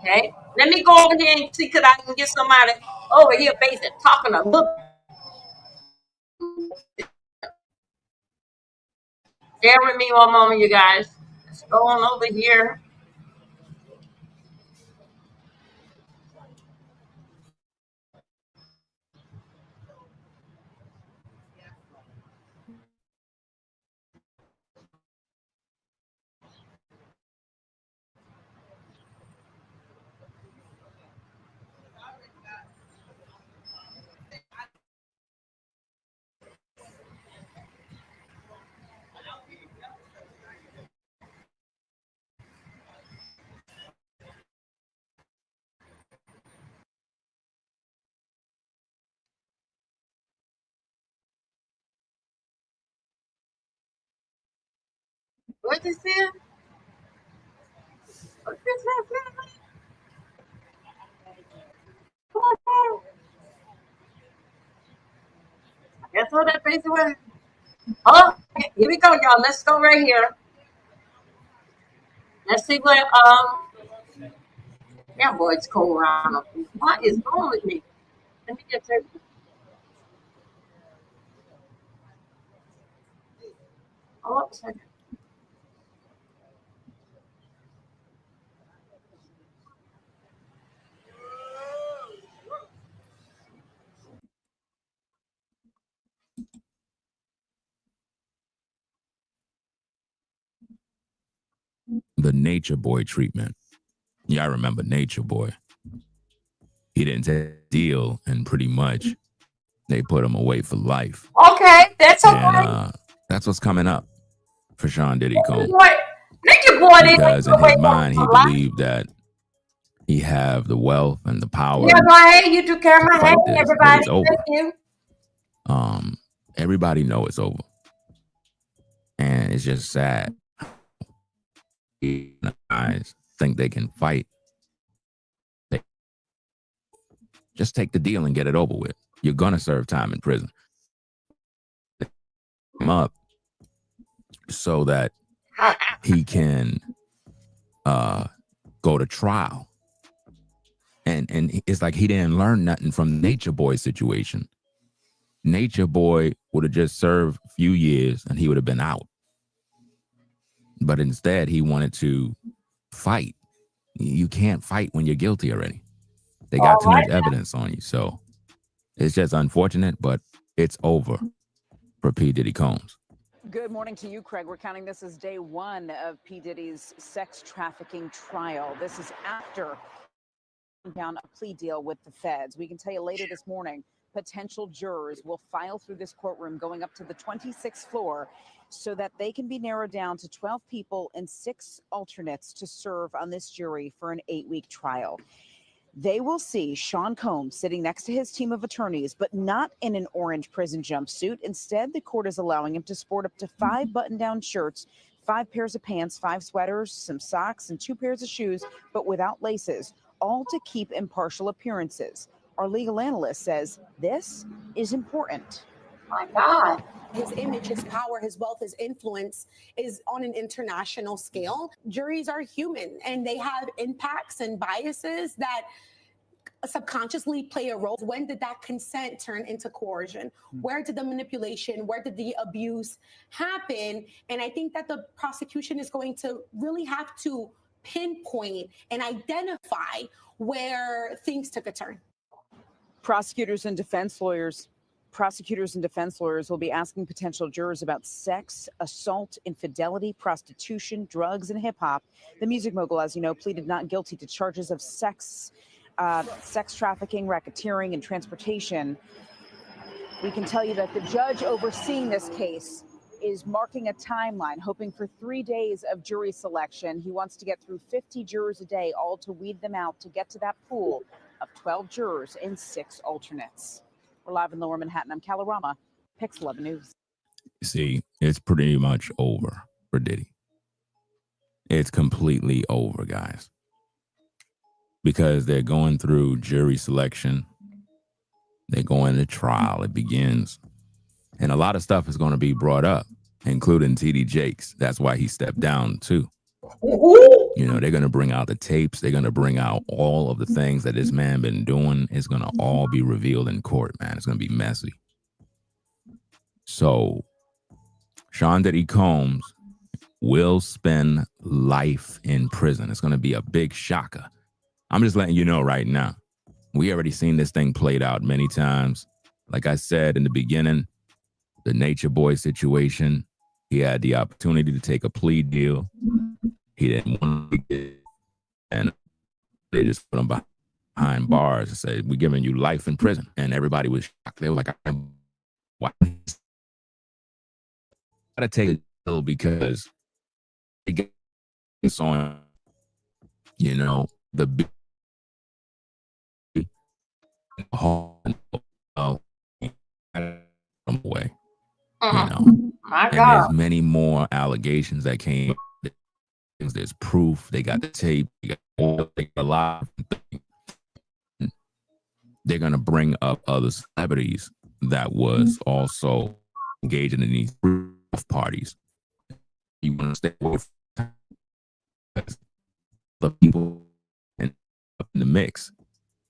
Okay, let me go over here and see could I can get somebody over here basically talking a little. Bear with me one moment, you guys. Let's go on over here. What is this? What's this? That's what that face was. Oh, here we go, y'all. Let's go right here. Let's see what yeah, boy, it's cold around. What is wrong with me? Let me get there. Oh, second. The Nature Boy treatment. Yeah, I remember Nature Boy. He didn't take a deal, and pretty much they put him away for life. Okay, that's okay. And that's what's coming up for Sean Diddy Combs. Nature Boy didn't Because in away his mind, he from life. believed that he have the wealth and the power Yeah, go ahead. You took care of to my fight hand, this, but everybody. it's over. Thank you. Everybody know it's over, and it's just sad. Guys think they can fight. They just take the deal and get it over with. You're gonna serve time in prison. Him up so that he can go to trial. And it's like he didn't learn nothing from Nature Boy situation. Nature Boy would have just served a few years and he would have been out. But instead, he wanted to fight. You can't fight when you're guilty already. They got too much evidence on you. So it's just unfortunate, but it's over for P. Diddy Combs. Good morning to you, Craig. We're counting this as day one of P. Diddy's sex trafficking trial. This is after down a plea deal with the feds. We can tell you later this morning, potential jurors will file through this courtroom going up to the 26th floor so that they can be narrowed down to 12 people and 6 alternates to serve on this jury for an 8-week trial. They will see Sean Combs sitting next to his team of attorneys, but not in an orange prison jumpsuit. Instead, the court is allowing him to sport up to 5 button-down shirts, 5 pairs of pants, 5 sweaters, some socks, and 2 pairs of shoes, but without laces, all to keep impartial appearances. Our legal analyst says this is important. My God. His image, his power, his wealth, his influence is on an international scale. Juries are human and they have impacts and biases that subconsciously play a role. When did that consent turn into coercion? Where did the manipulation, where did the abuse happen? And I think that the prosecution is going to really have to pinpoint and identify where things took a turn. Prosecutors and defense lawyers will be asking potential jurors about sex, assault, infidelity, prostitution, drugs, and hip hop. The music mogul, as you know, pleaded not guilty to charges of sex trafficking, racketeering, and transportation. We can tell you that the judge overseeing this case is marking a timeline, hoping for 3 days of jury selection. He wants to get through 50 jurors a day, all to weed them out to get to that pool of 12 jurors and 6 alternates. We're live in Lower Manhattan. I'm Kalorama, Pix 11 News. See, it's pretty much over for Diddy. It's completely over, guys. Because they're going through jury selection. They're going to trial. It begins. And a lot of stuff is going to be brought up, including T.D. Jakes. That's why he stepped down, too. You know, they're going to bring out the tapes. They're going to bring out all of the things that this man been doing. It's going to all be revealed in court, man. It's going to be messy. So, Sean Diddy Combs will spend life in prison. It's going to be a big shocker. I'm just letting you know right now. We already seen this thing played out many times. Like I said in the beginning, the Nature Boy situation, he had the opportunity to take a plea deal. He didn't want to get it, and they just put him behind bars and said, "We're giving you life in prison." And everybody was shocked. They were like, "Why?" Gotta take a deal because it's on, you know, the big away, you know. My And there's God. many more allegations that came. There's proof. They got the tape. They got a lot. They're gonna bring up other celebrities that was also engaging in these parties. You want to stay away from the people in the mix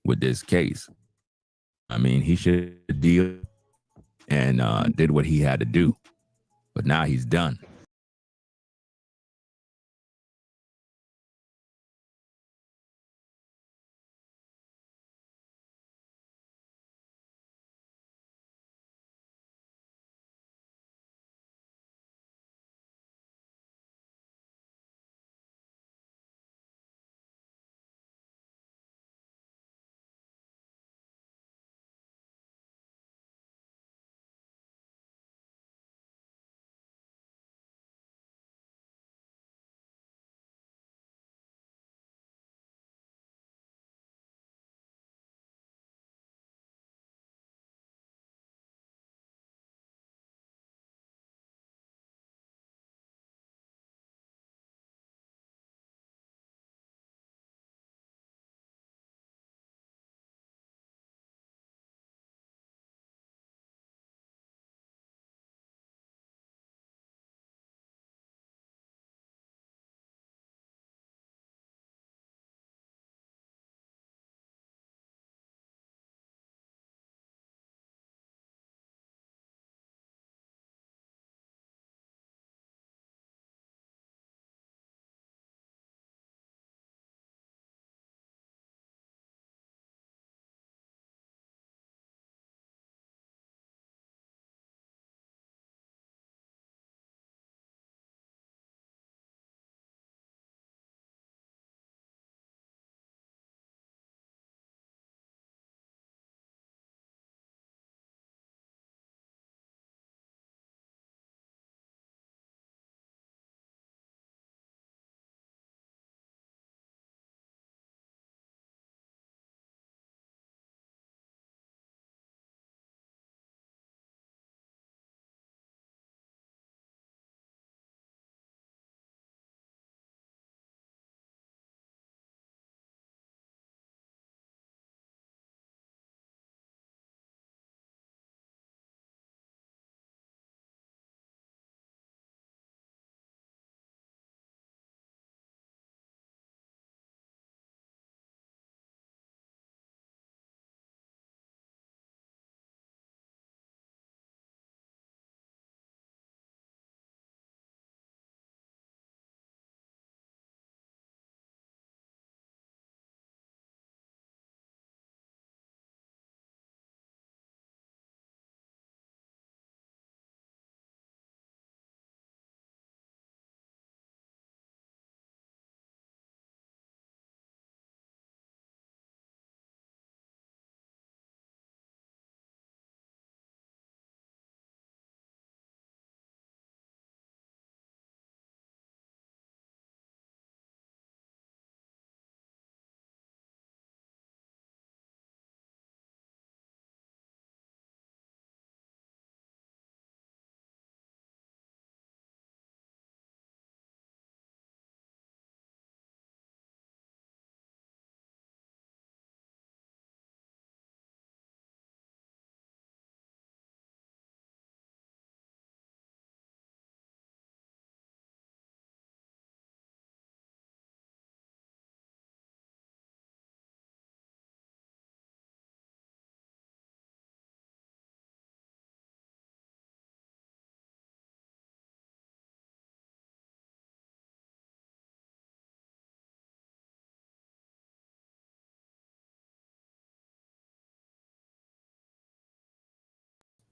with this case. I mean, he should deal and did what he had to do, but now he's done.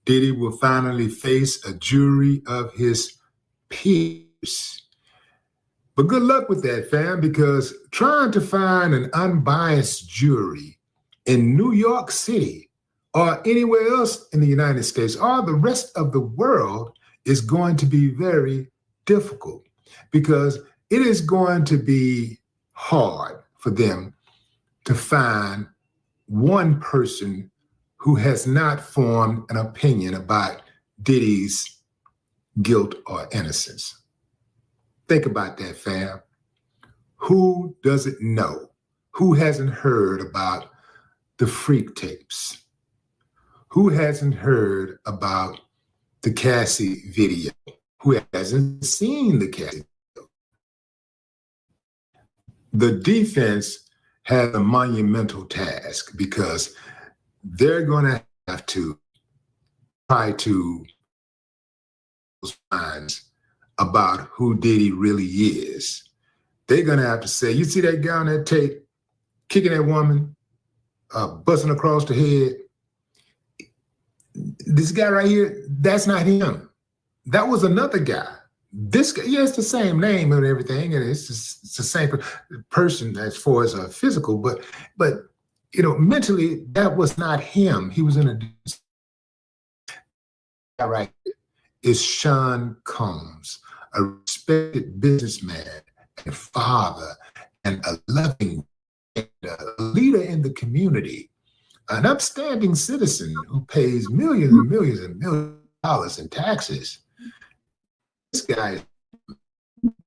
Diddy will finally face a jury of his peers. But good luck with that, fam, because trying to find an unbiased jury in New York City or anywhere else in the United States or the rest of the world is going to be very difficult because it is going to be hard for them to find one person who has not formed an opinion about Diddy's guilt or innocence. Think about that, fam. Who doesn't know? Who hasn't heard about the freak tapes? Who hasn't heard about the Cassie video? Who hasn't seen the Cassie video? The defense has a monumental task because they're going to have to try to find about who Diddy really is. They're going to have to say, you see that guy on that tape kicking that woman, busting across the head? This guy right here, that's not him. That was another guy. This guy, yeah, it's the same name and everything, and it's the same person as far as physical, but you know, mentally, that was not him. He was in a guy right here is Sean Combs, a respected businessman and father and a loving leader in the community, an upstanding citizen who pays millions and millions and millions of dollars in taxes. This guy,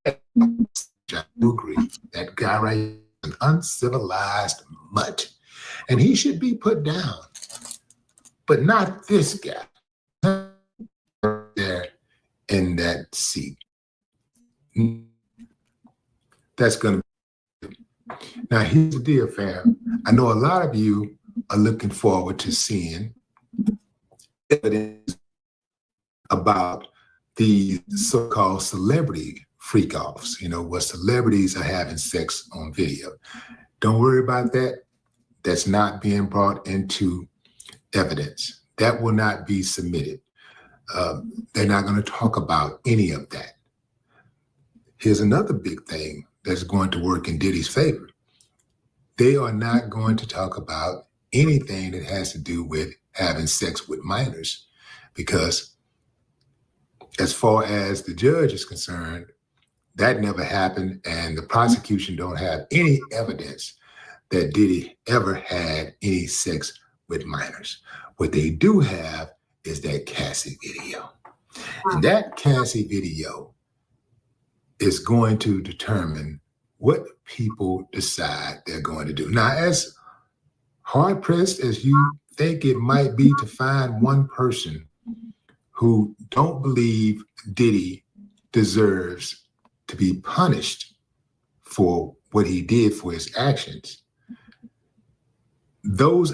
I do agree, that guy right here is an uncivilized mutt, and he should be put down, but not this guy there in that seat. That's going to be. Now, here's the deal, fam. I know a lot of you are looking forward to seeing evidence about the so-called celebrity freak-offs, you know, where celebrities are having sex on video. Don't worry about that. That's not being brought into evidence. That will not be submitted. They're not going to talk about any of that. Here's another big thing that's going to work in Diddy's favor. They are not going to talk about anything that has to do with having sex with minors, because as far as the judge is concerned, that never happened, and the prosecution don't have any evidence that Diddy ever had any sex with minors. What they do have is that Cassie video. And that Cassie video is going to determine what people decide they're going to do. Now, as hard-pressed as you think it might be to find one person who don't believe Diddy deserves to be punished for what he did for his actions, those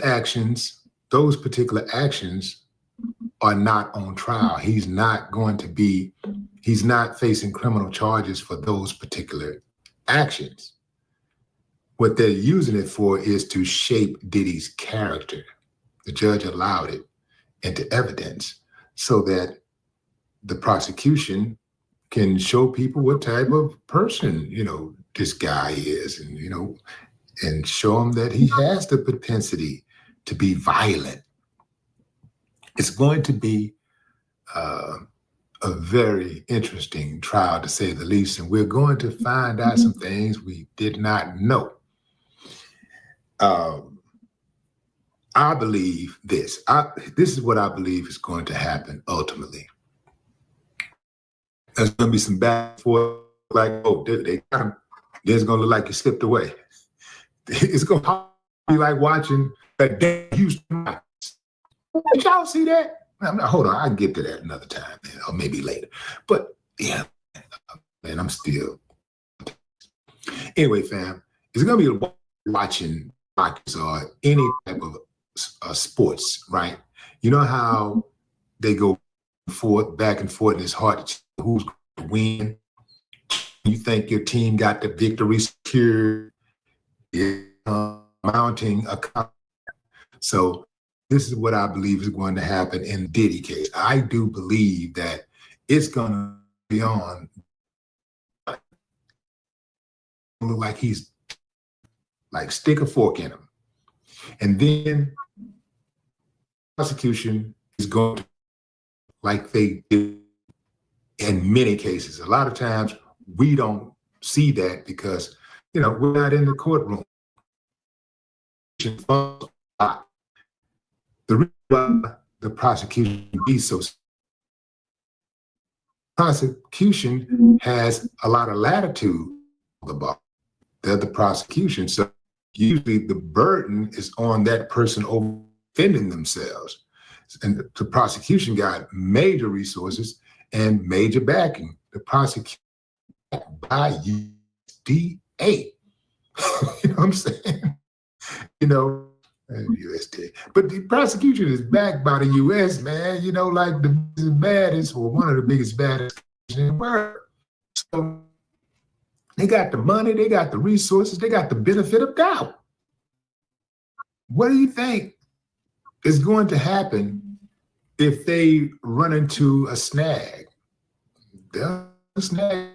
particular actions are not on trial. He's not facing criminal charges for those particular actions. What they're using it for is to shape Diddy's character. The judge allowed it into evidence so that the prosecution can show people what type of person, you know, this guy is, and, you know, and show them that he has the propensity to be violent. It's going to be a very interesting trial, to say the least, and we're going to find out some things we did not know. I believe this. This is what I believe is going to happen ultimately. There's going to be some back and forth, like, oh, they got him. Then it's going to look like he slipped away. It's going to be like watching that damn Houston. Did y'all see that? Hold on, I'll get to that another time, man, or maybe later. But yeah, man, I'm still. Anyway, fam, it's going to be watching boxing or any type of sports, right? You know how they go back and forth, and it's hard to tell who's going to win. You think your team got the victory secured, mounting a. So this is what I believe is going to happen in Diddy case. I do believe that it's going to be on. Look like he's like stick a fork in him, and then prosecution is going to, like they did in many cases. A lot of times we don't see that because, you know, we're not in the courtroom. The reason why the prosecution be so prosecution has a lot of latitude about the prosecution. So usually the burden is on that person defending themselves. And the prosecution got major resources and major backing. The prosecution by USDA. You know what I'm saying? You know, USDA. But the prosecution is backed by the US, man. You know, like the baddest, or one of the biggest baddest in the world. So they got the money, they got the resources, they got the benefit of doubt. What do you think is going to happen if they run into a snag? The snag,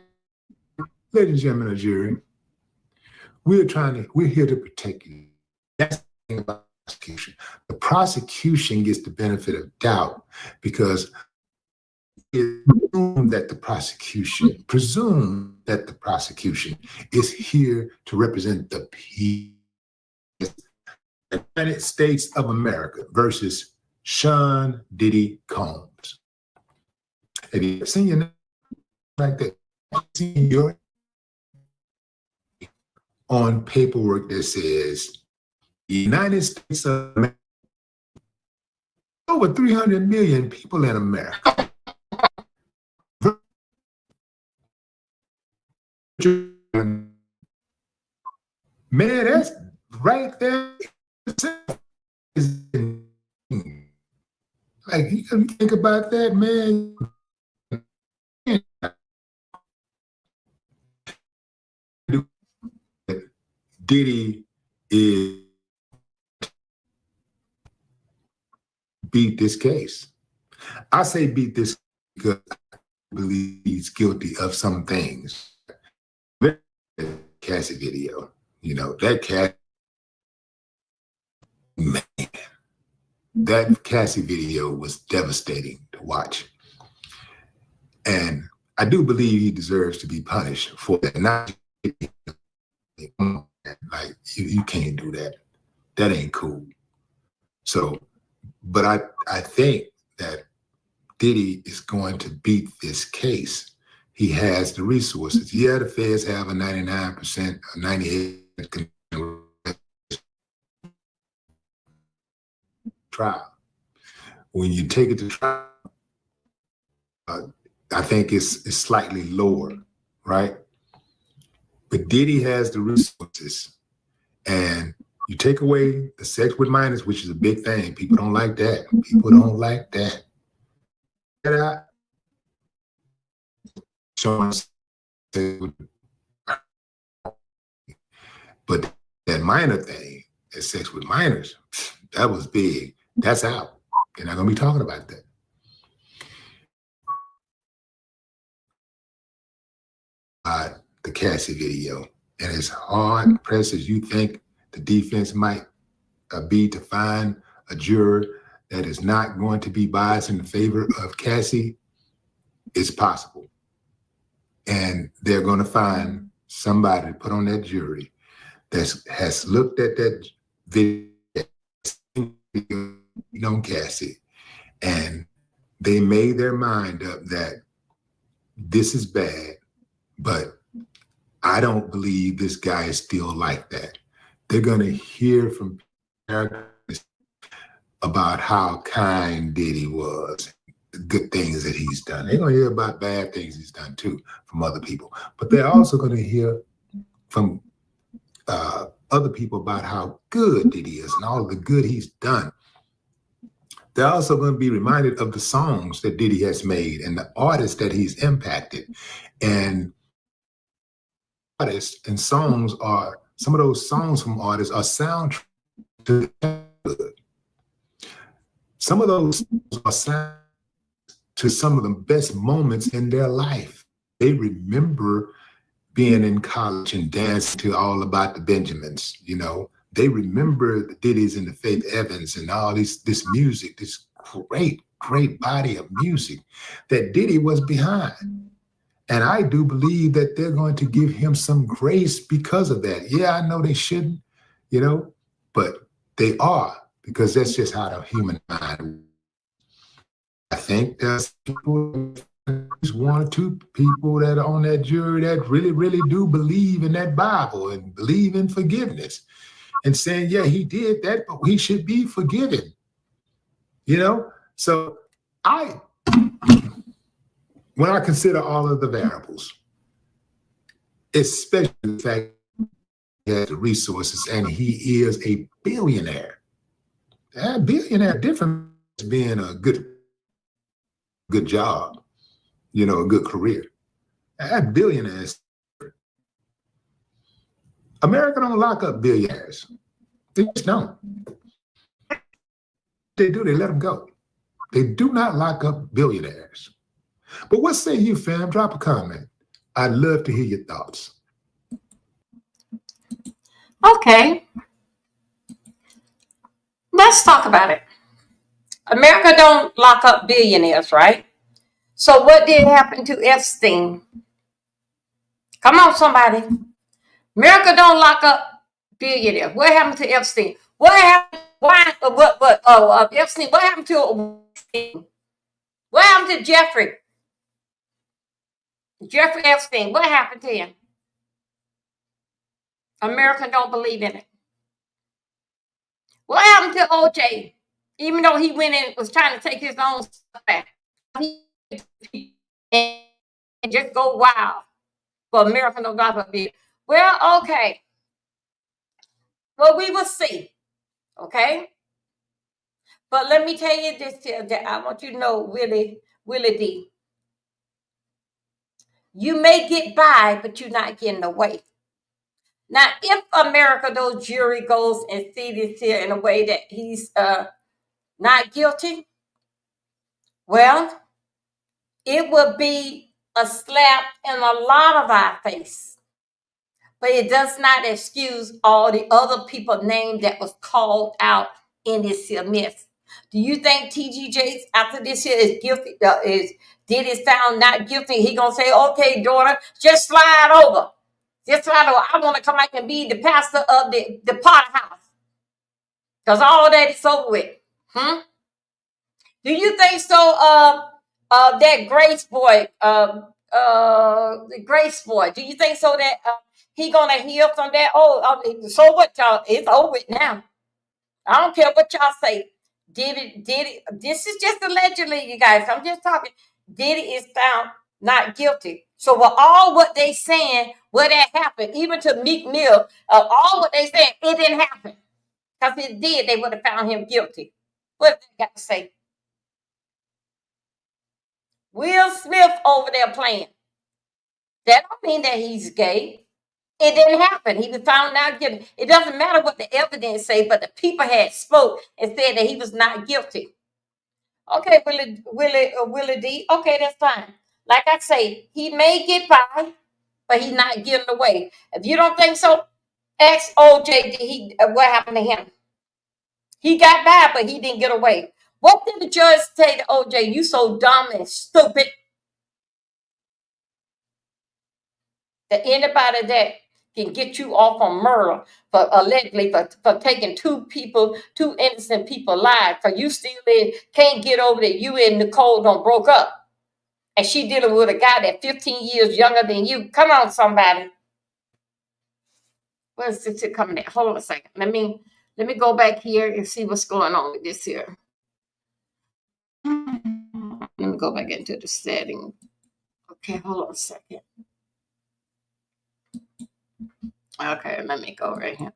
ladies and gentlemen of the jury, we're here to protect you. That's the thing about prosecution. The prosecution gets the benefit of doubt because presume that the prosecution is here to represent the people. The United States of America versus Sean Diddy Combs. Have you seen your name like that? Seen your on paperwork that says United States of America, over 300 million people in America. Man, that's right there. Like, you can think about that, man. Diddy is beat this case. I say beat this because I believe he's guilty of some things. Cassie video, you know, that Cassie video was devastating to watch. And I do believe he deserves to be punished for that. Not like you can't do that. That ain't cool. So, but I think that Diddy is going to beat this case. He has the resources. Yeah, the feds have a 99%, a 98% trial. When you take it to trial, I think it's slightly lower, right? But Diddy has the resources, and you take away the sex with minors, which is a big thing. People don't like that. People don't like that. But that minor thing, that sex with minors, that was big. That's out. They're not gonna be talking about that. The Cassie video, and as hard pressed as you think the defense might be to find a juror that is not going to be biased in the favor of Cassie, it's possible. And they're going to find somebody to put on that jury that has looked at that video on Cassie, and they made their mind up that this is bad, but I don't believe this guy is still like that. They're going to hear from about how kind Diddy was, the good things that he's done. They're going to hear about bad things he's done too from other people. But they're also going to hear from other people about how good Diddy is and all the good he's done. They're also going to be reminded of the songs that Diddy has made and the artists that he's impacted. And artists and songs are, some of those songs from artists are soundtracks to childhood. Some of those are sound to some of the best moments in their life. They remember being in college and dancing to All About the Benjamins, you know. They remember the Diddy's and the Faith Evans and all this music, this great body of music that Diddy was behind. And I do believe that they're going to give him some grace because of that. Yeah, I know they shouldn't, you know, but they are, because that's just how the human mind. I think there's people There's one or two people that are on that jury that really, really do believe in that Bible and believe in forgiveness and saying, yeah, he did that, but he should be forgiven. You know? So when I consider all of the variables, especially the fact he has the resources and he is a billionaire. That billionaire different from being a good job, you know, a good career. That billionaire is America don't lock up billionaires. They just don't. They do, they let them go. They do not lock up billionaires. But what say you, fam? Drop a comment. I'd love to hear your thoughts. Okay, let's talk about it. America don't lock up billionaires, right? So what did happen to Epstein? Come on, somebody. America don't lock up billionaires. What happened to Epstein? What happened? Why? Epstein. What happened to? What happened to Jeffrey Epstein? What happened to him? America don't believe in it. What happened to OJ? Even though he went and was trying to take his own stuff back, and just go wild. But America don't lock up billionaires. Well, okay. Well, we will see. Okay. But let me tell you this here, that I want you to know, Willie D. You may get by, but you're not getting away. Now, if America, those jury goes and see this here in a way that he's not guilty, well, it will be a slap in a lot of our face. But it does not excuse all the other people named that was called out in this here mess. Do you think TG Jakes after this here is guilty? Diddy found not guilty? He gonna say, "Okay, daughter, just slide over. Just slide over. I want to come back and be the pastor of the Potter House, cause all that is over with." Do you think so? That Grace boy, the Grace boy. Do you think so that he gonna heal from that? So what, y'all? It's over with now. I don't care what y'all say. Diddy. This is just allegedly, you guys. I'm just talking. Diddy is found not guilty. So with all what they saying, what that happened, even to Meek Mill, all what they saying, it didn't happen. Because if it did, they would have found him guilty. What they got to say? Will Smith over there playing. That don't mean that he's gay. It didn't happen. He was found not guilty. It doesn't matter what the evidence say, but the people had spoke and said that he was not guilty. Okay, Willie D. Okay, that's fine. Like I say, he may get by, but he's not getting away. If you don't think so, ask OJ. What happened to him? He got by, but he didn't get away. What did the judge say to OJ? You so dumb and stupid that anybody that can get you off on murder for allegedly for taking two innocent people alive, because you still can't get over that you and Nicole don't broke up. And she dealing with a guy that's 15 years younger than you. Come on, somebody. Where's this coming at? Hold on a second. Let me go back here and see what's going on with this here. Let me go back into the setting. Okay, hold on a second. Okay, let me go right here.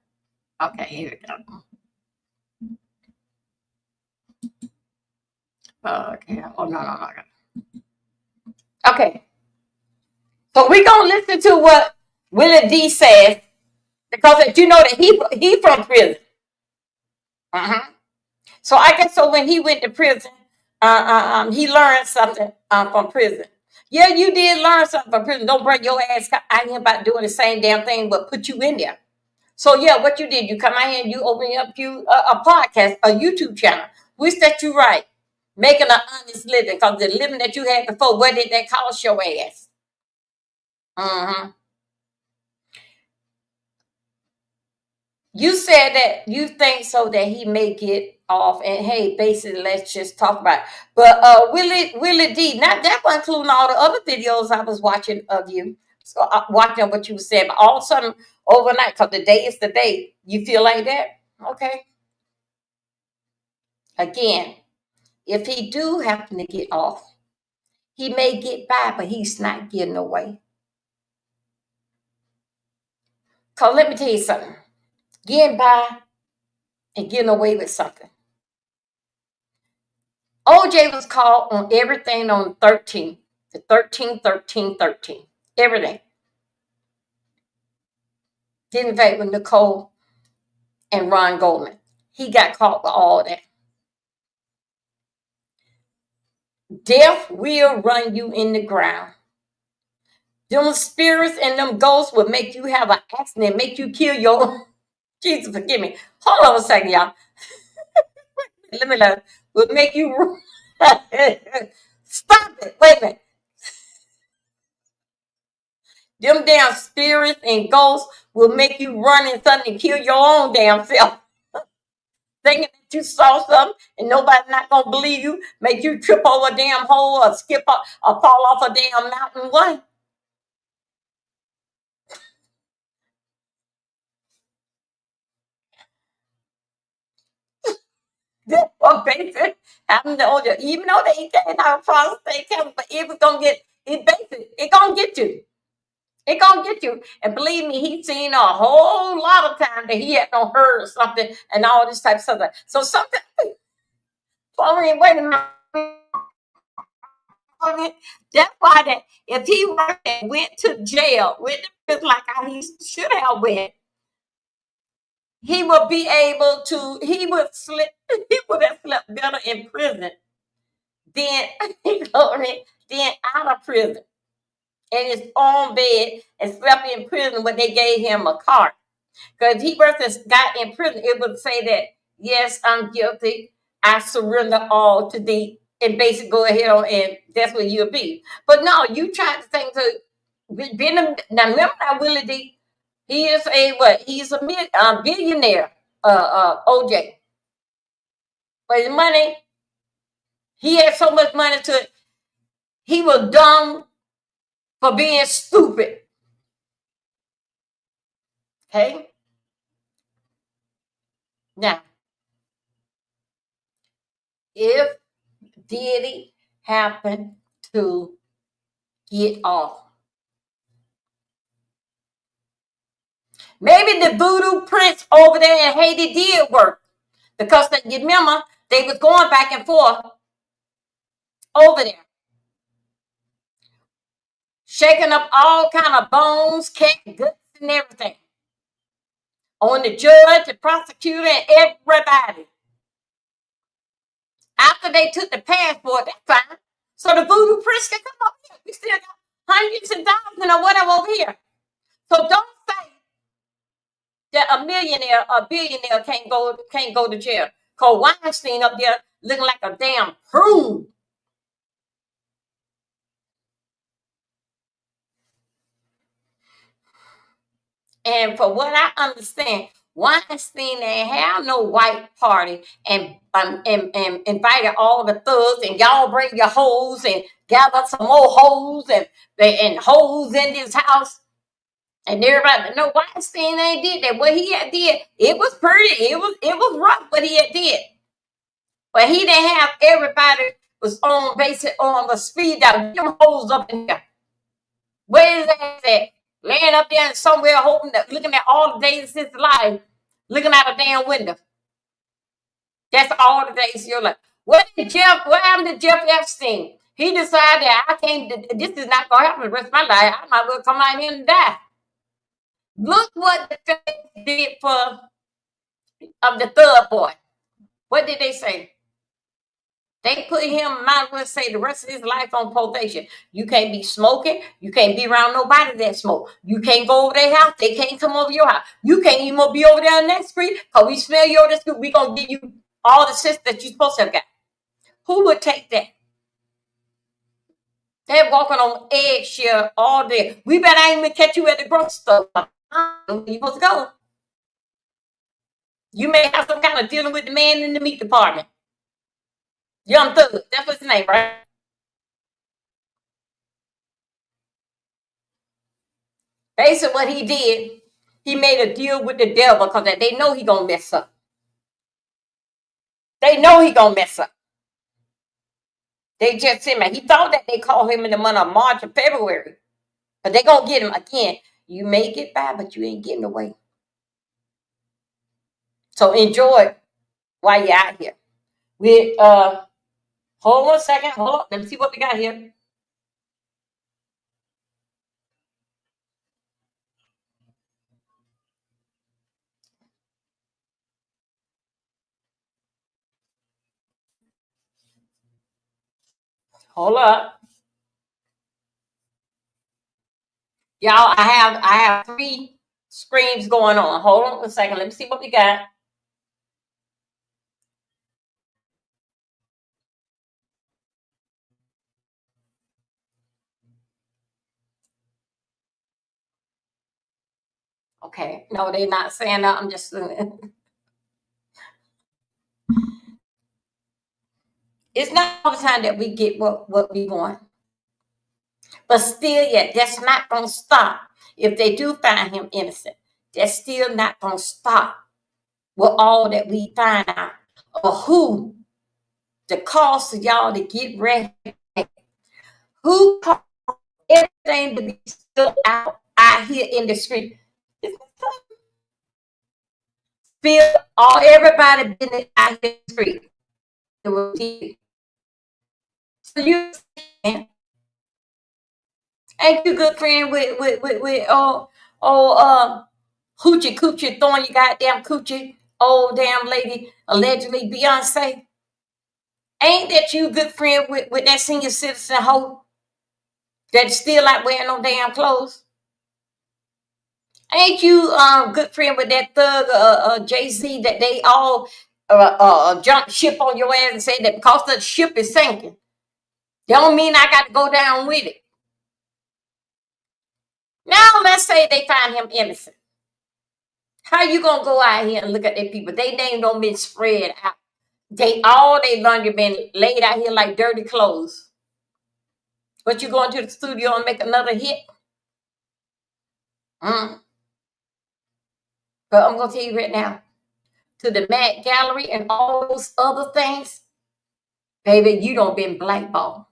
Okay, here we go. Okay. Oh, no. Okay. So we're going to listen to what Willie D says, because you know that he from prison. So I guess so when he went to prison, he learned something from prison. Yeah, you did learn something from prison. Don't bring your ass out here about doing the same damn thing, but put you in there. So yeah, what you did, you come out here and you open up a podcast, a YouTube channel. We set you right, making an honest living, because the living that you had before, what did that cost your ass? You said that you think so that he may get off, and hey, basically, let's just talk about it. But Willie D, not that one, including all the other videos I was watching of you. So watching what you said, but all of a sudden overnight, because the day is the day, you feel like that? Okay. Again, if he do happen to get off, he may get by, but he's not getting away. Because let me tell you something, getting by and getting away with something. OJ was caught on everything on 13, the 13, 13, 13, everything. Didn't fight with Nicole and Ron Goldman. He got caught with all that. Death will run you in the ground. Them spirits and them ghosts will make you have an accident, make you kill your. Jesus, forgive me. Hold on a second, y'all. Let me learn. Will make you. Stop it. Wait a minute. Them damn spirits and ghosts will make you run and something and kill your own damn self. Thinking that you saw something and nobody not gonna believe you, make you trip over a damn hole or skip up or fall off a damn mountain. What? That's what basic happened to OJ. Even though they can't have a prostate cancer, but it was gonna get it basic. It gonna get you. It gonna get you. And believe me, he's seen a whole lot of time that he had no heard something and all this type of stuff. So something. Wait a minute. That's why that if he went to jail, went to prison like how he should have went, he would be able to. He would slip. He would have slept better in prison than than out of prison in his own bed and slept in prison when they gave him a cart. Because if he versus got in prison, it would say that, yes, I'm guilty. I surrender all to thee. And basically go ahead on, and that's what you'll be. But no, you tried to think to now remember that Willie D, he is a what? He's a billionaire, OJ. But his money, he had so much money to he was dumb for being stupid. Okay? Now, if Diddy happened to get off, maybe the voodoo prince over there in Haiti did work. Because you remember, they was going back and forth over there. Shaking up all kind of bones, cat guts, and everything. On the judge, the prosecutor, and everybody. After they took the passport, that's fine. So the voodoo prince can come over here. We still got hundreds and thousands or whatever over here. So don't say that a millionaire or billionaire can't go to jail. Cause Weinstein up there looking like a damn prune. And for what I understand, Weinstein ain't have no white party and invited all the thugs and y'all bring your hoes and gather some more hoes and hoes in this house. And everybody, no, Weinstein ain't did that. What he had did, it was pretty. It was rough what he had did. But he didn't have everybody was on basic on the speed that them hoes up in there. Where is that at? Laying up there somewhere hoping that looking at all the days since life, looking out a damn window. That's all the days of your life. What happened to Jeff Epstein? He decided that I can't, this is not gonna happen the rest of my life. I might well come out here and die. Look what the feds did for the third boy. What did they say? They put him, might as well say, the rest of his life on probation. You can't be smoking. You can't be around nobody that smoke. You can't go over their house. They can't come over your house. You can't even be over there on that street because we smell you over the street. We're going to give you all the shit that you're supposed to have got. Who would take that? They're walking on eggshell all day. We better ain't even catch you at the grocery store. Where you supposed to go? You may have some kind of dealing with the man in the meat department. Young Thug, that's what's his name, right? Basically, what he did, he made a deal with the devil because they know he gonna mess up. They know he gonna mess up. They just said, man, he thought that they called him in the month of March or February, but they gonna get him again. You may get by, but you ain't getting away. So enjoy it while you're out here. We hold on a second. Hold on. Let me see what we got here. Hold up. Y'all, I have 3 screens going on. Hold on a second. Let me see what we got. Okay. No, they're not saying that. I'm just it's not all the time that we get what we want. But still, yet, that's not gonna stop. If they do find him innocent, that's still not gonna stop with all that we find out or who the cost of y'all to get ready. Who caused everything to be still out here in the street? Feel all everybody been out here in the street. So you ain't you good friend with hoochie coochie throwing your goddamn coochie, old damn lady, allegedly Beyonce? Ain't that you good friend with that senior citizen hoe that's still out wearing no damn clothes? Ain't you good friend with that thug Jay-Z that they all jump ship on your ass and say that because the ship is sinking, don't mean I got to go down with it. Now let's say they find him innocent. How you gonna go out here and look at their people? They name don't been spread out. They all they laundry been laid out here like dirty clothes. But you going to the studio and make another hit? But I'm gonna tell you right now, to the Met Gallery and all those other things, baby, you don't been blackballed.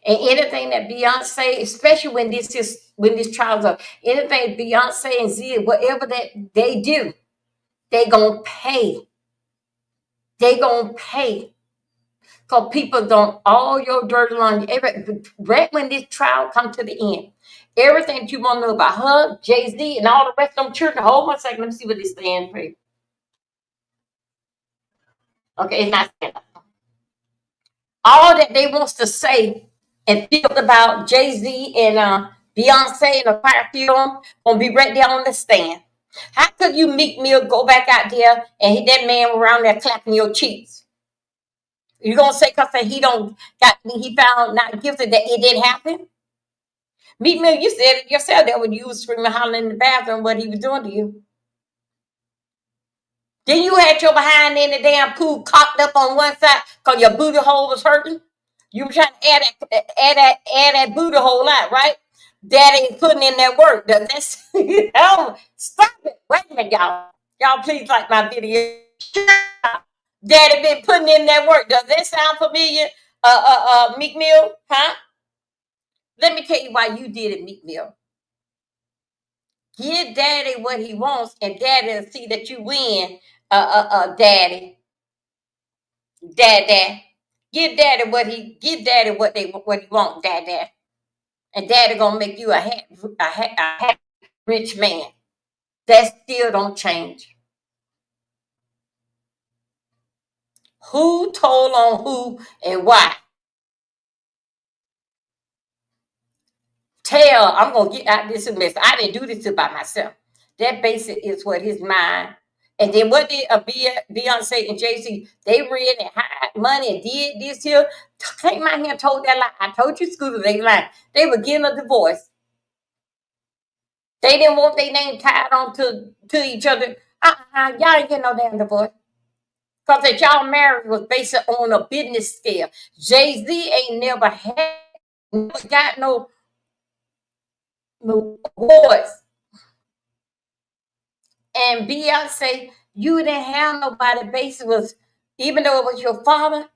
And anything that Beyonce, especially when this trial's up, anything Beyonce and Zia, whatever that they do, they gonna pay. They gonna pay. Because people don't, all your dirty laundry, right when this trial come to the end, everything that you want to know about her, Jay-Z, and all the rest of them children, hold on a second, let me see what this stands for. Okay, it's not saying that. All that they wants to say and feel about Jay-Z and Beyonce and a fire film gonna be right there on the stand. How could you Meek Mill go back out there and that man around there clapping your cheeks? You gonna say because he found not guilty that it didn't happen? Meek Mill, you said it yourself that when you was screaming, hollering in the bathroom, what he was doing to you. Then you had your behind in the damn pool cocked up on one side because your booty hole was hurting. You were trying to add that booty hole out, right? Daddy ain't putting in that work. That's oh, stop it. Wait a minute, y'all. Y'all please like my video. Daddy been putting in that work. Does that sound familiar? Meek Mill, huh? Let me tell you why you did it, Meek Mill. Give Daddy what he wants, and Daddy will see that you win. Daddy. Give Daddy what he want, Daddy. And Daddy gonna make you a happy rich man. That still don't change. Who told on who and why? I'm gonna get out this mess. I didn't do this by myself. That basic is what his mind. And then what did Beyonce and Jay-Z? They read and hide money and did this here. Came out here and told that lie. I told you, Scooter, they lied. They were getting a divorce. They didn't want their name tied on to each other. Y'all ain't getting no damn divorce. Because that y'all marriage was based on a business scale. Jay-Z ain't never got no awards. And Beyonce, you didn't have nobody based was, even though it was your father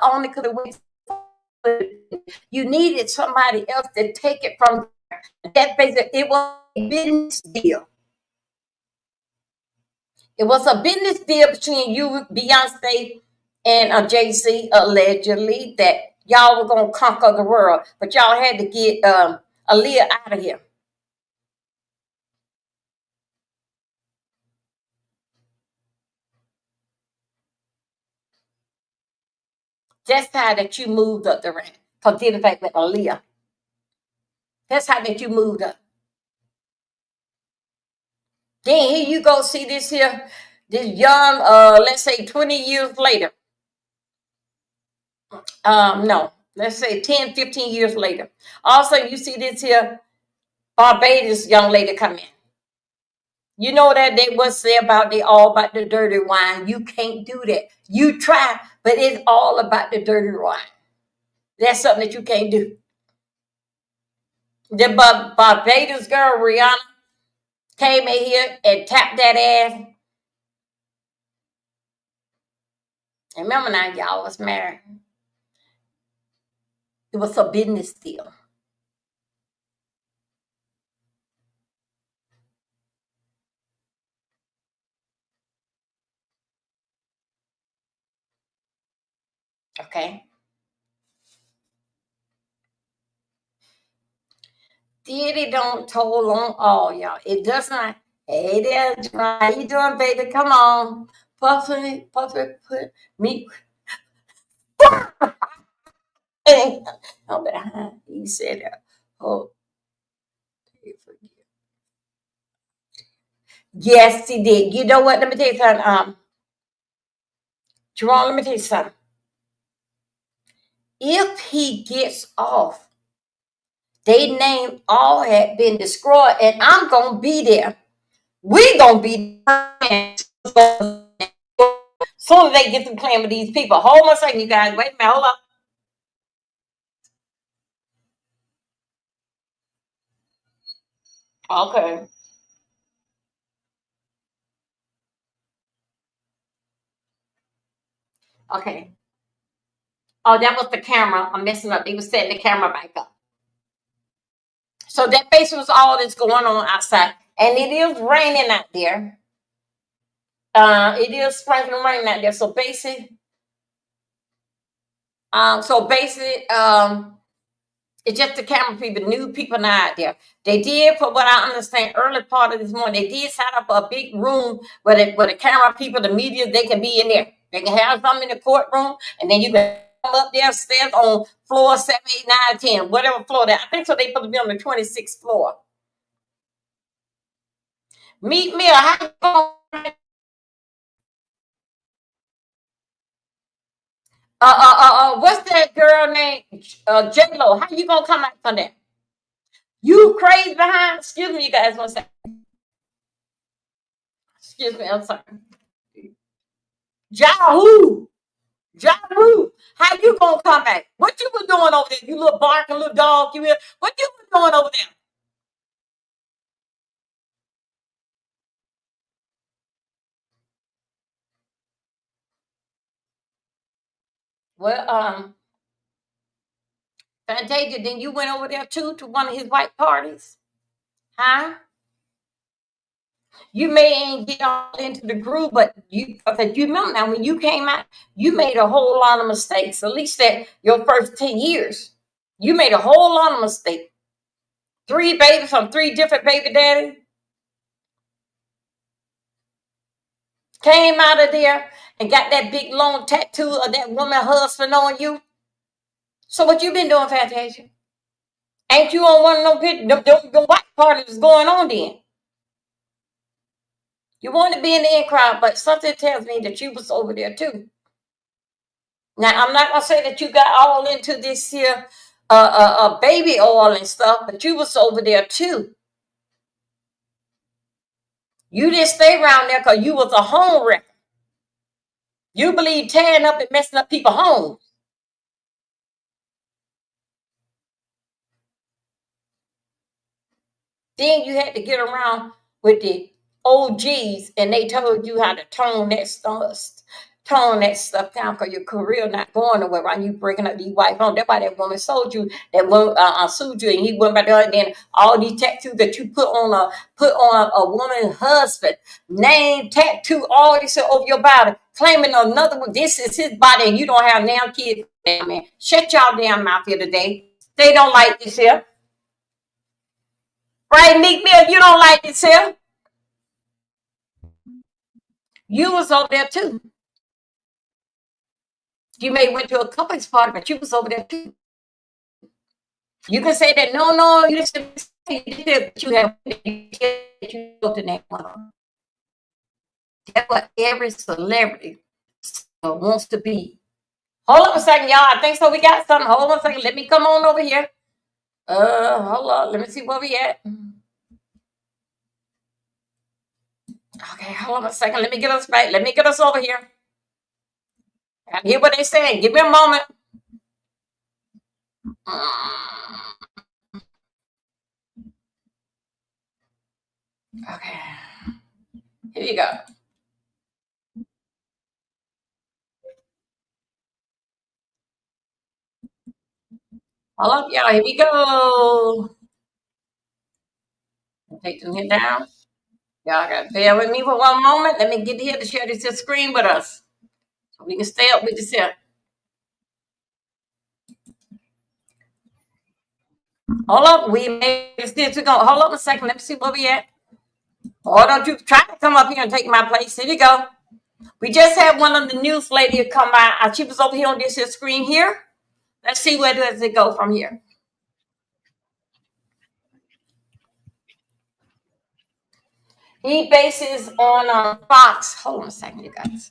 only could have went. You needed somebody else to take it from that basic. It was a business deal. It was a business deal between you, Beyonce, and Jay-Z, allegedly, that y'all were gonna conquer the world, but y'all had to get Aaliyah out of here. That's how that you moved up the rank. Because the fact with Aaliyah. That's how that you moved up. Then here you go see this here, this young, let's say 20 years later. No, let's say 10, 15 years later. Also, you see this here Barbados young lady come in. You know that they was say about they all about the dirty wine. You can't do that. You try, but it's all about the dirty wine. That's something that you can't do. The Barbados girl Rihanna came in here and tapped that ass. And remember now, y'all was married. It was a business deal. Okay. Diddy don't toll on all y'all. It does not. Hey there, John. How you doing, baby? Come on. Puffy, put me. Oh, but he said, oh, yes, he did. You know what? Let me tell you something. Jerome, let me tell you something. If he gets off, they name all had been destroyed, and I'm gonna be there. We gonna be there. Soon as they get to playing with these people. Hold on a second, you guys. Wait a minute. Hold up. Okay. Okay. Oh, that was the camera. I'm messing up. They was setting the camera back up. So that basically was all that's going on outside. And it is raining out there. It is sprinkling rain out there. So basically, it's just the camera people, new people now out there. They did, for what I understand, early part of this morning, they did set up a big room where the camera people, the media, they can be in there. They can have something in the courtroom, and then you can come up there, stand on floor 7, 8, 9, 10, whatever floor that. I think so. They supposed to be on the 26th floor. Meet me, how you going? What's that girl named J Lo? How you gonna come out from that? You crazy behind? Excuse me, you guys. One second. Excuse me, I'm sorry. Yahoo! Yahoo! How you gonna come back? What you was doing over there? You little barking little dog. You here? What you was doing over there? Well, Fantasia, then you went over there too to one of his white parties, huh? You may ain't get all into the groove, but you remember now when you came out, you made a whole lot of mistakes. At least that your first 10 years, you made a whole lot of mistakes. 3 babies from 3 different baby daddies. Came out of there and got that big long tattoo of that woman husband on you. So what you been doing, Fantasia? Ain't you on one of them pictures? The white parties going on then? You want to be in the in crowd, but something tells me that you was over there too. Now I'm not gonna say that you got all into this here baby oil and stuff, but you was over there too. You didn't stay around there because you was a home wrecker. You believe tearing up and messing up people's homes. Then you had to get around with the OGs, and they told you how to tone that stuff down because your career not going nowhere. Right? You breaking up these white homes. That's why that woman sold you. That woman sued you, and he went back there. And then all these tattoos that you put on a woman's husband name, tattoo, all this over your body, claiming another one. This is his body, and you don't have damn kids. Man, shut y'all damn mouth here today. They don't like this here. Right, Meek Mill, you don't like this here. You was over there too. You may went to a couple's party, but you was over there too. You can say that no, you didn't say it, but you have you go to that one. That's what every celebrity wants to be. Hold on a second, y'all. I think so. We got something. Hold on a second. Let me come on over here. Hold on. Let me see where we at. Okay, hold on a second. Let me get us right. Let me get us over here. I hear what they saying. Give me a moment. Okay. Here you go. Hold up, y'all. Here we go. Take them here down. Y'all got to bear with me for one moment. Let me get here to share this screen with us so we can stay up with this here. Hold up. We made this. We're going to hold up a second. Let me see where we at. Or don't you try to come up here and take my place. Here you go. We just had one of the news ladies come by. She was over here on this here screen here. Let's see where does it go from here. He bases on Fox. Hold on a second, you guys.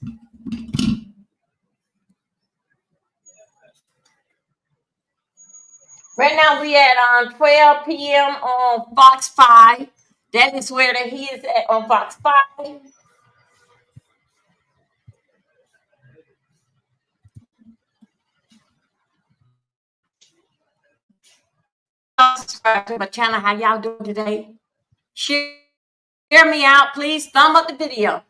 Right now we at 12 p.m. on Fox 5. That is where he is at on Fox 5. Subscribe to my channel. How y'all doing today? Share me out, please. Thumb up the video.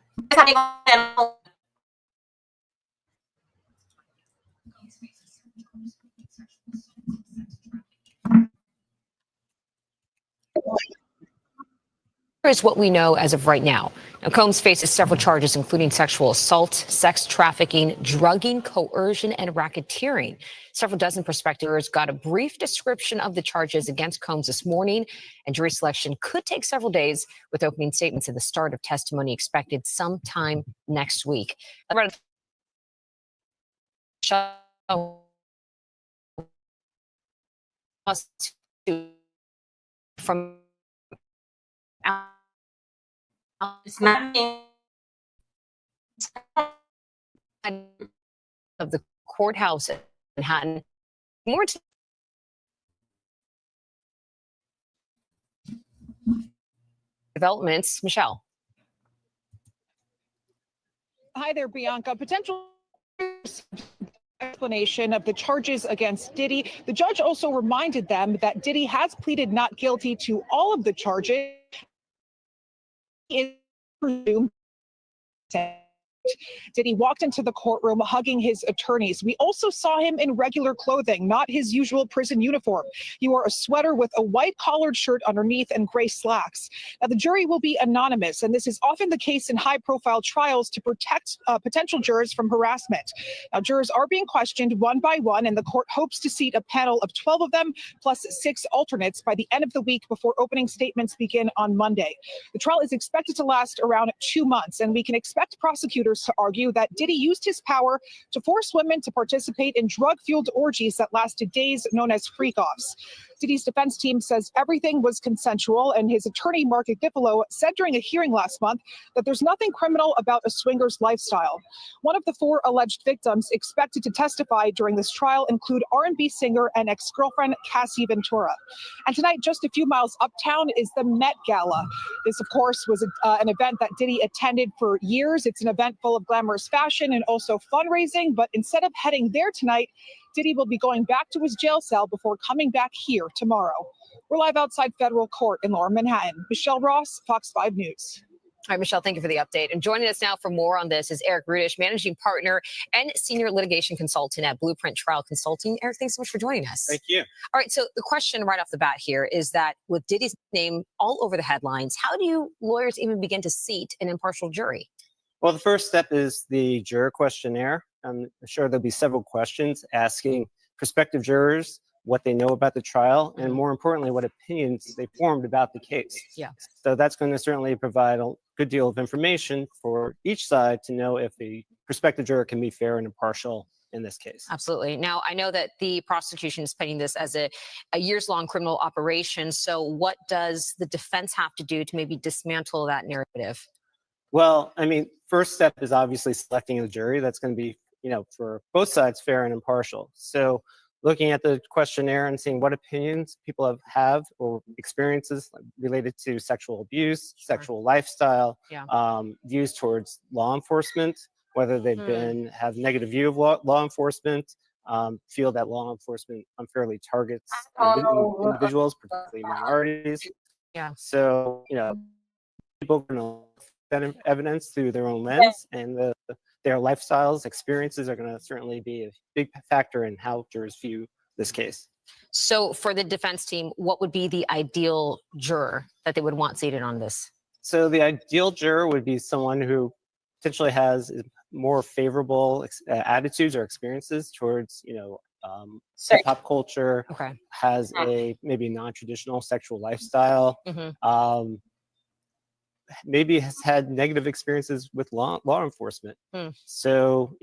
Here's what we know as of right now. Now, Combs faces several charges, including sexual assault, sex trafficking, drugging, coercion, and racketeering. Several dozen prospectors got a brief description of the charges against Combs this morning, and jury selection could take several days, with opening statements at the start of testimony expected sometime next week. From it's not of the courthouse in Manhattan. More developments, Michelle. Hi there, Bianca. Potential explanation of the charges against Diddy. The judge also reminded them that Diddy has pleaded not guilty to all of the charges. Is presumed. Diddy walked into the courtroom hugging his attorneys. We also saw him in regular clothing, not his usual prison uniform. He wore a sweater with a white collared shirt underneath and gray slacks. Now, the jury will be anonymous, and this is often the case in high-profile trials to protect potential jurors from harassment. Now, jurors are being questioned one by one, and the court hopes to seat a panel of 12 of them, plus 6 alternates by the end of the week before opening statements begin on Monday. The trial is expected to last around 2 months, and we can expect prosecutors to argue that Diddy used his power to force women to participate in drug-fueled orgies that lasted days, known as freak-offs. Diddy's defense team says everything was consensual, and his attorney, Mark Agifalo, said during a hearing last month that there's nothing criminal about a swinger's lifestyle. One of the 4 alleged victims expected to testify during this trial include R&B singer and ex-girlfriend Cassie Ventura. And tonight, just a few miles uptown, is the Met Gala. This, of course, was an event that Diddy attended for years. It's an event full of glamorous fashion and also fundraising. But instead of heading there tonight, Diddy will be going back to his jail cell before coming back here tomorrow. We're live outside federal court in Lower Manhattan. Michelle Ross, Fox 5 News. All right, Michelle, thank you for the update. And joining us now for more on this is Eric Rudish, managing partner and senior litigation consultant at Blueprint Trial Consulting. Eric, thanks so much for joining us. Thank you. All right, so the question right off the bat here is that with Diddy's name all over the headlines, how do you lawyers even begin to seat an impartial jury? Well, the first step is the juror questionnaire. I'm sure there'll be several questions asking prospective jurors what they know about the trial, and more importantly, what opinions they formed about the case. Yeah. So that's going to certainly provide a good deal of information for each side to know if the prospective juror can be fair and impartial in this case. Absolutely. Now, I know that the prosecution is painting this as a years-long criminal operation. So what does the defense have to do to maybe dismantle that narrative? Well, I mean, first step is obviously selecting a jury that's going to be, for both sides, fair and impartial. So looking at the questionnaire and seeing what opinions people have or experiences related to sexual abuse, sexual lifestyle, views towards law enforcement, whether they've have negative view of law enforcement, feel that law enforcement unfairly targets individuals, particularly minorities. Yeah. So, people can look at that evidence through their own lens, and their lifestyles, experiences are going to certainly be a big factor in how jurors view this case. So for the defense team, what would be the ideal juror that they would want seated on this? So the ideal juror would be someone who potentially has more favorable attitudes or experiences towards, pop culture, has a maybe non-traditional sexual lifestyle, maybe has had negative experiences with law enforcement. So,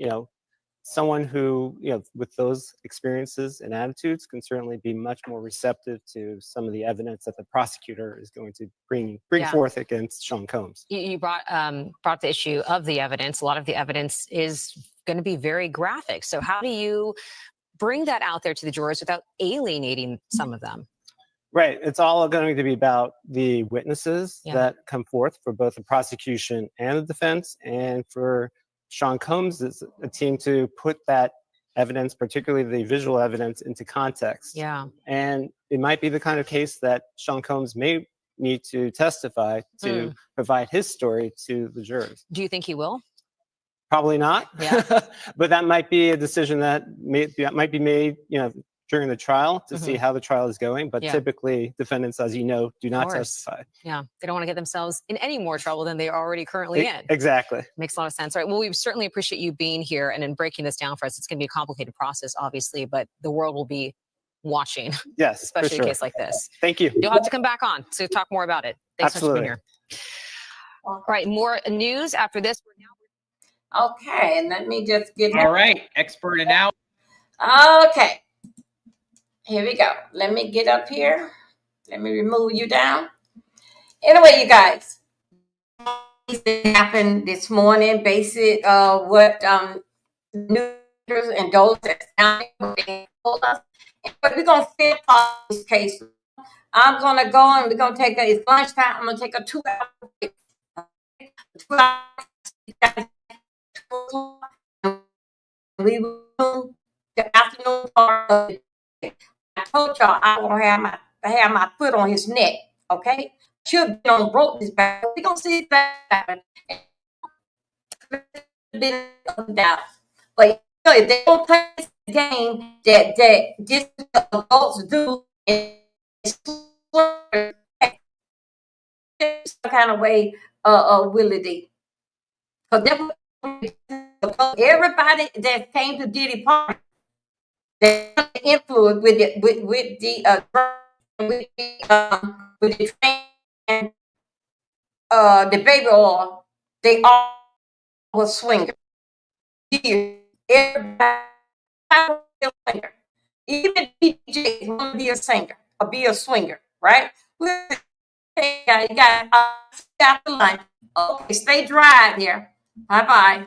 someone who, with those experiences and attitudes can certainly be much more receptive to some of the evidence that the prosecutor is going to bring forth against Sean Combs. You brought the issue of the evidence. A lot of the evidence is going to be very graphic. So how do you bring that out there to the jurors without alienating some of them? Right. It's all going to be about the witnesses that come forth for both the prosecution and the defense, and for Sean Combs as a team to put that evidence, particularly the visual evidence, into context. Yeah. And it might be the kind of case that Sean Combs may need to testify to provide his story to the jurors. Do you think he will? Probably not. Yeah. But that might be a decision that might be made, during the trial to see how the trial is going. But typically defendants, as you know, do not testify. Yeah. They don't want to get themselves in any more trouble than they are already currently in. Exactly. Makes a lot of sense. All right. Well, we certainly appreciate you being here and in breaking this down for us. It's going to be a complicated process, obviously, but the world will be watching. Yes, especially a case like this. Thank you. You'll have to come back on to talk more about it. Thanks so much for being here. All right. More news after this. Okay. And let me just get All right. Expert and out. Okay. Here we go. Let me get up here. Let me remove you down. Anyway, you guys, this happened this morning. Basic what news and those that told us. But we're gonna fit this case. I'm gonna go and we're gonna take it's lunchtime. I'm gonna take a 2-hour break. 2 hours. We will do the afternoon part of the day. I told y'all I won't have my foot on his neck, okay? Should be on broke his back. We're gonna see that happen. But if they don't play this game that this adults do some kind of way will it? Because everybody that came to Diddy party, they influence with the train and the baby oil, they all was swingers. Everybody was a singer. Even DJ want to be a singer. or be a swinger, right? You got after lunch. Okay, stay dry there. Bye bye.